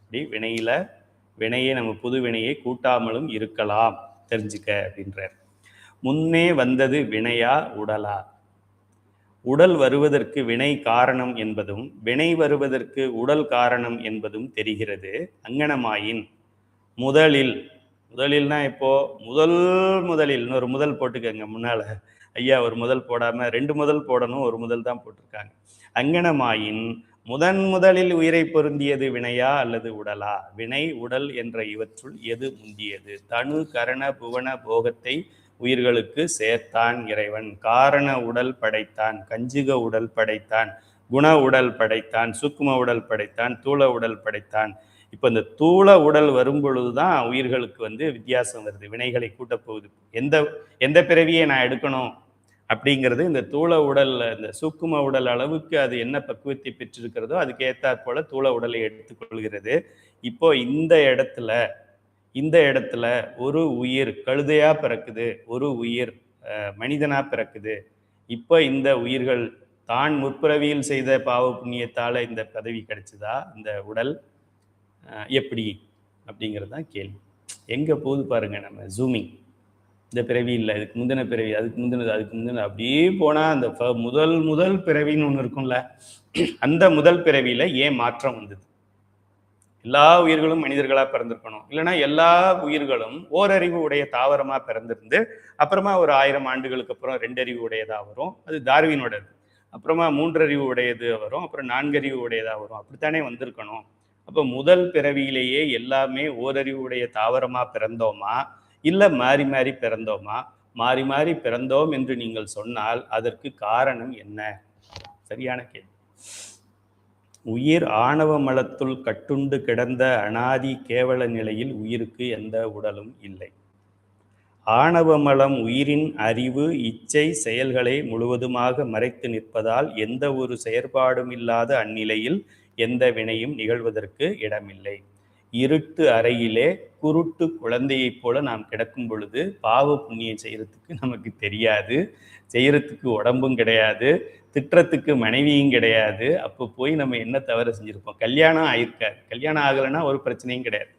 அப்படி வினையை நம்ம புது வினையை கூட்டாமலும் இருக்கலாம், தெரிஞ்சுக்க அப்படின்றார். முன்னே வந்தது வினையா உடலா? உடல் வருவதற்கு வினை காரணம் என்பதும் வினை வருவதற்கு உடல் காரணம் என்பதும் தெரிகிறது. அங்கனமாயின் முதலில்னா இப்போ முதலில் இன்னொரு முதல் போட்டுக்கங்க முன்னால. ஐயா ஒரு முதல் போடாம 2 முதல் போடணும், ஒரு முதல் தான் போட்டிருக்காங்க. அங்கனமாயின் முதலில் உயிரை பொருந்தியது வினையா அல்லது உடலா? வினை உடல் என்ற இவற்றுள் எது முந்தியது? தனு கரண புவன போகத்தை உயிர்களுக்கு சேர்த்தான் இறைவன். காரண உடல் படைத்தான், கஞ்சுக உடல் படைத்தான், குண உடல் படைத்தான், சூக்கும உடல் படைத்தான், தூள உடல் படைத்தான். இப்போ இந்த தூள உடல் வரும் பொழுதுதான் உயிர்களுக்கு வந்து வித்தியாசம் வருது, வினைகளை கூட்டப்போகுது. எந்த பிறவியை நான் எடுக்கணும் அப்படிங்கிறது இந்த தூள உடல், இந்த சூக்கும உடல் அளவுக்கு அது என்ன பக்குவத்தை பெற்றிருக்கிறதோ அதுக்கு ஏற்றாற் போல தூள உடலை எடுத்துக்கொள்கிறது. இப்போ இந்த இடத்துல ஒரு உயிர் கழுதையா பிறக்குது, ஒரு உயிர் மனிதனா பிறக்குது. இப்போ இந்த உயிர்கள் தான் முற்பிறவியில் செய்த பாவ புண்ணியத்தால இந்த பதவி கிடைச்சதா, இந்த உடல் எப்படி அப்படிங்கிறது தான் கேள்வி. எங்க போகுது பாருங்க நம்ம ஜூமிங். இந்த பிறவி இல்லை, இதுக்கு முந்தின பிறவி, அதுக்கு முந்தினது அப்படியே போனா அந்த முதல் பிறவின்னு ஒன்று இருக்கும்ல, அந்த முதல் பிறவியில ஏன் மாற்றம் வந்தது? எல்லா உயிர்களும் மனிதர்களா பிறந்திருக்கணும், இல்லைன்னா எல்லா உயிர்களும் ஓரறிவு உடைய தாவரமா பிறந்திருந்து அப்புறமா ஒரு 1000 ஆண்டுகளுக்கு அப்புறம் 2 அறிவு உடையதா வரும், அது டார்வினோடது. அப்புறமா 3 அறிவு உடையது வரும், அப்புறம் 4 அறிவு உடையதா வரும். அப்படித்தானே வந்திருக்கணும். அப்போ முதல் பிறவியிலேயே எல்லாமே ஓரறிவு உடைய தாவரமா பிறந்தோமா, இல்லை மாறி மாறி பிறந்தோமா? மாறி பிறந்தோம் என்று நீங்கள் சொன்னால் அதற்கு காரணம் என்ன? சரியான கேள்வி. உயிர் ஆணவ மலத்துள் கட்டுண்டு கிடந்த அனாதி கேவல நிலையில் உயிருக்கு எந்த உடலும் இல்லை. ஆணவ மலம் உயிரின் அறிவு இச்சை செயல்களை முழுவதுமாக மறைத்து நிற்பதால் எந்த ஒரு செயற்பாடும் இல்லாத அந்நிலையில் எந்த வினையும் நிகழ்வதற்கு இடமில்லை. இருட்டு அறையிலே குருட்டு குழந்தையைப் போல நாம் கிடக்கும் பொழுது பாவ புண்ணியம் செய்யறதுக்கு நமக்கு தெரியாது, செய்யறதுக்கு உடம்பும் கிடையாது, திட்டத்துக்கு மனைவியும் கிடையாது. அப்போ போய் நம்ம என்ன தவறு செஞ்சிருப்போம்? கல்யாணம் ஆயிருக்காது, கல்யாணம் ஆகலைன்னா ஒரு பிரச்சனையும் கிடையாது.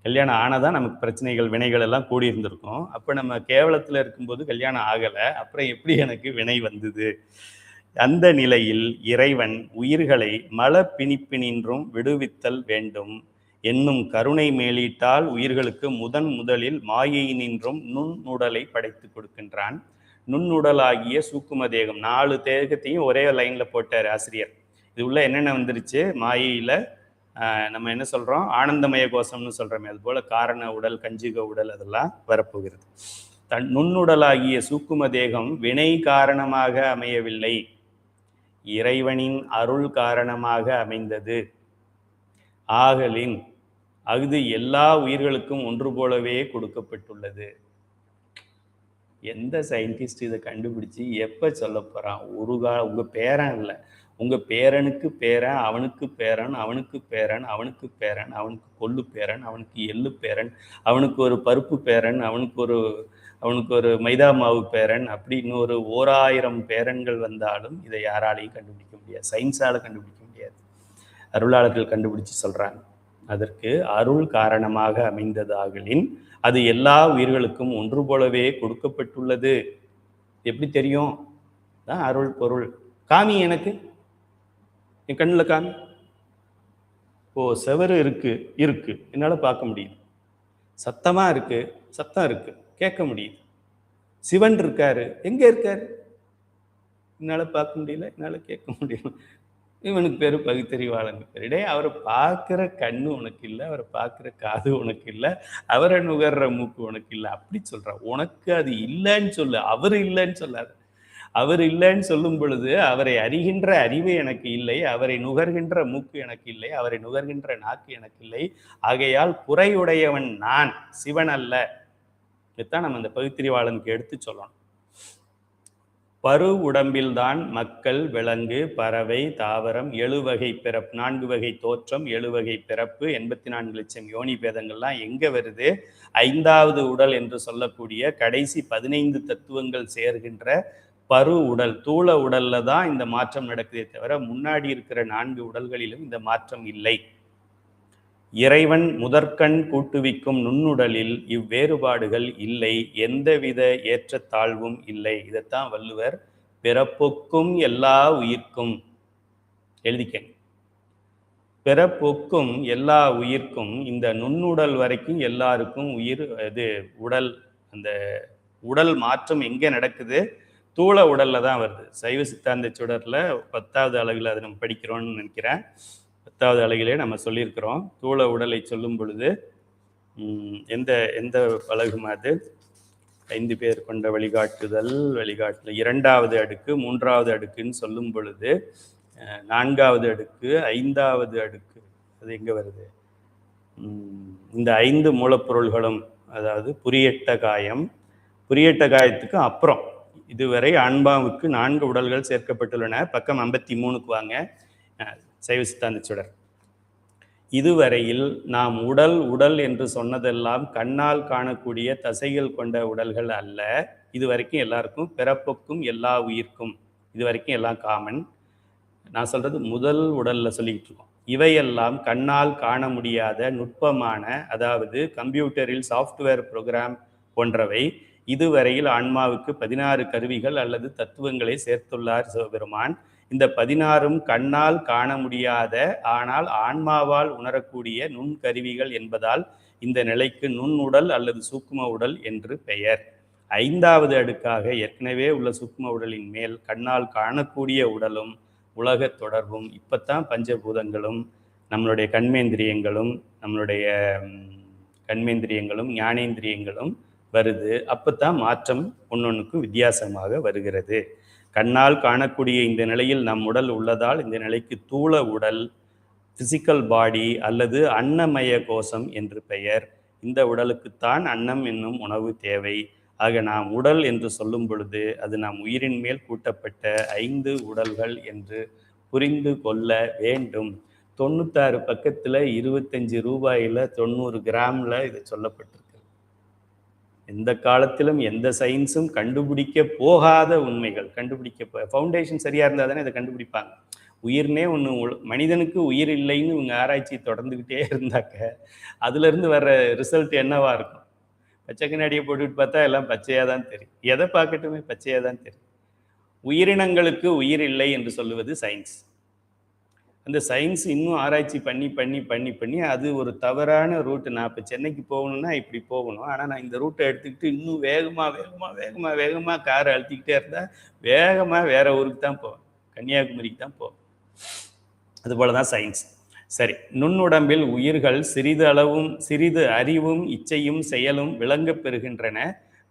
கல்யாணம் ஆனதான் நமக்கு பிரச்சனைகள் வினைகள் எல்லாம் கூடி இருந்திருக்கும். அப்போ நம்ம கேவலத்தில் இருக்கும்போது கல்யாணம் ஆகலை, அப்புறம் எப்படி எனக்கு வினை வந்தது? அந்த நிலையில் இறைவன் உயிர்களை மல பிணிப்பினின்றும் விடுவித்தல் வேண்டும் என்னும் கருணை மேலிட்டால் உயிர்களுக்கு முதலில் மாயையினின்றும் நுண்ணுடலை படைத்து கொடுக்கின்றான். நுண்ணுடலாகிய சூக்கும தேகம். 4 தேகத்தையும் ஒரே லைனில் போட்டார் ஆசிரியர். இது உள்ள என்னென்ன வந்துருச்சு? மாயையில் நம்ம என்ன சொல்கிறோம்? ஆனந்தமய கோஷம்னு சொல்கிறோமே, அதுபோல் காரண உடல், கஞ்சுக உடல், அதெல்லாம் வரப்போகிறது. நுண்ணுடலாகிய சூக்கும தேகம் வினை காரணமாக அமையவில்லை, இறைவனின் அருள் காரணமாக அமைந்தது. ஆகலின் அஃது எல்லா உயிர்களுக்கும் ஒன்று போலவே கொடுக்கப்பட்டுள்ளது. எந்த சயின்டிஸ்ட் இதை கண்டுபிடிச்சி எப்போ சொல்ல போகிறான்? உங்கள் பேரன் இல்லை, உங்கள் பேரனுக்கு பேரன், அவனுக்கு பேரன், அவனுக்கு பேரன், அவனுக்கு பேரன், அவனுக்கு கொள்ளு பேரன், அவனுக்கு எள்ளு பேரன், அவனுக்கு ஒரு பருப்பு பேரன், அவனுக்கு ஒரு மைதா மாவு பேரன், அப்படி இன்னொரு 1000 பேரன்கள் வந்தாலும் இதை யாராலையும் கண்டுபிடிக்க முடியாது. சயின்ஸால் கண்டுபிடிக்க முடியாது. அருளாளர்கள் கண்டுபிடிச்சு சொல்கிறாங்க. அதற்கு அருள் காரணமாக அமைந்ததாகலின் அது எல்லா உயிர்களுக்கும் ஒன்று போலவே கொடுக்கப்பட்டுள்ளது. எப்படி தெரியும்? தான் அருள் பொருள். காமி, எனக்கு என் கண்ணில் காமி. செவரு இருக்கு, என்னால் பார்க்க முடியுது. சத்தமா இருக்கு, சத்தம் இருக்கு, கேட்க முடியுது. சிவன் இருக்காரு, எங்க இருக்காரு? என்னால பார்க்க முடியல, என்னால கேட்க முடியல. இவனுக்கு பேரு பகுத்தறிவாளனுக்கு பேரு. டே, அவரை பார்க்குற கண்ணு உனக்கு இல்லை, அவரை பார்க்குற காது உனக்கு இல்லை, அவரை நுகர்ற மூக்கு உனக்கு இல்லை. அப்படி சொல்ற. உனக்கு அது இல்லைன்னு சொல்லு, அவர் இல்லைன்னு சொல்லாது. அவர் இல்லைன்னு சொல்லும் பொழுது அவரை அறிகின்ற அறிவு எனக்கு இல்லை, அவரை நுகர்கின்ற மூக்கு எனக்கு இல்லை, அவரை நுகர்கின்ற நாக்கு எனக்கு இல்லை. ஆகையால் குறையுடையவன் நான், சிவன் அல்ல. இதுதான் நம்ம இந்த பகுத்தறிவாளனுக்கு எடுத்து சொல்லணும். பரு உடம்பில்தான் மக்கள், விலங்கு, பறவை, தாவரம், 7 வகை பிறப்பு, 4 வகை தோற்றம், 7 வகை பிறப்பு, 84 லட்சம் யோனி பேதங்கள்லாம் எங்க வருது? 5வது உடல் என்று சொல்லக்கூடிய கடைசி 15 தத்துவங்கள் சேர்கின்ற பரு உடல், தூள உடல்ல தான் இந்த மாற்றம் நடக்குதே தவிர முன்னாடி இருக்கிற 4 உடல்களிலும் இந்த மாற்றம் இல்லை. இறைவன் முதற்கண் கூட்டுவிக்கும் நுண்ணுடலில் இவ்வேறுபாடுகள் இல்லை, எந்தவித ஏற்றத்தாழ்வும் இல்லை. இதைத்தான் வள்ளுவர் பிறப்பொக்கும் எல்லா உயிர்க்கும் எழுதிக்க. பிறப்பொக்கும் எல்லா உயிர்க்கும், இந்த நுண்ணுடல் வரைக்கும் எல்லாருக்கும் உயிர், இது உடல். அந்த உடல் மாற்றம் எங்கே நடக்குது? தூள உடல்ல தான் வருது. சைவ சித்தாந்த சுடர்ல 10வது அலகுல அதை நம்ம படிக்கிறோம்னு நினைக்கிறேன். 10வது அலகிலே நம்ம சொல்லியிருக்கிறோம். தூள உடலை சொல்லும் பொழுது எந்த அலகுமா அது? 5 பேர் கொண்ட வழிகாட்டுதல், வழிகாட்டுதல் 2வது அடுக்கு, 3வது அடுக்குன்னு சொல்லும் பொழுது 4வது அடுக்கு, 5வது அடுக்கு, அது எங்கே வருது? இந்த 5 மூலப்பொருள்களும், அதாவது புரியட்ட காயம், புரியட்ட காயத்துக்கு அப்புறம் இதுவரை ஆன்மாவுக்கு 4 உடல்கள் சேர்க்கப்பட்டுள்ளன. பக்கம் 53க்கு வாங்க, சைவ சித்தாந்த சுடர். இதுவரையில் நாம் உடல் என்று சொன்னதெல்லாம் கண்ணால் காணக்கூடிய தசைகள் கொண்ட உடல்கள் அல்ல. இது வரைக்கும் எல்லாருக்கும் பிறப்புக்கும் எல்லா உயிர்க்கும், இது வரைக்கும் எல்லாம் காமன். நான் சொல்றது முதல் உடல்ல சொல்லிக்கிட்டு இருக்கோம். இவையெல்லாம் கண்ணால் காண முடியாத நுட்பமான, அதாவது கம்ப்யூட்டரில் சாஃப்ட்வேர் ப்ரோக்ராம் போன்றவை. இதுவரையில் ஆன்மாவுக்கு 16 கருவிகள் அல்லது தத்துவங்களை சேர்த்துள்ளார் சிவபெருமான். இந்த 16ம் கண்ணால் காண முடியாத, ஆனால் ஆன்மாவால் உணரக்கூடிய நுண்கருவிகள் என்பதால் இந்த நிலைக்கு நுண்ணுடல் அல்லது சூக்கும உடல் என்று பெயர். 5வது அடுக்காக ஏற்கனவே உள்ள சூக்கும உடலின் மேல் கண்ணால் காணக்கூடிய உடலும் உலக தொடர்பும், இப்பத்தான் பஞ்சபூதங்களும் நம்மளுடைய கண்மேந்திரியங்களும் ஞானேந்திரியங்களும் வருது. அப்பத்தான் மாற்றம் ஒன்னொன்னுக்கும் வித்தியாசமாக வருகிறது. கண்ணால் காணக்கூடிய இந்த நிலையில் நம் உடல் உள்ளதால் இந்த நிலைக்கு தூள உடல், பிசிக்கல் பாடி அல்லது அன்னமய கோஷம் என்று பெயர். இந்த உடலுக்குத்தான் அன்னம் என்னும் உணவு தேவை. ஆக நாம் உடல் என்று சொல்லும் பொழுது அது நாம் உயிரின் மேல் கூட்டப்பட்ட 5 உடல்கள் என்று புரிந்து கொள்ள வேண்டும். 96 பக்கத்தில் 25 ரூபாயில் 90 கிராமில் இது சொல்லப்பட்டிருக்கு. எந்த காலத்திலும் எந்த சயின்ஸும் கண்டுபிடிக்க போகாத உண்மைகள். ஃபவுண்டேஷன் சரியா இருந்தால் தானே இதை கண்டுபிடிப்பாங்க. உயிர்னே ஒன்று, மனிதனுக்கு உயிர் இல்லைன்னு இவங்க ஆராய்ச்சி தொடர்ந்துக்கிட்டே இருந்தாக்க அதுலேருந்து வர்ற ரிசல்ட் என்னவா இருக்கும்? பச்சை கண்ணாடியை போட்டுக்கிட்டு பார்த்தா எல்லாம் பச்சையாக தான் தெரியும். எதை பார்க்கட்டுமே பச்சையாக தான் தெரியும். உயிரினங்களுக்கு உயிர் இல்லை என்று சொல்லுவது சயின்ஸ். அந்த சயின்ஸ் இன்னும் ஆராய்ச்சி பண்ணி பண்ணி பண்ணி பண்ணி அது ஒரு தவறான ரூட்டு. நான் இப்போ சென்னைக்கு போகணும்னா இப்படி போகணும், ஆனால் நான் இந்த ரூட்டை எடுத்துக்கிட்டு இன்னும் வேகமாக வேகமாக வேகமாக வேகமாக காரை அழுத்திக்கிட்டே இருந்தால் வேகமாக வேற ஊருக்கு தான் போவேன், கன்னியாகுமரிக்கு தான் போவேன். அதுபோல தான் சயின்ஸ். சரி, நுண்ணுடம்பில் உயிர்கள் சிறிது அறிவும் இச்சையும் செயலும் விளங்கப் பெறுகின்றன.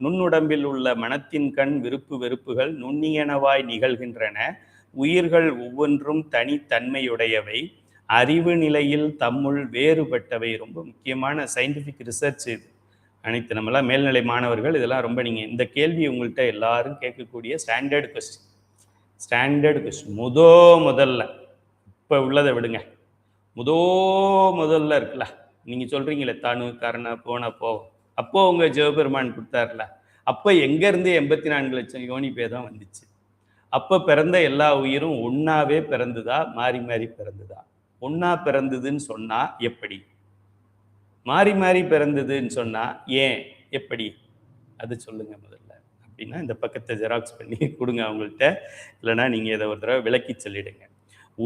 நுண்ணுடம்பில் உள்ள மனத்தின் கண் விருப்பு வெறுப்புகள் நுண்ணியனவாய் நிகழ்கின்றன. உயிர்கள் ஒவ்வொன்றும் தனித்தன்மையுடையவை, அறிவு நிலையில் தம்முள் வேறுபட்டவை. ரொம்ப முக்கியமான சயின்டிஃபிக் ரிசர்ச் இது. அனைத்து நம்மளாம் மேல்நிலை மாணவர்கள் இதெல்லாம் ரொம்ப நீங்கள் இந்த கேள்வி உங்கள்கிட்ட எல்லாரும் கேட்கக்கூடிய ஸ்டாண்டர்டு கொஸ்டின். முதல்ல இப்போ உள்ளதை விடுங்க, முதல்ல இருக்குல்ல, நீங்கள் சொல்கிறீங்களே தானு காரண போன போவோம், அப்போ உங்கள் சிவபெருமான் கொடுத்தார்ல, அப்போ எங்கேருந்து 84 லட்சம் யோனி பேதம் வந்துச்சு? அப்போ பிறந்த எல்லா உயிரும் ஒன்றாவே பிறந்துதா மாறி மாறி பிறந்துதா? ஒன்றா பிறந்ததுன்னு சொன்னால் எப்படி? மாறி மாறி பிறந்ததுன்னு சொன்னால் ஏன் எப்படி? அது சொல்லுங்க முதல்ல. அப்படின்னா இந்த பக்கத்தை ஜெராக்ஸ் பண்ணி கொடுங்க அவங்கள்ட்ட, இல்லைன்னா நீங்கள் இதை ஒரு தடவை விளக்கி சொல்லிடுங்க.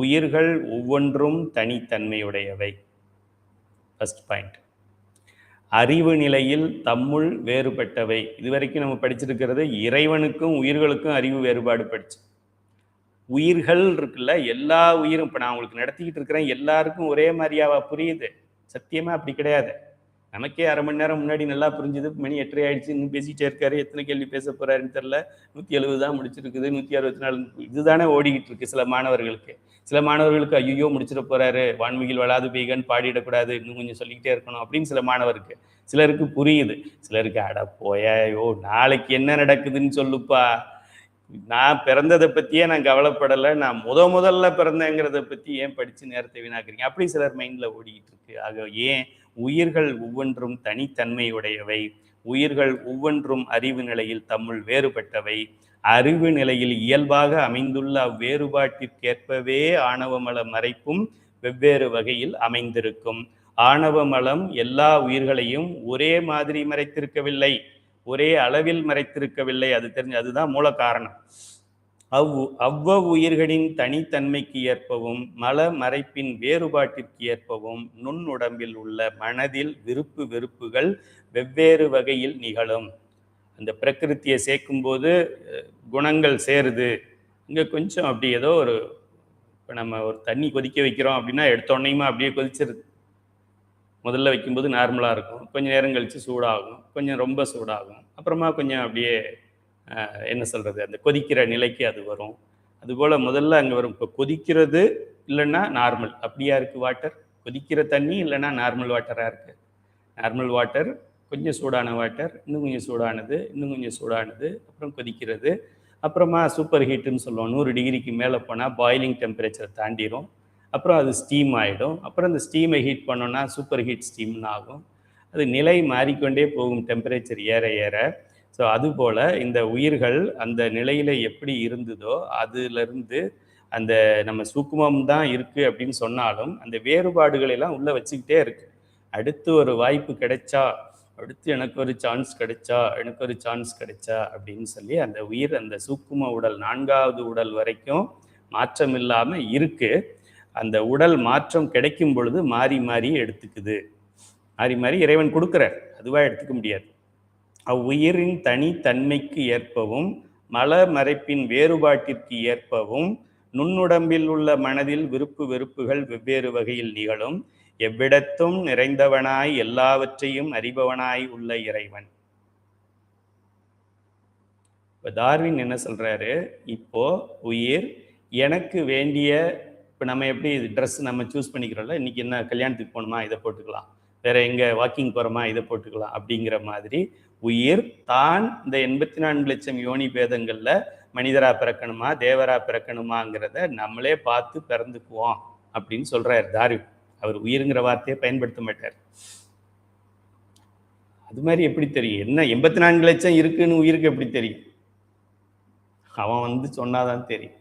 உயிர்கள் ஒவ்வொன்றும் தனித்தன்மையுடையவை, ஃபர்ஸ்ட் பாயிண்ட். அறிவு நிலையில் தம்முள் வேறுபட்டவை. இதுவரைக்கும் நம்ம படிச்சிருக்கிறது இறைவனுக்கும் உயிர்களுக்கும் அறிவு வேறுபாடு படிச்சு. உயிர்கள் இருக்குல்ல, எல்லா உயிரும் இப்போ நான் உங்களுக்கு நடத்திக்கிட்டு இருக்கிறேன், எல்லாருக்கும் ஒரே மாதிரியாவா புரியுது? சத்தியமா அப்படி கிடையாது. நமக்கே அரை மணி நேரம் முன்னாடி நல்லா புரிஞ்சுது, மணி 8:30 ஆயிடுச்சு, இன்னும் பேசிட்டே இருக்காரு, எத்தனை கேள்வி பேச போறாருன்னு தெரியல, 170 தான் முடிச்சிருக்குது, 164 இதுதானே ஓடிக்கிட்டு இருக்கு. சில மாணவர்களுக்கு ஐயோ முடிச்சிட போறாரு, வான்மிகில் வளாது பெய்கன்னு பாடிடக்கூடாது, இன்னும் கொஞ்சம் சொல்லிக்கிட்டே இருக்கணும் அப்படின்னு சில மாணவருக்கு. சிலருக்கு புரியுது, சிலருக்கு அட போயோ நாளைக்கு என்ன நடக்குதுன்னு சொல்லுப்பா, நான் பிறந்ததை பற்றியே நான் கவலைப்படலை, நான் முதல்ல பிறந்தேங்கிறத பற்றி ஏன் படித்து நேரத்தை வீணாக்குறீங்க, அப்படி சிலர் மைண்டில் ஓடிக்கிட்டு இருக்கு. ஆக ஏன் உயிர்கள் ஒவ்வொன்றும் தனித்தன்மையுடையவை, உயிர்கள் ஒவ்வொன்றும் அறிவு நிலையில் தம்முள் வேறுபட்டவை, அறிவு நிலையில் இயல்பாக அமைந்துள்ள அவ்வேறுபாட்டிற்கேற்பவே ஆணவமல மறைப்பும் வெவ்வேறு வகையில் அமைந்திருக்கும். ஆணவமலம் எல்லா உயிர்களையும் ஒரே மாதிரி மறைத்திருக்கவில்லை, ஒரே அளவில் மறைத்திருக்கவில்லை. அதுதான் மூல காரணம். அவ்வளவு உயிர்களின் தனித்தன்மைக்கு ஏற்பவும் மல மறைப்பின் வேறுபாட்டிற்கு ஏற்பவும் நுண்ணுடம்பில் உள்ள மனதில் விருப்பு வெறுப்புகள் வெவ்வேறு வகையில் நிகழும். அந்த பிரகிருத்தியை சேர்க்கும்போது குணங்கள் சேருது. இங்கே கொஞ்சம் அப்படி ஏதோ ஒரு, இப்போ நம்ம ஒரு தண்ணி கொதிக்க வைக்கிறோம் அப்படின்னா எடுத்தோன்னையுமா அப்படியே கொதிச்சிருது. முதல்ல வைக்கும்போது நார்மலாக இருக்கும், கொஞ்சம் நேரம் கழித்து சூடாகும், கொஞ்சம் ரொம்ப சூடாகும், அப்புறமா கொஞ்சம் அப்படியே என்ன சொல்கிறது, அந்த கொதிக்கிற நிலைக்கு அது வரும். அதுபோல் முதல்ல அங்கே வரும். இப்போ கொதிக்கிறது இல்லைன்னா நார்மல், அப்படியா இருக்குது வாட்டர்? கொதிக்கிற தண்ணி இல்லைன்னா நார்மல் வாட்டராக இருக்குது. நார்மல் வாட்டர், கொஞ்சம் சூடான வாட்டர், இன்னும் கொஞ்சம் சூடானது, இன்னும் கொஞ்சம் சூடானது, அப்புறம் கொதிக்கிறது, அப்புறமா சூப்பர் ஹீட்டுன்னு சொல்லுவோம். 100 டிகிரிக்கு மேலே போனால் பாயிலிங் டெம்பரேச்சரை தாண்டிடும், அப்புறம் அது ஸ்டீம் ஆகிடும். அப்புறம் அந்த ஸ்டீமை ஹீட் பண்ணோன்னா சூப்பர் ஹீட் ஸ்டீம்னு ஆகும். அது நிலை மாறிக்கொண்டே போகும் டெம்பரேச்சர் ஏற ஏற. ஸோ அதுபோல் இந்த உயிர்கள் அந்த நிலையில் எப்படி இருந்ததோ அதுலேருந்து அந்த நம்ம சூக்குமம் தான் இருக்குது அப்படின்னு சொன்னாலும் அந்த வேறுபாடுகளெல்லாம் உள்ளே வச்சுக்கிட்டே இருக்குது. அடுத்து ஒரு வாய்ப்பு கிடைச்சா, அடுத்து எனக்கு ஒரு சான்ஸ் கிடைச்சா அப்படின்னு சொல்லி அந்த உயிர் அந்த சூக்கும உடல் 4வது உடல் வரைக்கும் மாற்றம் இல்லாமல் இருக்குது. அந்த உடல் மாற்றம் கிடைக்கும் பொழுது மாறி மாறி எடுத்துக்குது. மாறி மாறி இறைவன் கொடுக்குறார், அதுவாக எடுத்துக்க முடியாது. அவ்வுயிரின் தனித்தன்மைக்கு ஏற்பவும் மல மறைப்பின் வேறுபாட்டிற்கு ஏற்பவும் நுண்ணுடம்பில் உள்ள மனதில் விருப்பு வெறுப்புகள் வெவ்வேறு வகையில் நிகழும். எவ்விடத்தும் நிறைந்தவனாய் எல்லாவற்றையும் அறிபவனாய் உள்ள இறைவன். இப்போ டார்வின் என்ன சொல்றாரு, இப்போ உயிர் எனக்கு வேண்டிய, இப்போ நம்ம எப்படி ட்ரெஸ் நம்ம சூஸ் பண்ணிக்கிறோம்ல, இன்னைக்கு என்ன கல்யாணத்துக்கு போகணுமா இதை போட்டுக்கலாம், வேற எங்கே வாக்கிங் போகிறோமா இதை போட்டுக்கலாம், அப்படிங்கிற மாதிரி உயிர் தான் இந்த 84 லட்சம் யோனி பேதங்களில் மனிதரா பிறக்கணுமா தேவரா பிறக்கணுமாங்கிறத நம்மளே பார்த்து பிறந்துக்குவோம் அப்படின்னு சொல்றாரு டார்வின். அவர் உயிருங்கிற வார்த்தையை பயன்படுத்த மாட்டார். அது மாதிரி எப்படி தெரியும்? என்ன 84 லட்சம் இருக்குன்னு உயிருக்கு எப்படி தெரியும்? அவன் சொன்னாதான் தெரியும்.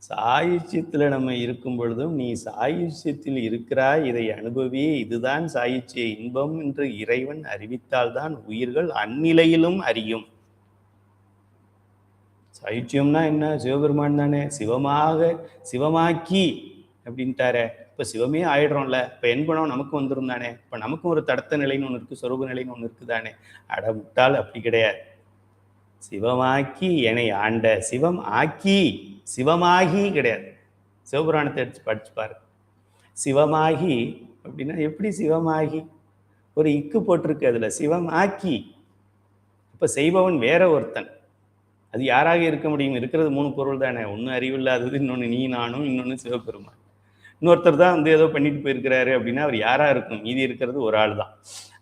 சாயுச்சியத்தில் நம்ம இருக்கும் பொழுதும் நீ சாயுச்சியத்தில் இருக்கிறாய், இதை அனுபவி, இதுதான் சாயுச்சிய இன்பம் என்று இறைவன் அறிவித்தால்தான் உயிர்கள் அந்நிலையிலும் அறியும். சாயுச்சியம்னா என்ன? சிவபெருமான் தானே. சிவமாக்கி அப்படின்ட்டாரே, இப்போ சிவமே ஆயிடுறோம்ல, இப்போ எண்குணம் நமக்கு வந்துரும் தானே, இப்போ நமக்கும் ஒரு தடத்த நிலைன்னு ஒன்று இருக்குது, சொரூப நிலைன்னு ஒன்று இருக்குது தானே. அட முட்டாள், அப்படி கிடையாது. சிவமாக்கி என்னை ஆண்ட, சிவம் ஆக்கி, சிவமாகி கிடையாது. சிவபுராணத்தை எடுத்து படிச்சு பாரு. சிவமாகி அப்படின்னா எப்படி சிவமாகி? ஒரு இக்கு போட்டிருக்கு அதுல, சிவம் ஆக்கி. இப்ப செய்பவன் வேற ஒருத்தன். அது யாராக இருக்க முடியும்? இருக்கிறது 3 பொருள் தானே. ஒன்று அறிவில்லாதது, இன்னொன்று நீ நானும், இன்னொன்று சிவபெருமான். இன்னொருத்தர் தான் வந்து ஏதோ பண்ணிட்டு போயிருக்கிறாரு அப்படின்னா அவர் யாரா இருக்கும்? மீதி இருக்கிறது ஒரு ஆள் தான்.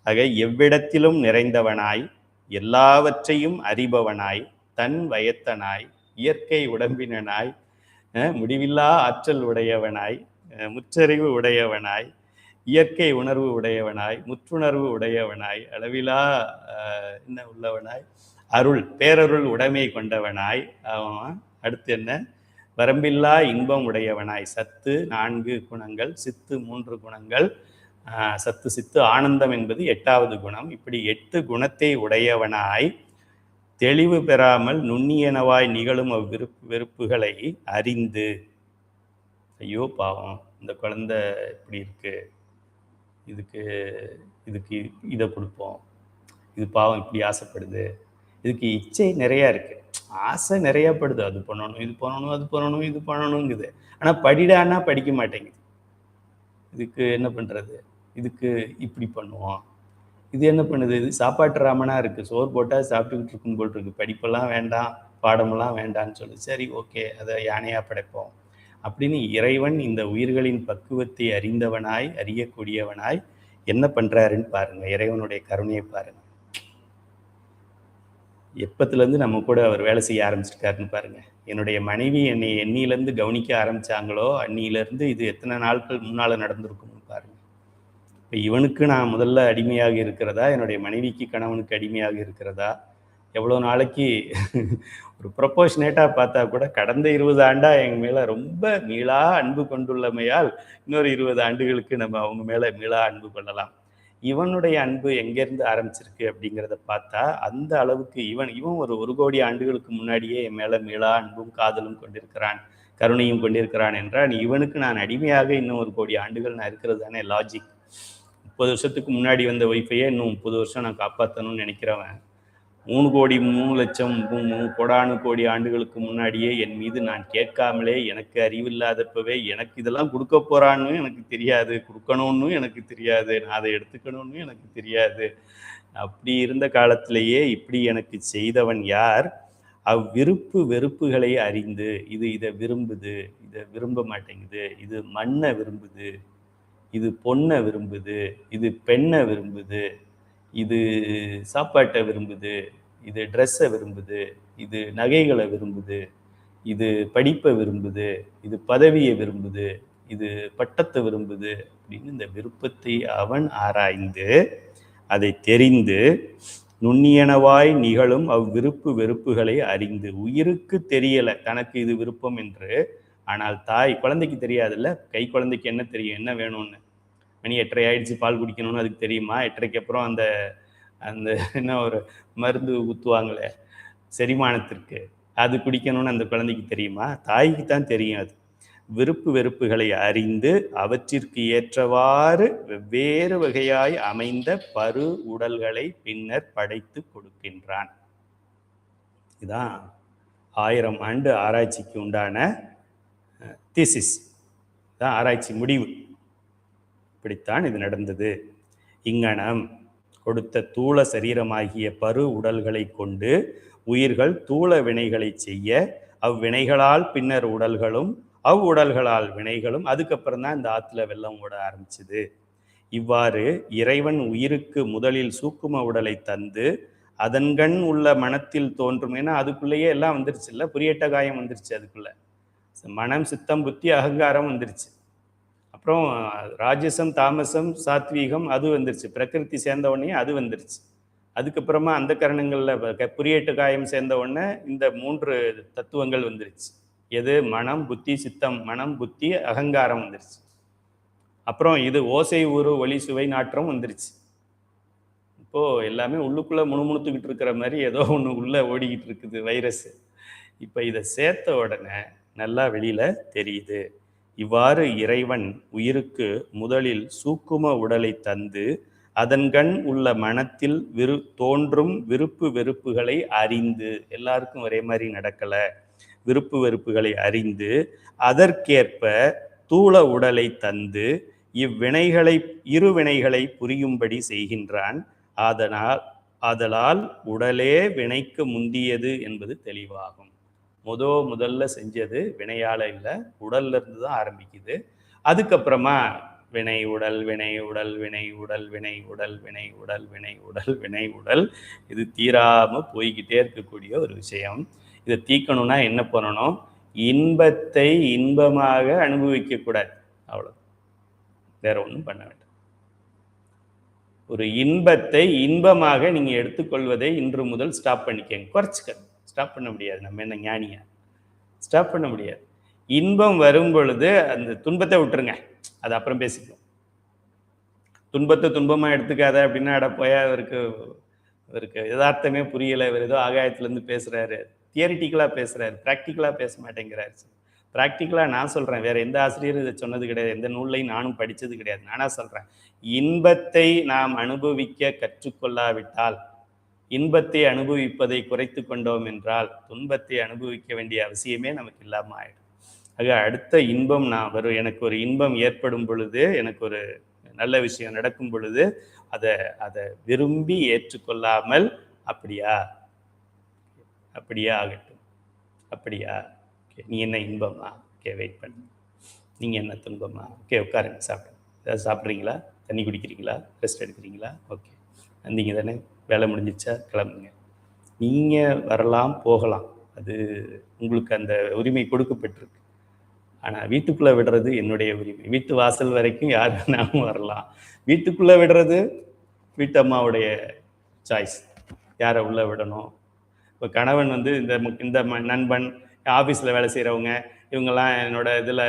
ஆக எவ்விடத்திலும் நிறைந்தவனாய், எல்லாவற்றையும் அறிபவனாய், தன் வயத்தனாய், இயற்கை உடம்பினனாய், முடிவில்லா ஆற்றல் உடையவனாய், முற்றறிவு உடையவனாய், இயற்கை உணர்வு உடையவனாய், முற்றுணர்வு உடையவனாய், அளவிலா என்ன உள்ளவனாய், அருள் பேரருள் உடைமை கொண்டவனாய், அடுத்து என்ன, வரம்பில்லா இன்பம் உடையவனாய், சத்து 4 குணங்கள், சித்து 3 குணங்கள், சத்து சித்து ஆனந்தம் என்பது 8வது குணம். இப்படி 8 குணத்தை உடையவனாய், தெளிவு பெறாமல் நுண்ணியனவாய் நிகழும் அவ்விருப்பு வெறுப்புகளை அறிந்து, ஐயோ பாவம் இந்த குழந்தை இப்படி இருக்கு, இதுக்கு இதுக்கு இதை கொடுப்போம், இது பாவம் இப்படி ஆசைப்படுது, இதுக்கு இச்சை நிறையா இருக்கு, ஆசை நிறையா படுது, அது பண்ணணும் இது பண்ணணும் அது பண்ணணும் இது பண்ணணுங்குது. ஆனால் படிடான்னா படிக்க மாட்டேங்குது. இதுக்கு என்ன பண்ணுறது, இதுக்கு இப்படி பண்ணுவோம், இது என்ன பண்ணுது, இது சாப்பாட்டு ராமனாக இருக்குது, சோறு போட்டால் சாப்பிட்டுக்கிட்டு இருக்கும் போல் இருக்குது, படிப்பெல்லாம் வேண்டாம் பாடமெல்லாம் வேண்டான்னு சொல்லு, சரி ஓகே அதை யானையாக படைப்போம் அப்படின்னு இறைவன் இந்த உயிர்களின் பக்குவத்தை அறிந்தவனாய், அறியக்கூடியவனாய் என்ன பண்ணுறாருன்னு பாருங்கள். இறைவனுடைய கருணையை பாருங்கள். எப்பத்துலேருந்து நம்ம கூட அவர் வேலை செய்ய ஆரம்பிச்சிருக்காருன்னு பாருங்கள். என்னுடைய மனைவி என்னை எண்ணிலேருந்து கவனிக்க ஆரம்பித்தாங்களோ அன்னியிலேருந்து இது எத்தனை நாட்கள் முன்னால் நடந்திருக்கும்னு பாருங்கள். இப்போ இவனுக்கு நான் முதல்ல அடிமையாக இருக்கிறதா, என்னுடைய மனைவிக்கு கணவனுக்கு அடிமையாக இருக்கிறதா, எவ்வளோ நாளைக்கு ஒரு ப்ரொப்போர்ஷனேட்டாக பார்த்தா கூட கடந்த 20 ஆண்டாக எங்கள் மேலே ரொம்ப மீளா அன்பு கொண்டுள்ளமையால் இன்னொரு 20 ஆண்டுகளுக்கு நம்ம அவங்க மேலே மீளா அன்பு கொள்ளலாம். இவனுடைய அன்பு எங்கேருந்து ஆரம்பிச்சிருக்கு அப்படிங்கிறத பார்த்தா அந்த அளவுக்கு இவன் ஒரு கோடி ஆண்டுகளுக்கு முன்னாடியே என் மேலே மீளா அன்பும் காதலும் கொண்டிருக்கிறான், கருணையும் கொண்டிருக்கிறான் என்றால் இவனுக்கு நான் அடிமையாக இன்னும் 1 கோடி ஆண்டுகள் நான் இருக்கிறது தானே லாஜிக். 30 வருஷத்துக்கு முன்னாடி வந்த ஒய்ஃபையே இன்னும் 30 வருஷம் நான் காப்பாற்றணும்னு நினைக்கிறவன் 3 கோடி 3 லட்சம் 3 கோடானு கோடி ஆண்டுகளுக்கு முன்னாடியே என் மீது நான் கேட்காமலே, எனக்கு அறிவில்லாதப்பவே எனக்கு இதெல்லாம் கொடுக்க போறான்னு எனக்கு தெரியாது, கொடுக்கணும்னு எனக்கு தெரியாது, நான் அதை எடுத்துக்கணும்னு எனக்கு தெரியாது. அப்படி இருந்த காலத்திலேயே இப்படி எனக்கு செய்தவன் யார்? அவ்விருப்பு வெறுப்புகளை அறிந்து, இது இதை விரும்புது, இதை விரும்ப மாட்டேங்குது, இது மண்ணை விரும்புது, இது பொண்ணை விரும்புது, இது பெண்ணை விரும்புது, இது சாப்பாட்டை விரும்புது, இது ட்ரெஸ்ஸை விரும்புது, இது நகைகளை விரும்புது, இது படிப்பை விரும்புது, இது பதவியை விரும்புது, இது பட்டத்தை விரும்புது அப்படின்னு இந்த விருப்பத்தை அவன் ஆராய்ந்து அதை தெரிந்து நுண்ணியனவாய் நிகழும் அவ்விருப்பு வெறுப்புகளை அறிந்து, உயிருக்கு தெரியலை தனக்கு இது விருப்பம் என்று, ஆனால் குழந்தைக்கு தெரியாதுல்ல, கை குழந்தைக்கு என்ன தெரியும் என்ன வேணும்னு. மணி 8:30 ஆயிடுச்சு, பால் குடிக்கணும்னு அதுக்கு தெரியுமா? 8:30க்கு அப்புறம் அந்த அந்த என்ன ஒரு மருந்து ஊற்றுவாங்களே செரிமானத்திற்கு, அது குடிக்கணும்னு அந்த குழந்தைக்கு தெரியுமா? தாய்க்கு தான் தெரியும். அது விருப்பு வெறுப்புகளை அறிந்து அவற்றிற்கு ஏற்றவாறு வெவ்வேறு வகையாய் அமைந்த பரு உடல்களை பின்னர் படைத்து கொடுக்கின்றான். இதுதான் 1000 ஆண்டு ஆராய்ச்சிக்கு உண்டான தீசிஸ், தான் ஆராய்ச்சி முடிவு. இப்படித்தான் இது நடந்தது. இங்கனம் கொடுத்த தூள சரீரமாகிய பரு உடல்களை கொண்டு உயிர்கள் தூள வினைகளை செய்ய, அவ்வினைகளால் பின்னர் உடல்களும், அவ்வுடல்களால் வினைகளும், அதுக்கப்புறம் தான் இந்த ஆற்றுல வெள்ளம் ஓட ஆரம்பிச்சுது. இவ்வாறு இறைவன் உயிருக்கு முதலில் சூக்கும உடலை தந்து அதன்கண் உள்ள மனத்தில் தோன்றும், ஏன்னா அதுக்குள்ளேயே எல்லாம் வந்துருச்சு இல்லை, புரியட்ட காயம் வந்துருச்சு, அதுக்குள்ள மனம் சித்தம் புத்தி அகங்காரம் வந்துருச்சு, அப்புறம் ராஜசம் தாமசம் சாத்வீகம் அது வந்துருச்சு, பிரகிருதி சேர்ந்த உடனே அது வந்துருச்சு, அதுக்கப்புறமா அந்த கரணங்களில் புரியட்டு காயம் சேர்ந்த உடனே இந்த 3 தத்துவங்கள் வந்துருச்சு. எது? மனம் புத்தி சித்தம், மனம் புத்தி அகங்காரம் வந்துருச்சு. அப்புறம் இது ஓசை ஊறு ஒளி சுவை நாற்றம் வந்துருச்சு. இப்போ எல்லாமே உள்ளுக்குள்ள முணுமுணுத்துக்கிட்டு இருக்கிற மாதிரி ஏதோ ஒன்று உள்ள ஓடிக்கிட்டு இருக்குது வைரஸ். இப்போ இதை சேர்த்த உடனே நல்லா வெளியில தெரியுது. இவ்வாறு இறைவன் உயிருக்கு முதலில் சூக்கும உடலை தந்து அதன்கண் உள்ள மனத்தில் தோன்றும் விருப்பு வெறுப்புகளை அறிந்து, எல்லாருக்கும் ஒரே மாதிரி நடக்கல, விருப்பு வெறுப்புகளை அறிந்து அதற்கேற்ப தூள உடலை தந்து இவ்வினைகளை இருவினைகளை புரியும்படி செய்கின்றான். ஆதலால் உடலே வினைக்கு முந்தியது என்பது தெளிவாகும். முதல்ல செஞ்சது வினையால இல்லை, உடல்ல இருந்து தான் ஆரம்பிக்குது. அதுக்கப்புறமா வினை உடல், வினை உடல், வினை உடல், வினை உடல், வினை உடல், வினை உடல், வினை உடல், இது தீராம போய்கிட்டே இருக்கக்கூடிய ஒரு விஷயம். இதை தீக்கணும்னா என்ன பண்ணணும்? இன்பத்தை இன்பமாக அனுபவிக்க கூடாது, அவ்வளவு, வேற ஒன்றும் பண்ண வேண்டாம். ஒரு இன்பத்தை இன்பமாக நீங்க எடுத்துக்கொள்வதை இன்று முதல் ஸ்டாப் பண்ணிக்கங்க, குறைச்சிக்க. ஸ்டாப் பண்ண முடியாது, நம்ம என்ன ஞானியா? ஸ்டாப் பண்ண முடியாது. இன்பம் வரும் பொழுது அந்த துன்பத்தை விட்டுருங்க, அது அப்புறம் பேசிக்கும். துன்பத்தை துன்பமா எடுத்துக்காத அப்படின்னா அட போய் அவருக்கு யதார்த்தமே புரியலை, இவர் ஏதோ ஆகாயத்திலேருந்து பேசுறாரு, தியரிட்டிக்கலா பேசுறாரு, ப்ராக்டிக்கலா பேச மாட்டேங்கிறாரு. ப்ராக்டிக்கலா நான் சொல்றேன், வேற எந்த ஆசிரியரும் இதை சொன்னது கிடையாது, எந்த நூல்லையும் நானும் படிச்சது கிடையாது. நானா சொல்றேன், இன்பத்தை நாம் அனுபவிக்க கற்றுக்கொள்ளாவிட்டால், இன்பத்தை அனுபவிப்பதை குறைத்து கொண்டோம் என்றால் துன்பத்தை அனுபவிக்க வேண்டிய அவசியமே நமக்கு இல்லாமல் ஆயிடும். ஆக அடுத்த இன்பம் நான் வரும், எனக்கு ஒரு இன்பம் ஏற்படும் பொழுது, எனக்கு ஒரு நல்ல விஷயம் நடக்கும் பொழுது அதை விரும்பி ஏற்றுக்கொள்ளாமல் அப்படியா ஆகட்டும், அப்படியா, நீ என்ன இன்பமா, ஓகே வெயிட் பண்ணு, நீங்க என்ன துன்பமா, ஓகே உட்காருங்க, சாப்பிடுங்க, ஏதாவது சாப்பிட்றீங்களா, தண்ணி குடிக்கிறீங்களா, ரெஸ்ட் எடுக்கிறீங்களா, ஓகே வந்தீங்க தானே, வேலை முடிஞ்சிச்சா, கிளம்புங்க. நீங்கள் வரலாம் போகலாம், அது உங்களுக்கு அந்த உரிமை கொடுக்கப்பட்டிருக்கு. ஆனால் வீட்டுக்குள்ளே விடுறது என்னுடைய உரிமை. வீட்டு வாசல் வரைக்கும் யார் வேணாலும் வரலாம். வீட்டுக்குள்ளே விடுறது வீட்டு அம்மாவுடைய சாய்ஸ், யாரை உள்ளே விடணும். இப்போ கணவன் இந்த நண்பன், ஆஃபீஸில் வேலை செய்கிறவங்க, இவங்கெல்லாம் என்னோட இதில்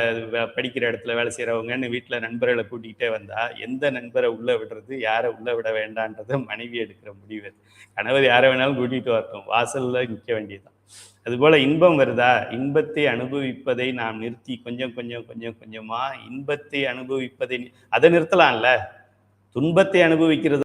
படிக்கிற இடத்துல வேலை செய்கிறவங்கன்னு வீட்டில் நண்பர்களை கூட்டிகிட்டே வந்தால் எந்த நண்பரை உள்ளே விடுறது, யாரை உள்ளே விட வேண்டான்றதை மனைவி எடுக்கிற முடிவு. கணவர் யாரை வேணாலும் கூட்டிகிட்டு வரட்டும், வாசலில் நிற்க வேண்டியதுதான். அதுபோல் இன்பம் வருதா, இன்பத்தை அனுபவிப்பதை நாம் நிறுத்தி கொஞ்சம் கொஞ்சம் கொஞ்சம் கொஞ்சமாக இன்பத்தை அனுபவிப்பதை அதை நிறுத்தலாம்ல. துன்பத்தை அனுபவிக்கிறது